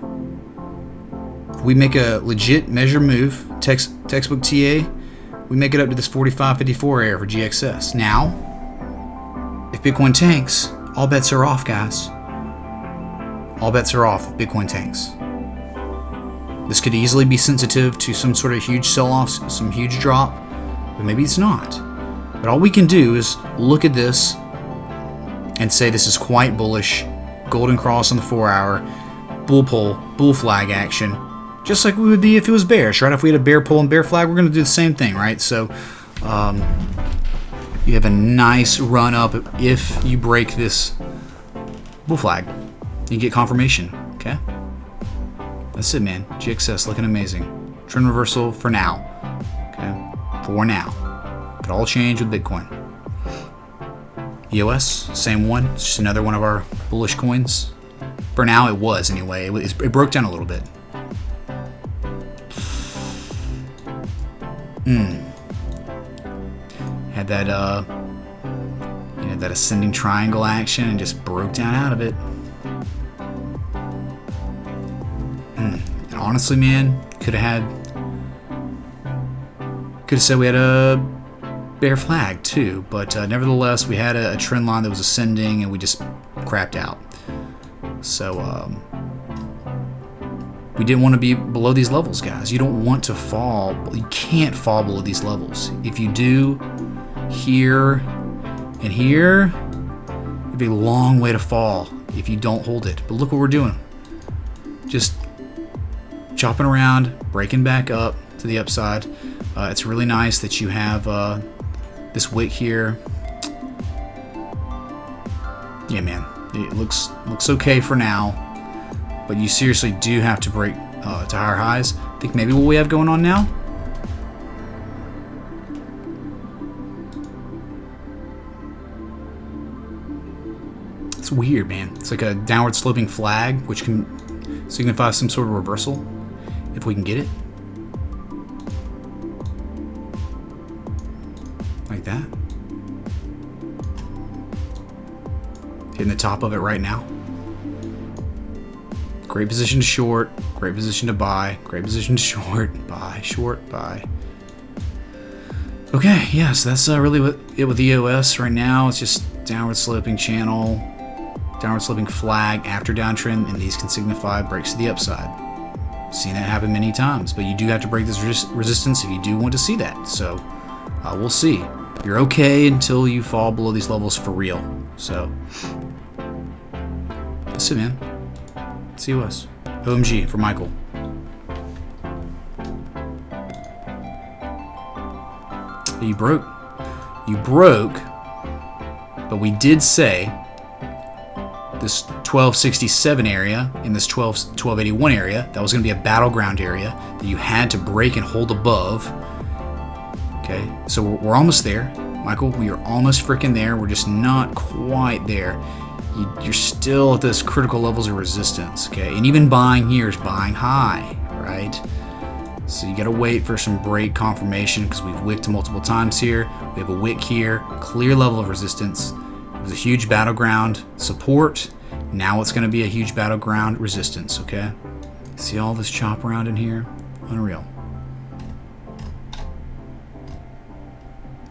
We make a legit measure move, textbook TA, we make it up to this 45.54 area for GXS. Now, if Bitcoin tanks, all bets are off, guys. All bets are off if Bitcoin tanks. This could easily be sensitive to some sort of huge sell-off, some huge drop, but maybe it's not. But all we can do is look at this and say this is quite bullish. Golden cross on the 4-hour, bull pull, bull flag action, just like we would be if it was bearish, right? If we had a bear pull and bear flag, we're going to do the same thing, right? So you have a nice run up if you break this bull flag. You get confirmation, okay? That's it, man. GXS looking amazing. Trend reversal for now, okay? For now. Could all change with Bitcoin. EOS, same one. It's just another one of our bullish coins. For now, it was anyway. It broke down a little bit. Had that, that ascending triangle action and just broke down out of it. And honestly, man, could have said we had a bear flag too, but nevertheless, we had a trend line that was ascending, and we just crapped out. So we didn't want to be below these levels, guys. You don't want to fall. You can't fall below these levels. If you do, here and here, it'd be a long way to fall if you don't hold it. But look what we're doing. Just chopping around, breaking back up to the upside. It's really nice that you have this wick here. Yeah, man, it looks okay for now, but you seriously do have to break to higher highs. I think maybe what we have going on now, it's weird, man. It's like a downward sloping flag, which can signify some sort of reversal if we can get it. Like that. Hitting the top of it right now. Great position to short, great position to buy, great position to short, buy, short, buy. Okay, yeah, so that's really it with EOS right now. It's just downward sloping channel, downward sloping flag after downtrend, and these can signify breaks to the upside. Seen that happen many times, but you do have to break this resistance if you do want to see that. So we'll see. You're okay until you fall below these levels for real. So that's it, man. COS. OMG for Michael. You broke. You broke, but we did say this 1267 area in this 1281 area, that was going to be a battleground area that you had to break and hold above. Okay, so we're almost there. Michael, we are almost freaking there. We're just not quite there. You're still at those critical levels of resistance, okay? And even buying here is buying high, right? So you gotta wait for some break confirmation because we've wicked multiple times here. We have a wick here, clear level of resistance. It was a huge battleground support. Now it's gonna be a huge battleground resistance, okay? See all this chop around in here? Unreal.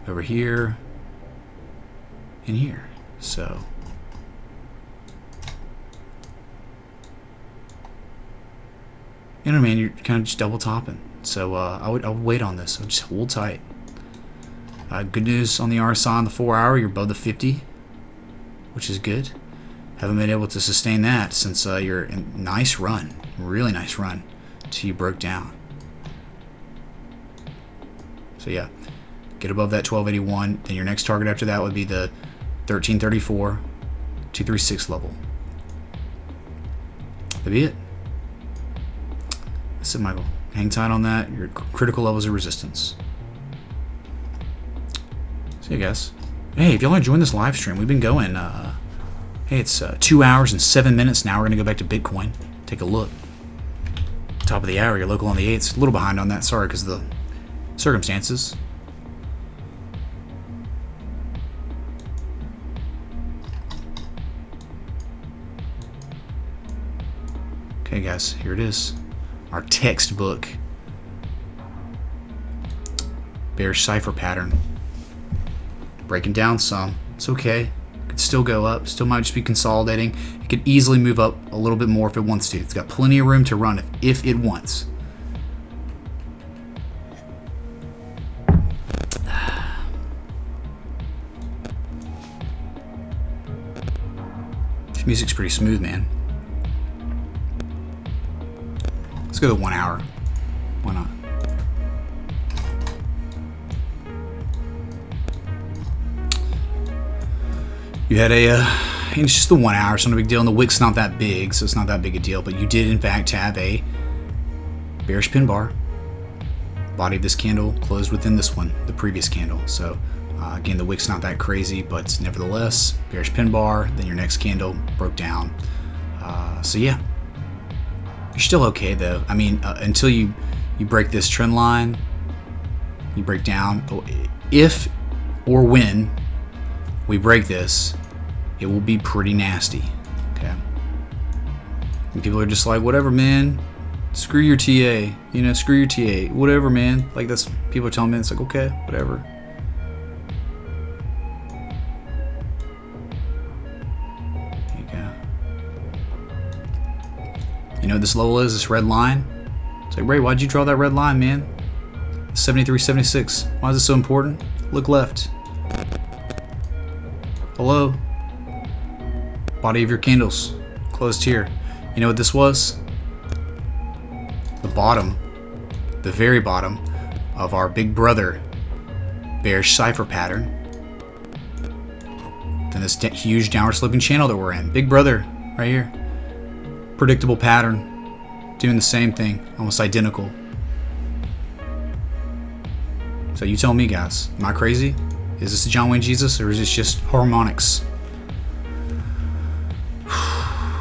Over here and here. So you know, man, you're kind of just double topping. So I would wait on this. I would just hold tight. Good news on the RSI on the 4-hour, you're above the 50, which is good. Haven't been able to sustain that since your nice run, really nice run, till you broke down. So yeah, get above that 1281. Then your next target after that would be the 1334, 236 level. That'd be it. That's it, Michael. Hang tight on that. Your critical levels of resistance. See you guys. Hey, if y'all want to join this live stream, we've been going. Hey, it's 2 hours and 7 minutes now. We're gonna go back to Bitcoin. Take a look. Top of the hour. You're local on the 8th. A little behind on that. Sorry, because of the circumstances. Okay, guys. Here it is. Our textbook bearish cipher pattern. Breaking down some. It's okay. Could still go up. Still might just be consolidating. It could easily move up a little bit more if it wants to. It's got plenty of room to run if it wants. Music's pretty smooth, man. Let's go to 1 hour. Why not? You had a, and it's just the 1 hour, so no big deal. And the wick's not that big, so it's not that big a deal. But you did, in fact, have a bearish pin bar. Body of this candle closed within this one, the previous candle. So again, the wick's not that crazy, but nevertheless, bearish pin bar. Then your next candle broke down. So yeah, you're still okay though. I mean, until you break this trend line, you break down. If or when we break this, it will be pretty nasty. Okay. And people are just like, whatever, man. Screw your TA. You know, screw your TA. Whatever, man. Like, that's people are telling me. It's like, okay, whatever. There you go. You know what this level is? This red line. It's like, Ray, why'd you draw that red line, man? 73.76. Why is it so important? Look left. Hello? Body of your candles. Closed here. You know what this was? The bottom. The very bottom of our big brother bearish cipher pattern. Then this huge downward sloping channel that we're in. Big brother right here. Predictable pattern. Doing the same thing. Almost identical. So you tell me, guys. Am I crazy? Is this John Wayne Jesus, or is this just harmonics?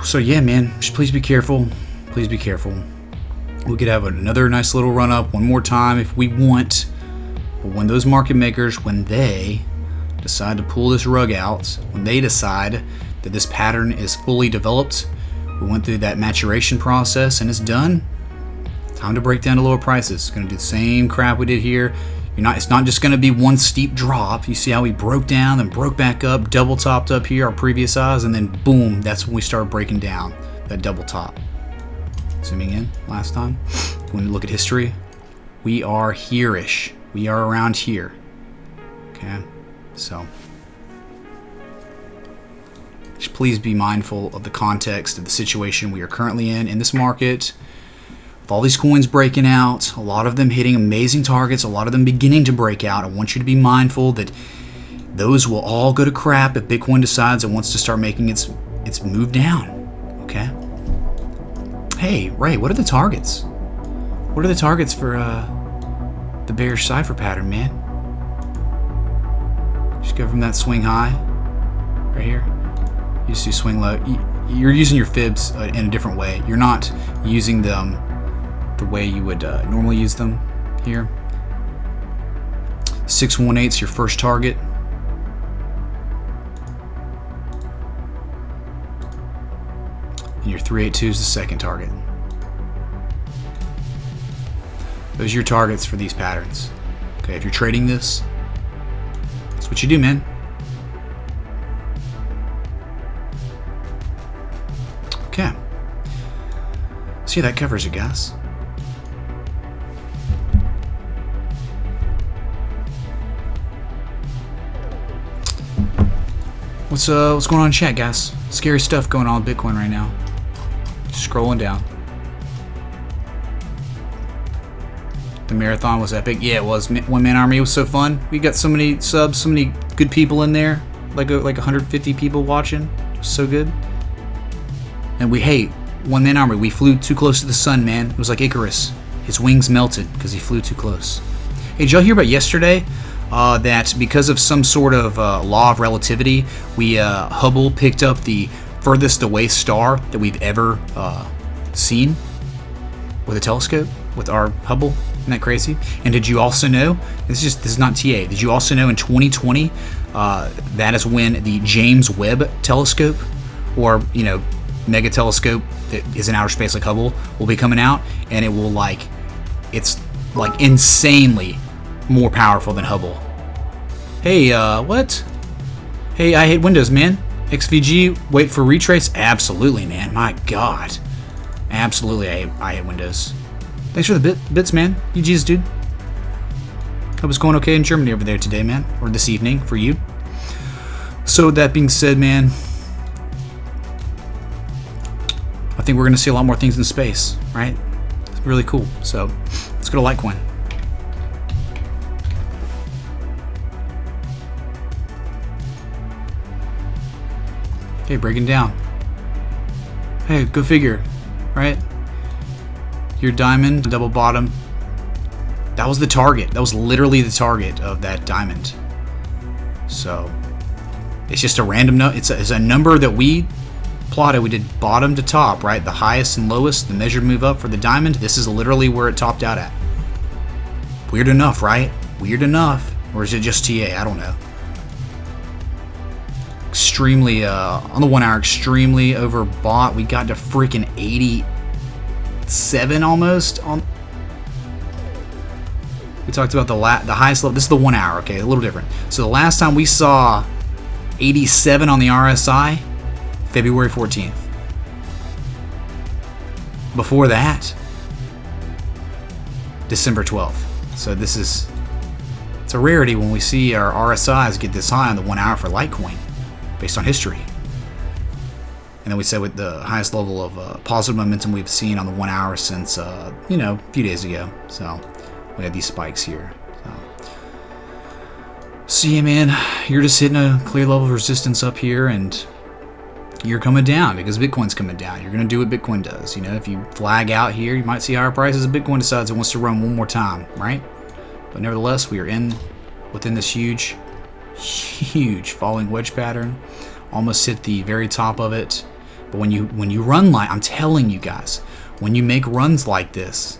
So yeah, man, just please be careful. Please be careful. We could have another nice little run up one more time if we want. But when those market makers, when they decide to pull this rug out, when they decide that this pattern is fully developed, we went through that maturation process and it's done, time to break down to lower prices. Gonna do the same crap we did here. It's not just going to be one steep drop. You see how we broke down and broke back up, double topped up here, our previous highs, and then boom, that's when we started breaking down that double top. Zooming in last time. When we look at history, we are here-ish. We are around here. Okay, so just please be mindful of the context of the situation we are currently in this market. With all these coins breaking out, a lot of them hitting amazing targets, a lot of them beginning to break out, I want you to be mindful that those will all go to crap if Bitcoin decides it wants to start making its move down. Okay? Hey, Ray, what are the targets? What are the targets for the bearish cipher pattern, man? Just go from that swing high right here. You see swing low. You're using your fibs in a different way. You're not using them the way you would normally use them here. 618 is your first target. And your 382 is the second target. Those are your targets for these patterns. Okay, if you're trading this, that's what you do, man. Okay. See, that covers it, guys. What's going on in chat, guys? Scary stuff going on with Bitcoin right now. Just scrolling down. The marathon was epic. Yeah, it was. One Man Army was so fun. We got so many subs, so many good people in there. Like 150 people watching. It was so good. And One Man Army, we flew too close to the sun, man. It was like Icarus. His wings melted because he flew too close. Hey, did y'all hear about yesterday? That because of some sort of law of relativity, Hubble picked up the furthest away star that we've ever seen with a telescope, with our Hubble. Isn't that crazy? And did you also know, this is not TA, did you also know in 2020, that is when the James Webb telescope, or, mega telescope that is in outer space like Hubble, will be coming out, and it's insanely more powerful than Hubble. Hey, what? Hey, I hate Windows, man. XVG, wait for retrace? Absolutely, man. My God. Absolutely, I hate Windows. Thanks for the bits, man. You Jesus, dude. Hope it's going okay in Germany over there today, man. Or this evening for you. So, that being said, man, think we're going to see a lot more things in space, right? It's really cool. So let's go to Litecoin. Okay, breaking down. Hey, go figure, right? Your diamond, double bottom. That was the target. That was literally the target of that diamond. So it's just a random number. It's a number that we plotted. We did bottom to top, right? The highest and lowest, the measured move up for the diamond. This is literally where it topped out at. Weird enough, right? Weird enough. Or is it just TA? I don't know. Extremely, on the 1 hour, extremely overbought. We got to freaking 87 almost. We talked about the highest level. This is the 1 hour, okay? A little different. So the last time we saw 87 on the RSI, February 14th. Before that, December 12th. So it's a rarity when we see our RSIs get this high on the 1 hour for Litecoin, based on history. And then we said with the highest level of positive momentum we've seen on the 1 hour since, a few days ago. So we had these spikes here. So yeah, man, you're just hitting a clear level of resistance up here, and you're coming down because Bitcoin's coming down. You're going to do what Bitcoin does. If you flag out here, you might see higher prices if Bitcoin decides it wants to run one more time, right? But nevertheless, we are within this huge falling wedge pattern. Almost hit the very top of it. But when you run like, I'm telling you guys, when you make runs like this,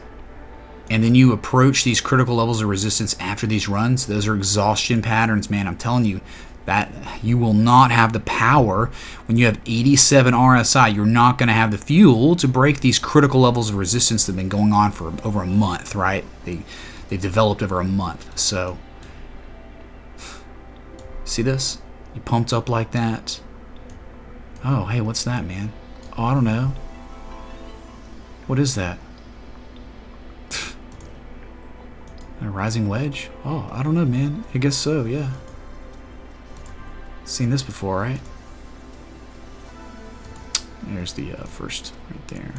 and then you approach these critical levels of resistance after these runs, those are exhaustion patterns, man. I'm telling you that you will not have the power. When you have 87 RSI, you're not going to have the fuel to break these critical levels of resistance that have been going on for over a month, right? They've developed over a month. So see this? You pumped up like that. Oh, hey, what's that, man? Oh, I don't know. What is that? A rising wedge? Oh, I don't know, man. I guess so, yeah. Seen this before, right? There's the first right there.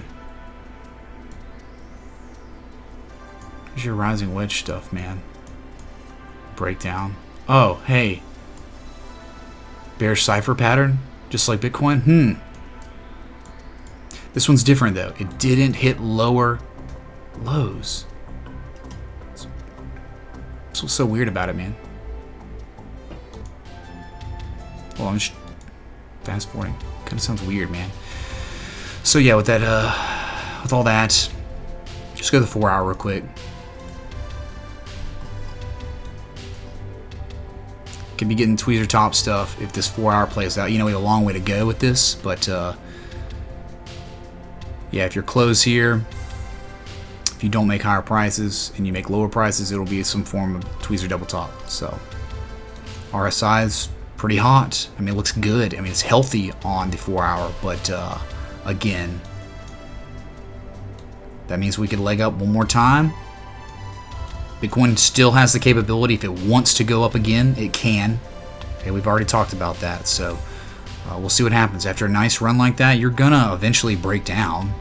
Here's your rising wedge stuff, man. Breakdown. Oh, hey. Bearish cipher pattern, just like Bitcoin. This one's different though. It didn't hit lower lows. That's what's so weird about it, man. Well, I'm just fast forwarding. Kind of sounds weird, man. So yeah, with that, with all that, just go to the 4 hour real quick. Could be getting tweezer top stuff if this 4 hour plays out. We have a long way to go with this, but yeah, if you're close here, if you don't make higher prices and you make lower prices, it'll be some form of tweezer double top. So RSI is pretty hot. I mean, it looks good. I mean, it's healthy on the 4 hour, but again, that means we could leg up one more time. Bitcoin still has the capability, if it wants to go up again, it can. Okay, we've already talked about that, so we'll see what happens. After a nice run like that, you're gonna eventually break down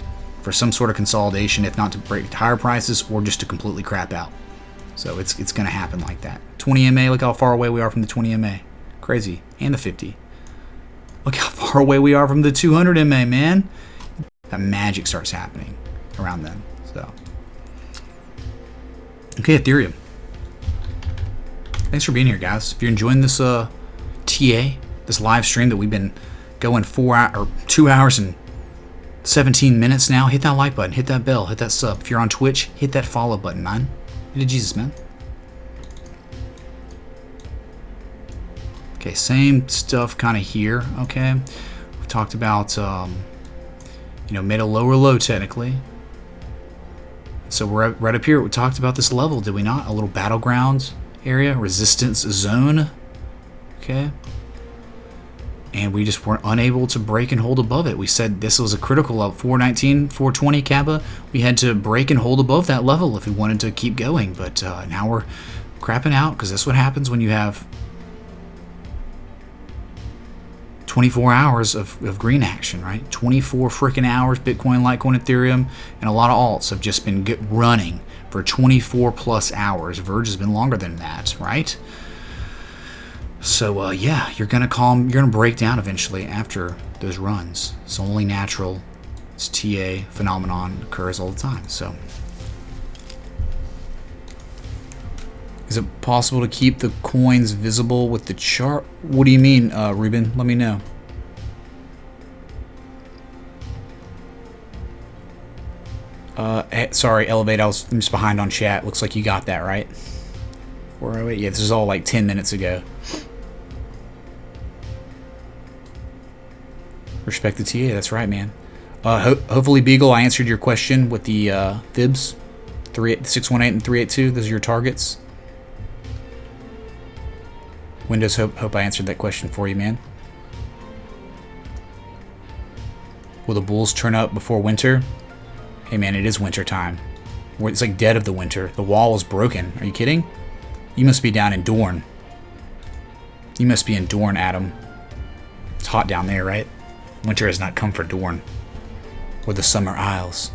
for some sort of consolidation, if not to break higher prices or just to completely crap out. So it's gonna happen like that. 20 MA, look how far away we are from the 20 MA. Crazy. And the 50. Look how far away we are from the 200 MA, man. That magic starts happening around then. So okay, Ethereum. Thanks for being here, guys. If you're enjoying this TA, this live stream that we've been going 2 hours and 17 minutes now, hit that like button, hit that bell, hit that sub. If you're on Twitch, hit that follow button, man. Hit Jesus, man. Okay, same stuff kind of here, okay? We talked about, made a lower low technically. So we're right up here. We talked about this level, did we not? A little battleground area, resistance zone, okay? And we just weren't unable to break and hold above it. We said this was a critical level, 419, 420 Kappa. We had to break and hold above that level if we wanted to keep going. But now we're crapping out because that's what happens when you have 24 hours of green action, right? 24 freaking hours. Bitcoin, Litecoin, Ethereum, and a lot of alts have just been running for 24 plus hours. Verge has been longer than that, right? So yeah, you're gonna break down eventually after those runs. It's only natural. It's TA phenomenon, occurs all the time. So, is it possible to keep the coins visible with the chart? What do you mean, Ruben? Let me know. Sorry, Elevate, I'm just behind on chat. Looks like you got that, right? Or wait, yeah, this is all like 10 minutes ago. Respect the TA, that's right, man. Hopefully, Beagle, I answered your question with the fibs. 618 and 382, those are your targets. Windows, hope I answered that question for you, man. Will the bulls turn up before winter? Hey, man, it is winter time. It's like dead of the winter. The wall is broken. Are you kidding? You must be down in Dorne. You must be in Dorne, Adam. It's hot down there, right? Winter has not come for Dorne. Or the Summer Isles.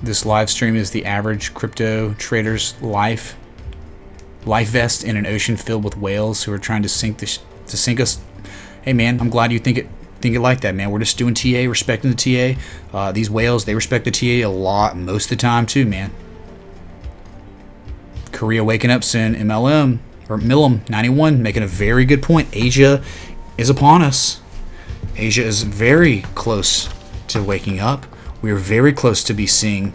This live stream is the average crypto trader's life vest in an ocean filled with whales who are trying to sink us. Hey man, I'm glad you think it like that, man. We're just doing TA, respecting the TA. These whales, they respect the TA a lot, most of the time too, man. Korea waking up soon. Millam 91 making a very good point. Asia is upon us. Asia is very close to waking up. We are very close to be seeing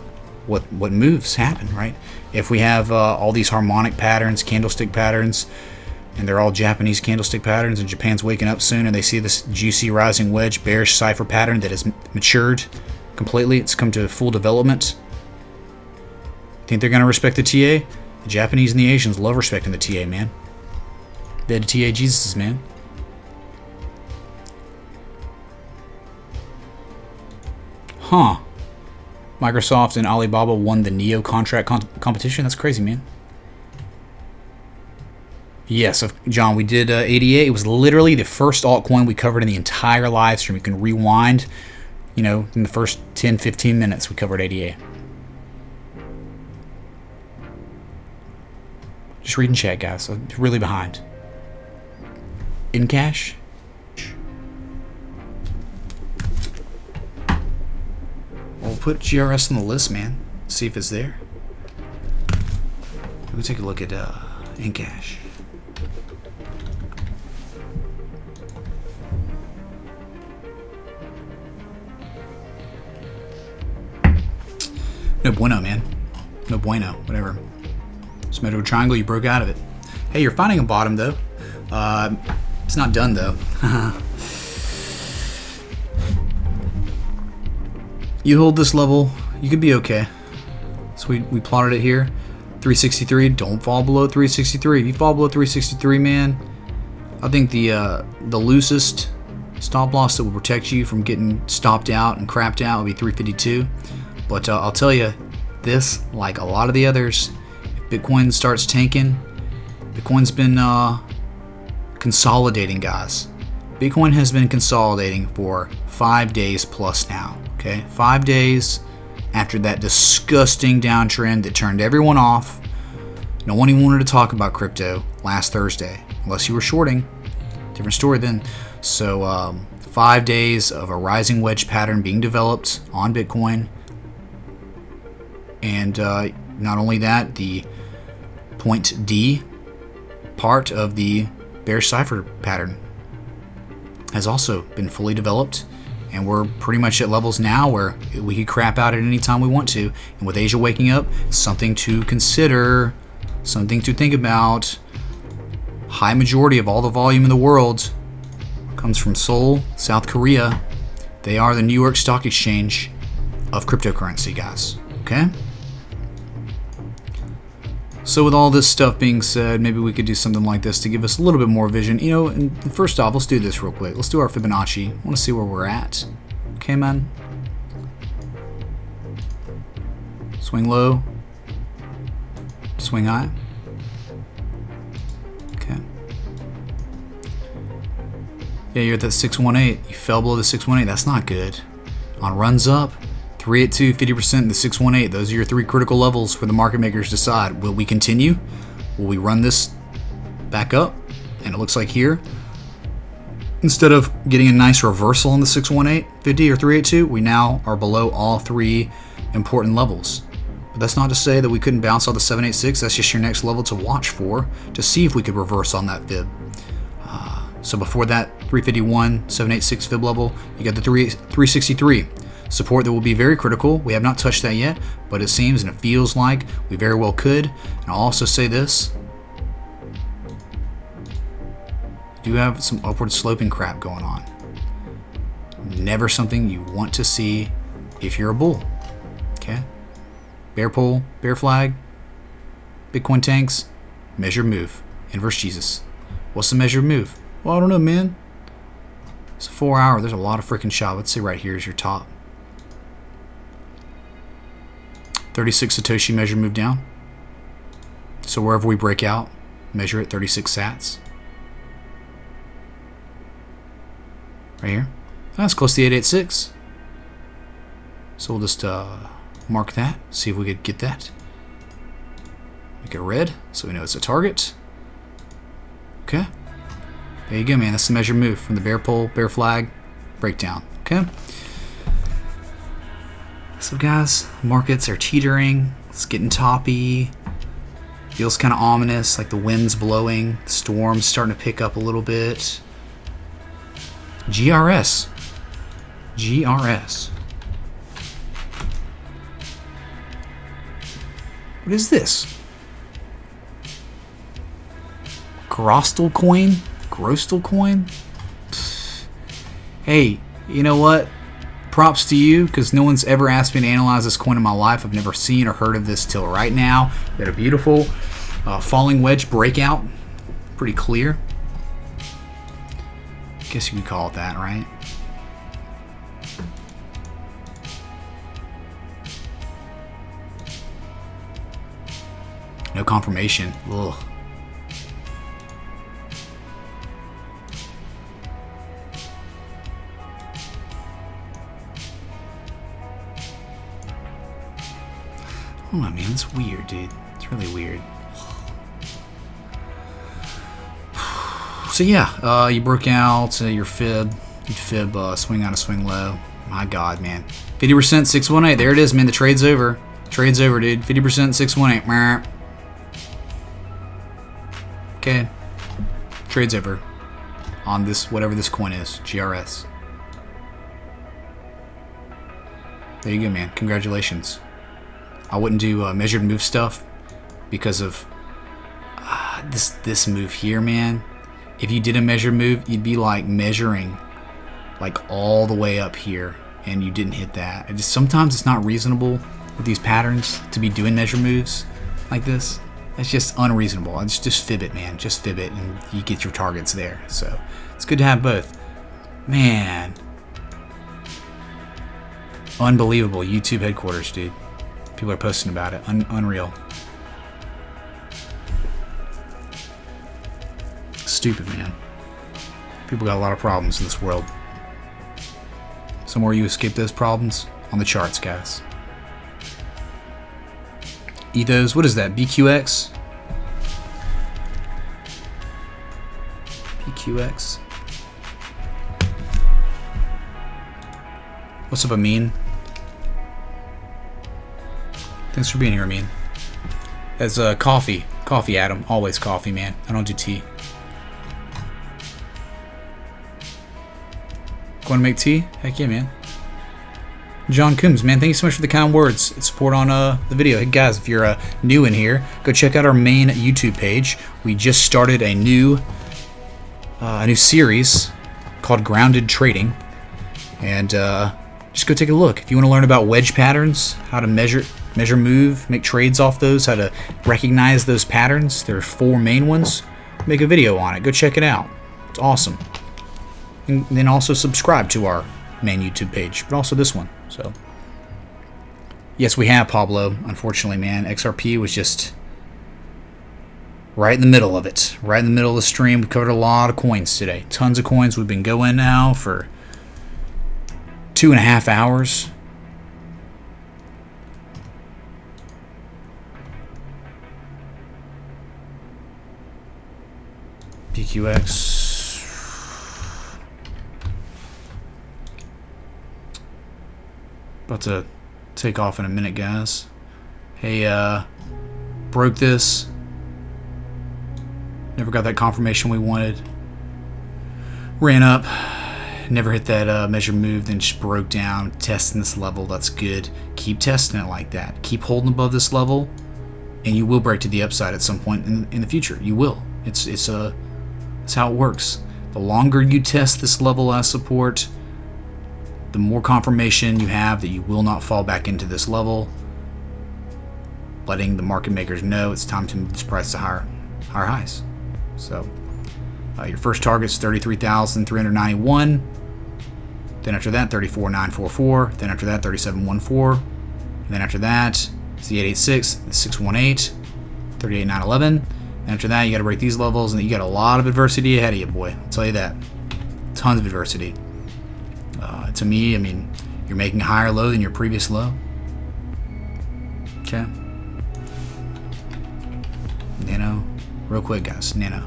what moves happen, right? If we have all these harmonic patterns, candlestick patterns, and they're all Japanese candlestick patterns, and Japan's waking up soon, and they see this juicy rising wedge bearish cipher pattern that has matured completely. It's come to full development. Think they're going to respect the TA? The Japanese and the Asians love respecting the TA, man. They're the TA Jesuses, man. Huh. Microsoft and Alibaba won the NEO contract competition? That's crazy, man. Yes, John, we did ADA. It was literally the first altcoin we covered in the entire live stream. You can rewind, in the first 10, 15 minutes we covered ADA. Just reading chat, guys. I'm really behind. In cash? We'll put GRS on the list, man. See if it's there. We'll take a look at in cash. No bueno, man. No bueno. Whatever. Symmetrical triangle, you broke out of it. Hey, you're finding a bottom, though. It's not done, though. You hold this level, you could be okay. So we plotted it here. 363, don't fall below 363. If you fall below 363, man, I think the loosest stop loss that will protect you from getting stopped out and crapped out will be 352. But I'll tell you, this, like a lot of the others, if Bitcoin starts tanking, Bitcoin's been consolidating, guys. Bitcoin has been consolidating for 5 days plus now. Okay, 5 days after that disgusting downtrend that turned everyone off. No one even wanted to talk about crypto last Thursday, unless you were shorting. Different story then. So 5 days of a rising wedge pattern being developed on Bitcoin. And not only that, the point D part of the bearish cipher pattern has also been fully developed. And we're pretty much at levels now where we could crap out at any time we want to. And with Asia waking up, something to consider, something to think about. High majority of all the volume in the world comes from Seoul, South Korea. They are the New York Stock Exchange of cryptocurrency, guys. Okay? So with all this stuff being said, maybe we could do something like this to give us a little bit more vision. And first off, let's do this real quick. Let's do our Fibonacci. I want to see where we're at. Okay, man. Swing low. Swing high. Okay. Yeah, you're at that 618. You fell below the 618. That's not good. On runs up, 382, 50%, and the 618. Those are your three critical levels where the market makers decide. Will we continue? Will we run this back up? And it looks like here, instead of getting a nice reversal on the 618, 50, or 382, we now are below all three important levels. But that's not to say that we couldn't bounce off the 786. That's just your next level to watch for to see if we could reverse on that fib. So before that 351, 786 fib level, you got the 363. Support that will be very critical. We have not touched that yet, but it seems and it feels like we very well could. And I'll also say this. You do have some upward sloping crap going on. Never something you want to see if you're a bull. Okay? Bear pull, bear flag, Bitcoin tanks, measured move, inverse Jesus. What's the measured move? Well, I don't know, man. It's a 4 hour. There's a lot of freaking shot. Let's say right here is your top. 36 Satoshi measured move down. So wherever we break out, measure it 36 sats. Right here. That's close to the 886. So we'll just mark that. See if we could get that. Make it red so we know it's a target. Okay. There you go, man. That's the measured move from the bear pull, bear flag, breakdown. Okay. So guys, markets are teetering. It's getting toppy. Feels kind of ominous, like the wind's blowing. Storm's starting to pick up a little bit. GRS. GRS. What is this? Grostal coin? Grostal coin? Pfft. Hey, you know what? Props to you, because no one's ever asked me to analyze this coin in my life. I've never seen or heard of this till right now. Got a beautiful falling wedge breakout. Pretty clear. Guess you could call it that, right? No confirmation. Ugh. Oh man, it's weird, dude. It's really weird. So yeah, you broke out your fib. You fib swing out a swing low. My God, man. 50% 618. There it is, man. The trade's over. Trade's over, dude. 50% 618. Okay. Trade's over on this, whatever this coin is. GRS. There you go, man. Congratulations. I wouldn't do measured move stuff because of this move here, man. If you did a measured move, you'd be like measuring like all the way up here, and you didn't hit that. Sometimes it's not reasonable with these patterns to be doing measured moves like this. That's just unreasonable. Just fib it, man. Just fib it, and you get your targets there. So it's good to have both. Man, unbelievable. YouTube headquarters, dude. People are posting about it. Unreal. Stupid, man. People got a lot of problems in this world. Somewhere you escape those problems on the charts, guys. Ethos, what is that? BQX? BQX. What's up, Amin? Thanks for being here, Amin. As coffee. Coffee, Adam. Always coffee, man. I don't do tea. Want to make tea? Heck yeah, man. John Coombs, man, thank you so much for the kind words and support on the video. Hey guys, if you're new in here, go check out our main YouTube page. We just started a new series called Grounded Trading, and just go take a look. If you want to learn about wedge patterns, how to measure move, make trades off those, how to recognize those patterns, there are 4 main ones. Make a video on it. Go check it out. It's awesome. And then also subscribe to our main YouTube page, but also this one. So yes, we have, Pablo. Unfortunately, man, XRP was just right in the middle of it. Right in the middle of the stream. We covered a lot of coins today. Tons of coins. We've been going now for 2.5 hours. PQX. About to take off in a minute, guys. Hey, broke this. Never got that confirmation we wanted. Ran up. Never hit that measure move, then just broke down. Testing this level. That's good. Keep testing it like that. Keep holding above this level, and you will break to the upside at some point in the future. You will. It's how it works. The longer you test this level as support, the more confirmation you have that you will not fall back into this level, letting the market makers know it's time to move this price to higher highs. So your first target is 33,391. Then after that, 34,944. Then after that, 37,114. And then after that, it's the 886, the 618, 38,911. And after that, you got to break these levels, and you got a lot of adversity ahead of you, boy. I'll tell you that. Tons of adversity. To me, I mean, you're making a higher low than your previous low. Okay. Nano. Real quick, guys. Nano.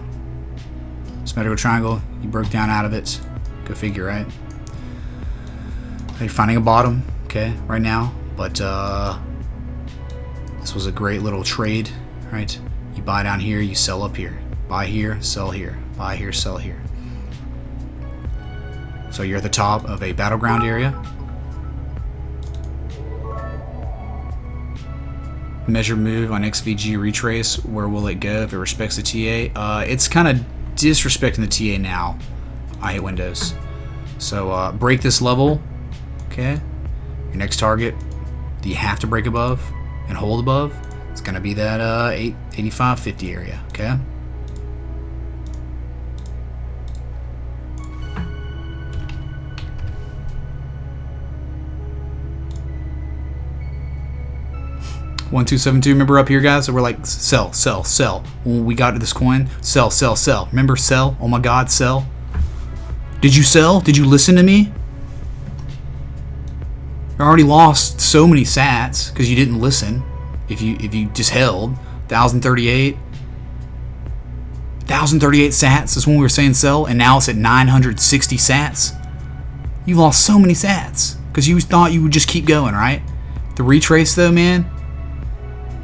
Symmetrical triangle. You broke down out of it. Go figure, right? You're finding a bottom, okay, right now. But this was a great little trade, right? You buy down here, you sell up here. Buy here, sell here. Buy here, sell here. So you're at the top of a battleground area. Measure move on XVG retrace. Where will it go if it respects the TA? It's kind of disrespecting the TA now. I hate Windows. So break this level. Okay. Your next target that you have to break above and hold above. It's going to be that 85.50 area. Okay. One, 2, 7, 2. Remember up here, guys? So we're like sell, sell, sell. When we got to this coin, sell, sell, sell. Remember sell? Oh my God, sell. Did you sell? Did you listen to me? You already lost so many sats because you didn't listen. If you just held 1,038 sats is when we were saying sell, and now it's at 960 sats. You lost so many sats because you thought you would just keep going, right? The retrace though, man.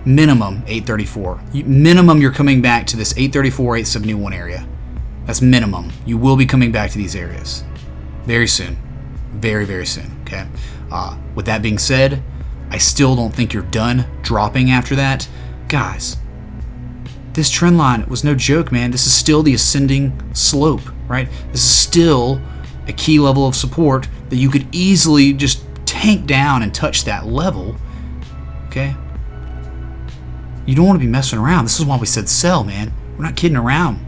Minimum 834. Minimum you're coming back to this 834, 871 area. That's minimum. You will be coming back to these areas very soon. Very, very soon. Okay. With that being said, I still don't think you're done dropping after that. Guys, this trend line was no joke, man. This is still the ascending slope, right? This is still a key level of support that you could easily just tank down and touch that level. Okay. You don't want to be messing around. This is why we said sell, man. We're not kidding around.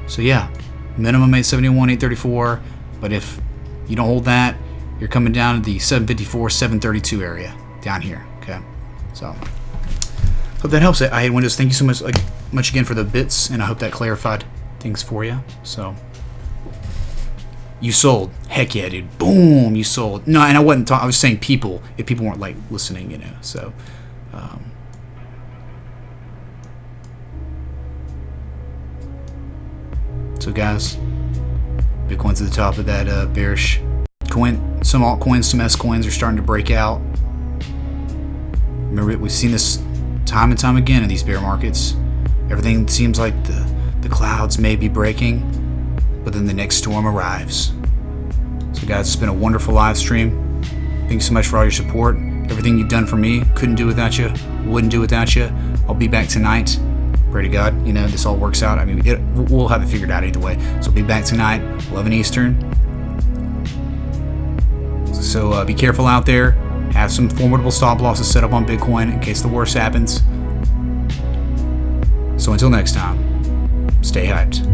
So yeah, minimum 871, 834. But if you don't hold that, you're coming down to the 754, 732 area down here. Okay, so hope that helps. I hate Windows. Thank you so much again for the bits, and I hope that clarified things for you. So you sold. Heck yeah, dude. Boom, you sold. No, and I wasn't talking. I was saying people. If people weren't like listening, you know. So. So guys, Bitcoin's at the top of that bearish coin. Some altcoins, some S coins are starting to break out. Remember, we've seen this time and time again in these bear markets. Everything seems like the clouds may be breaking, but then the next storm arrives. So guys, it's been a wonderful live stream. Thank you so much for all your support. Everything you've done for me, couldn't do without you, wouldn't do without you. I'll be back tonight. Pray to God, you know, this all works out. I mean, we'll have it figured out either way. So I'll be back tonight, 11 Eastern. So be careful out there. Have some formidable stop losses set up on Bitcoin in case the worst happens. So until next time, stay hyped.